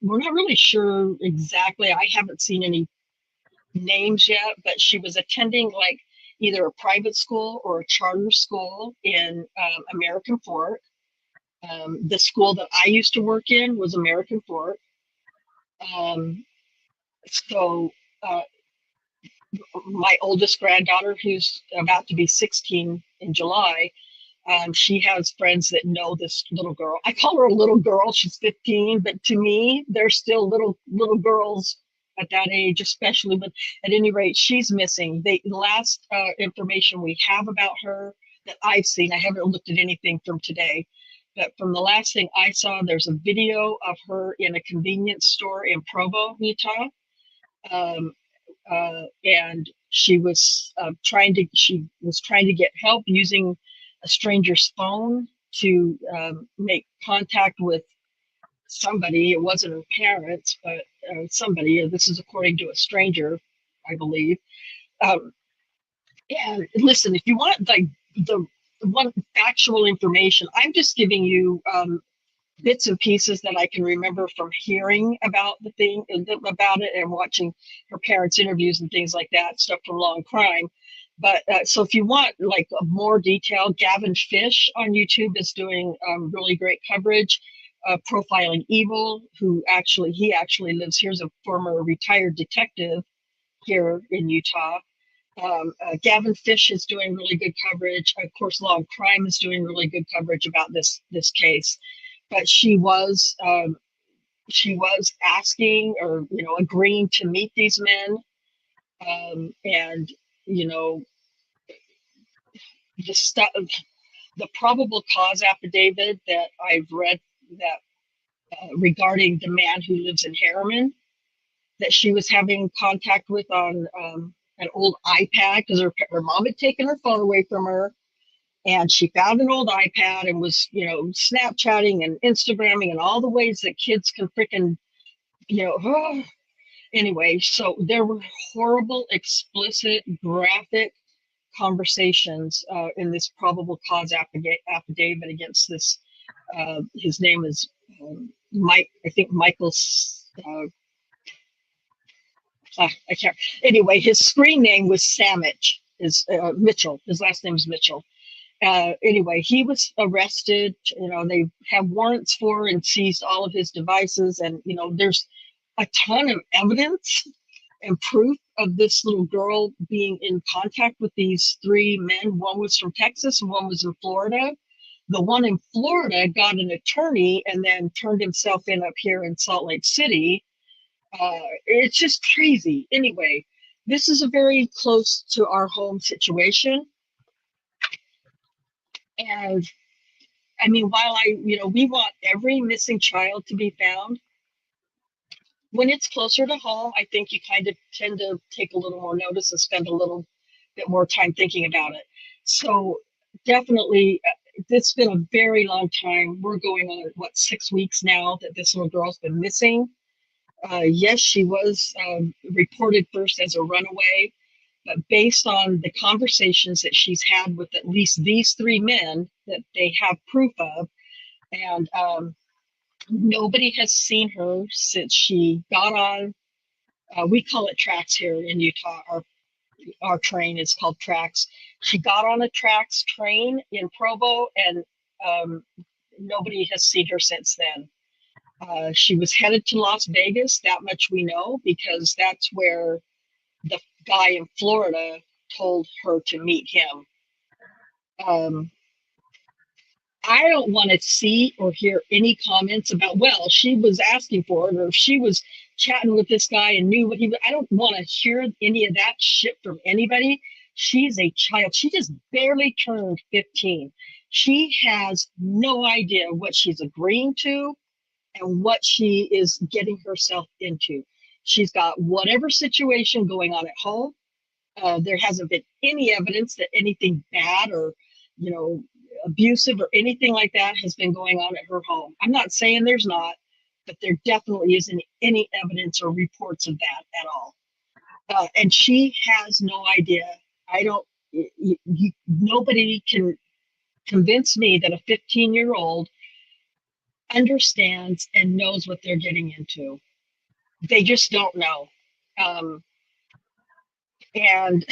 we're not really sure exactly. I haven't seen any names yet, but she was attending like either a private school or a charter school in American Fork. The school that I used to work in was American Fork. So my oldest granddaughter, who's about to be 16 in July, she has friends that know this little girl. I call her a little girl. She's 15, but to me, they're still little girls at that age, especially. But at any rate, she's missing. The last information we have about her that I've seen, I haven't looked at anything from today, but from the last thing I saw, there's a video of her in a convenience store in Provo, Utah. And she was trying to get help using a stranger's phone to make contact with somebody. It wasn't her parents, but somebody. This is according to a stranger, I believe. Um, and listen, if you want like the one factual information, I'm just giving you bits and pieces that I can remember from hearing about the thing about it and watching her parents' interviews and things like that, stuff from Law and Crime. But so if you want like a more detail, Gavin Fish on YouTube is doing really great coverage. Profiling Evil, he actually lives here, as a former retired detective here in Utah. Gavin Fish is doing really good coverage. Of course, Law and Crime is doing really good coverage about this case. But she was asking, or agreeing to meet these men, and you know the stuff, the probable cause affidavit that I've read, that regarding the man who lives in Harriman, that she was having contact with on an old iPad, because her mom had taken her phone away from her, and she found an old iPad and was Snapchatting and Instagramming and all the ways that kids can freaking anyway. So there were horrible, explicit, graphic conversations in this probable cause affidavit against this. His name is Mike. I think Michael's. I can't. Anyway, his screen name was Samich. Is Mitchell. His last name is Mitchell. Anyway, he was arrested. They have warrants for and seized all of his devices, and there's a ton of evidence and proof of this little girl being in contact with these three men. One was from Texas and one was in Florida. The one in Florida got an attorney and then turned himself in up here in Salt Lake City. It's just crazy. Anyway, this is a very close to our home situation. And I mean, while we want every missing child to be found, when it's closer to home, I think you kind of tend to take a little more notice and spend a little bit more time thinking about it. So definitely, it's been a very long time. We're going on, 6 weeks now that this little girl's been missing. Yes, she was reported first as a runaway, but based on the conversations that she's had with at least these three men that they have proof of, and nobody has seen her since she got on. We call it tracks here in Utah. Our train is called tracks. She got on a tracks train in Provo, and nobody has seen her since then. She was headed to Las Vegas. That much we know, because that's where the guy in Florida told her to meet him. I don't want to see or hear any comments about, well, she was asking for it, or she was chatting with this guy and knew what he was. I don't want to hear any of that shit from anybody. She's a child. She just barely turned 15. She has no idea what she's agreeing to and what she is getting herself into. She's got whatever situation going on at home. There hasn't been any evidence that anything bad or, abusive or anything like that has been going on at her home. I'm not saying there's not, but there definitely isn't any evidence or reports of that at all. And she has no idea. Nobody can convince me that a 15-year-old understands and knows what they're getting into. They just don't know. And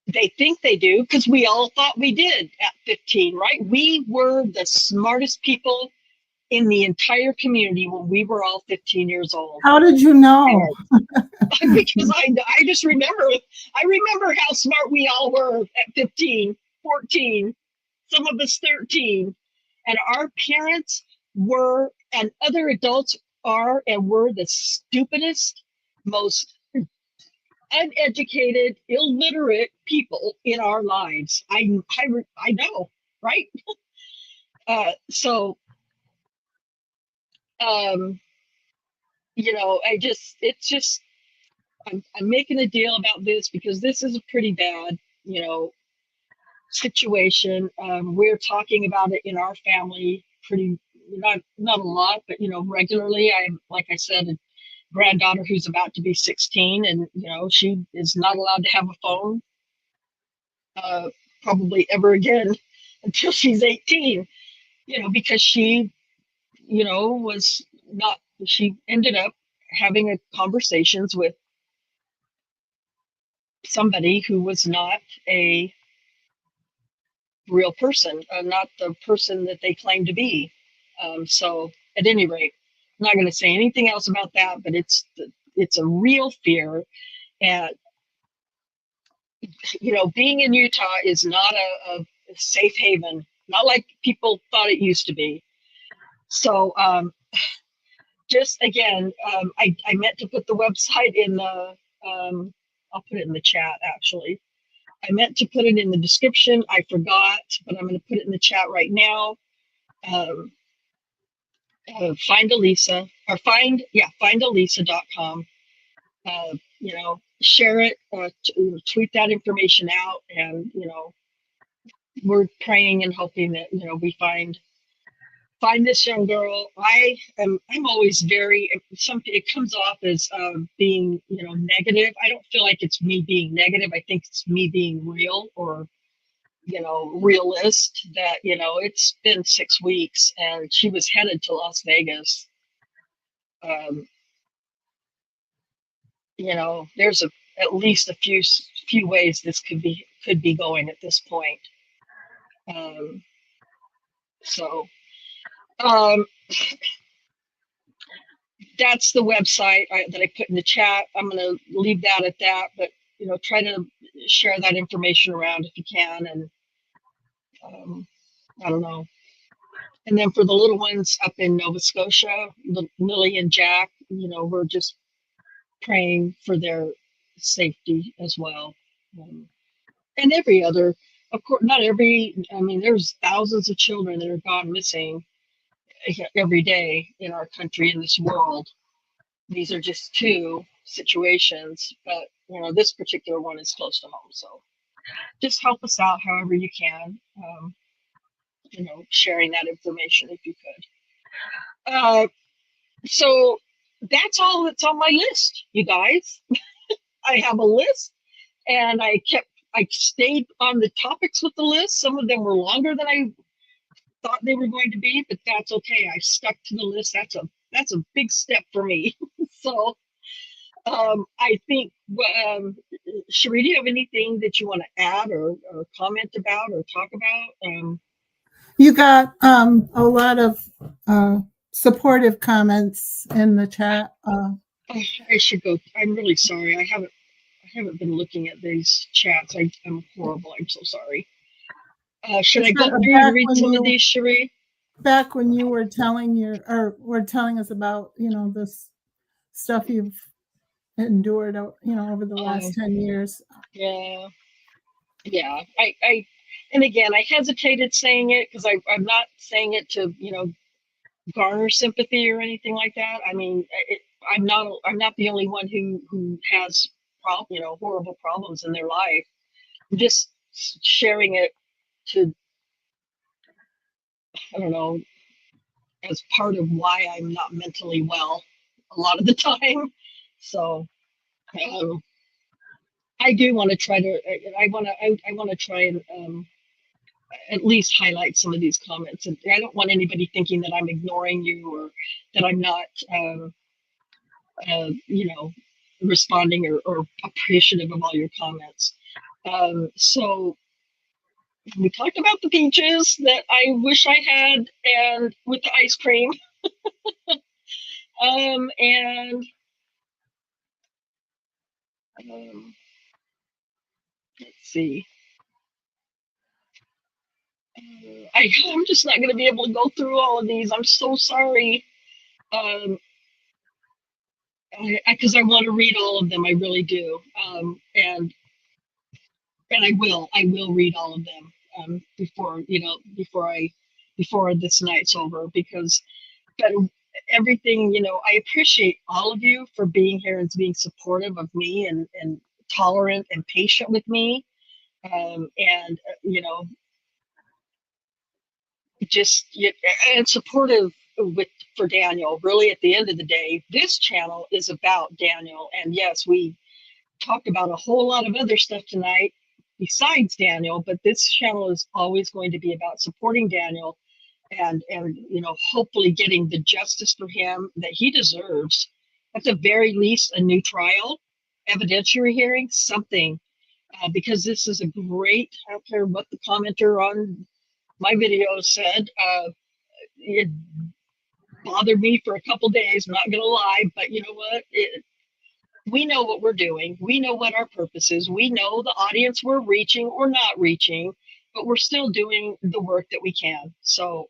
they think they do, because we all thought we did at 15, right? We were the smartest people in the entire community when we were all 15 years old. How did you know? Because I just remember, how smart we all were at 15, 14, some of us 13. And our parents were, and other adults are and were, the stupidest, most uneducated, illiterate people in our lives. I know, right? I'm making a deal about this because this is a pretty bad, situation. We're talking about it in our family pretty, not a lot, but regularly. Like I said, a granddaughter who's about to be 16, and she is not allowed to have a phone uh, probably ever again until she's 18. Because she was not. She ended up having conversations with somebody who was not a real person, not the person that they claim to be. So, at any rate, I'm not going to say anything else about that. But it's a real fear, and being in Utah is not a safe haven, not like people thought it used to be. So, just again, I meant to put the website in the. I'll put it in the chat actually. I meant to put it in the description. I forgot, but I'm going to put it in the chat right now. Um, find Elisa or findalisa.com. Share it, tweet that information out, and we're praying and hoping that we find this young girl. I'm always very, it comes off as being negative. I don't feel like it's me being negative. I think it's me being real, or realist, that it's been 6 weeks and she was headed to Las Vegas. There's at least a few ways this could be going at this point. So that's the website that I put in the chat. I'm going to leave that at that, but try to share that information around if you can. And I don't know. And then for the little ones up in Nova Scotia, Lily and Jack, we're just praying for their safety as well. And every other, of course, not every, I mean, there's thousands of children that are gone missing every day in our country, in this world. These are just two situations, but this particular one is close to home. So just help us out however you can, sharing that information if you could. So that's all that's on my list, you guys. I have a list, and I stayed on the topics with the list. Some of them were longer than I thought they were going to be, but that's okay. I stuck to the list. That's a big step for me. So I think, Cherie, do you have anything that you want to add or comment about or talk about? You got a lot of supportive comments in the chat. I should go. I'm really sorry. I haven't been looking at these chats. I'm horrible. I'm so sorry. Should I go through and read some of these, Cherie? Back when you were telling us about this stuff you've endured over the last 10 years. Yeah. And again, I hesitated saying it because I'm not saying it to garner sympathy or anything like that. I mean, I'm not the only one who has horrible problems in their life. I'm just sharing it to, I don't know, as part of why I'm not mentally well a lot of the time. So I do want to try to. I want to try and at least highlight some of these comments. And I don't want anybody thinking that I'm ignoring you or that I'm not, responding or appreciative of all your comments. So we talked about the peaches that I wish I had, and with the ice cream. And let's see. I'm just not going to be able to go through all of these. I'm so sorry. Because I want to read all of them. I really do. And I will read all of them before this night's over, because but everything, I appreciate all of you for being here and being supportive of me and tolerant and patient with me. And just and supportive with for Daniel. Really, at the end of the day, this channel is about Daniel. And yes, we talked about a whole lot of other stuff tonight besides Daniel, but this channel is always going to be about supporting Daniel and hopefully getting the justice for him that he deserves. At the very least, a new trial, evidentiary hearing, something, because this is a great. I don't care what the commenter on my video said. It bothered me for a couple days. I'm not gonna lie, but you know what? We know what we're doing. We know what our purpose is. We know the audience we're reaching or not reaching, but we're still doing the work that we can. So,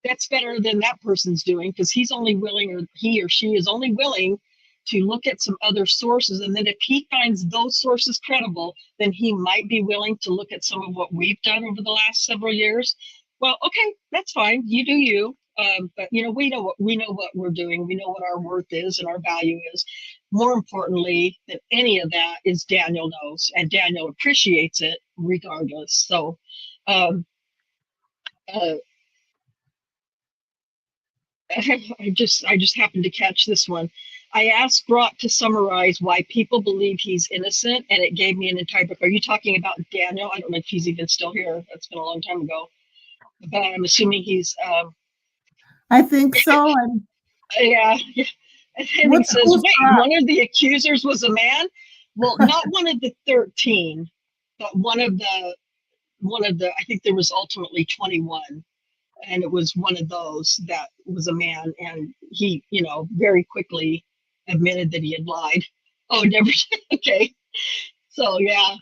that's better than that person's doing, because he's only willing, or he or she is only willing to look at some other sources. And then if he finds those sources credible, then he might be willing to look at some of what we've done over the last several years. Well, okay, that's fine. You do you. But we know what we're doing. We know what our worth is and our value is. More importantly than any of that is Daniel knows, and Daniel appreciates it regardless. So, uh, I just happened to catch this one. I asked Grok to summarize why people believe he's innocent, and it gave me an entire book. Are you talking about Daniel? I don't know if he's even still here. That's been a long time ago. But I'm assuming he's. I think so. And Yeah. And he says, wait, one of the accusers was a man? Well, not one of the 13, but one of the. I think there was ultimately 21. And it was one of those that was a man, and he very quickly admitted that he had lied. Oh, never. Okay. So yeah,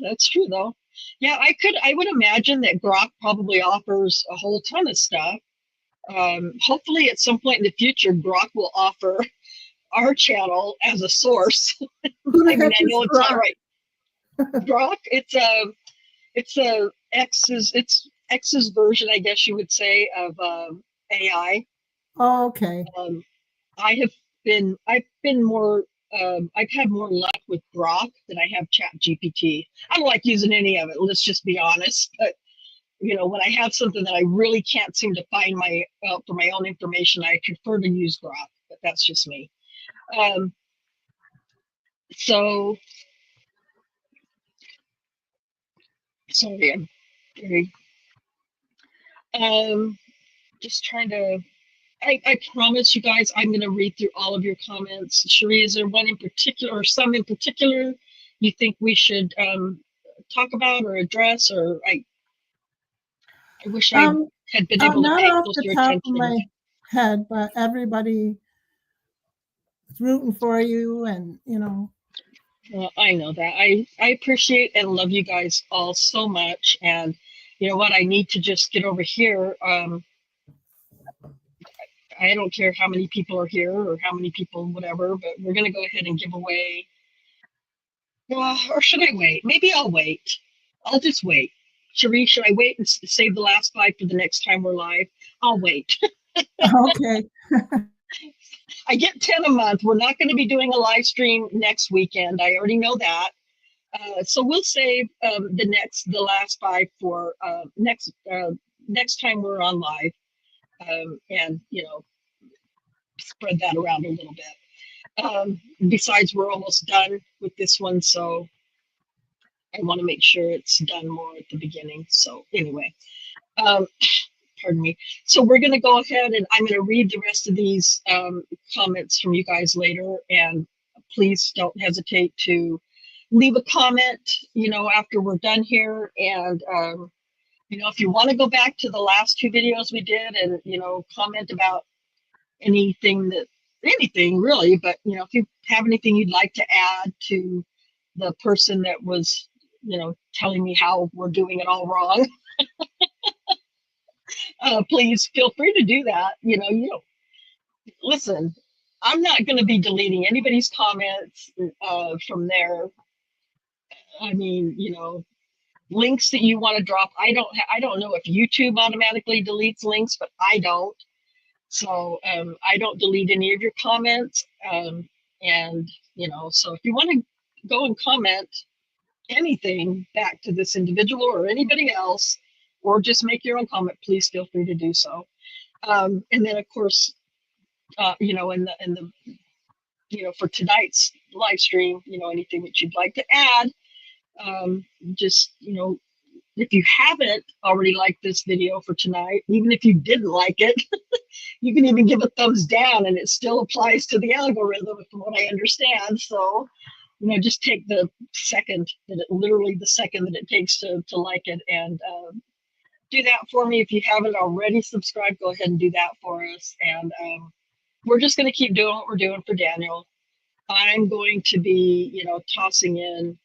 that's true though. Yeah, I would imagine that Grok probably offers a whole ton of stuff. Hopefully at some point in the future Grok will offer our channel as a source. who the I mean, heck I know is it's not Grok? right. Grok, it's X's version, I guess you would say, of AI. Oh, okay. I've been more I've had more luck with Grok than I have Chat GPT. I don't like using any of it, let's just be honest. But when I have something that I really can't seem to find for my own information, I prefer to use Grok, but that's just me. So sorry, I'm very just trying to. I promise you guys, I'm going to read through all of your comments. Cherie, is there one in particular or some in particular you think we should talk about or address? Or I wish I had been able to Not pay off the closer top of attention. my head, but everybody is rooting for you, and Well, I know that. I appreciate and love you guys all so much. And you know what? I need to just get over here. I don't care how many people are here or how many people, whatever, but we're going to go ahead and give away. Or should I wait? Maybe I'll wait. I'll just wait. Cherie, should I wait and save the last 5 for the next time we're live? I'll wait. okay. I get 10 a month. We're not going to be doing a live stream next weekend. I already know that. So we'll save the last 5 for next time we're on live, and spread that around a little bit. Besides, we're almost done with this one, so I want to make sure it's done more at the beginning. So anyway, pardon me. So we're going to go ahead and I'm going to read the rest of these comments from you guys later. And please don't hesitate to leave a comment, after we're done here. And, if you want to go back to the last 2 videos we did and, comment about anything really, but, if you have anything you'd like to add to the person that was, telling me how we're doing it all wrong, please feel free to do that. Listen, I'm not going to be deleting anybody's comments from there. I mean, links that you want to drop. I don't know if YouTube automatically deletes links, but I don't. So I don't delete any of your comments. And so if you want to go and comment, anything back to this individual or anybody else, or just make your own comment, please feel free to do so. And then of course, for tonight's live stream, anything that you'd like to add, just, if you haven't already liked this video for tonight, even if you didn't like it, you can even give a thumbs down and it still applies to the algorithm from what I understand. So, just take the second that it takes to like it, and do that for me. If you haven't already subscribed, go ahead and do that for us. And we're just going to keep doing what we're doing for Daniel. I'm going to be, tossing in,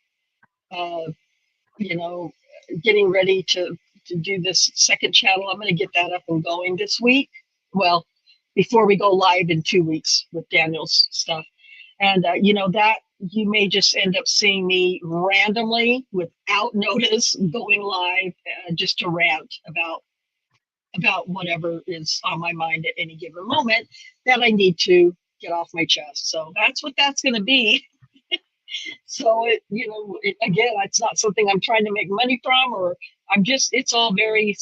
getting ready to do this second channel. I'm going to get that up and going this week. Well, before we go live in 2 weeks with Daniel's stuff. And, that you may just end up seeing me randomly without notice going live just to rant about whatever is on my mind at any given moment that I need to get off my chest. So that's what that's going to be. So again, it's not something I'm trying to make money from, or it's all very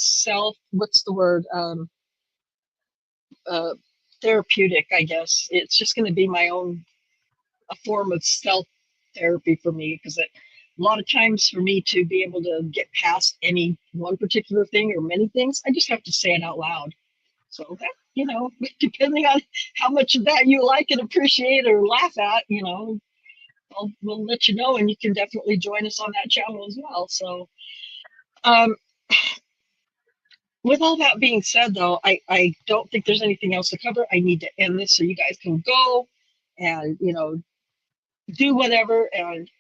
therapeutic, I guess. It's just going to be my own, a form of self therapy for me, because a lot of times for me to be able to get past any one particular thing or many things, I just have to say it out loud. So that, depending on how much of that you like and appreciate or laugh at, we'll let you know, and you can definitely join us on that channel as well. So, with all that being said, though, I don't think there's anything else to cover. I need to end this so you guys can go and, do whatever. And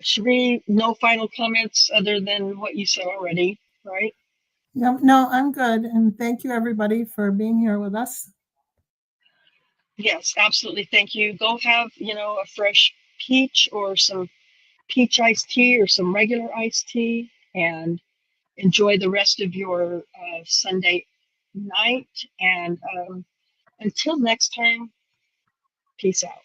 Cherie, no final comments other than what you said already, right? No, I'm good. And thank you, everybody, for being here with us. Yes, absolutely. Thank you. Go have, a fresh peach or some peach iced tea or some regular iced tea, and enjoy the rest of your Sunday night. And until next time, peace out.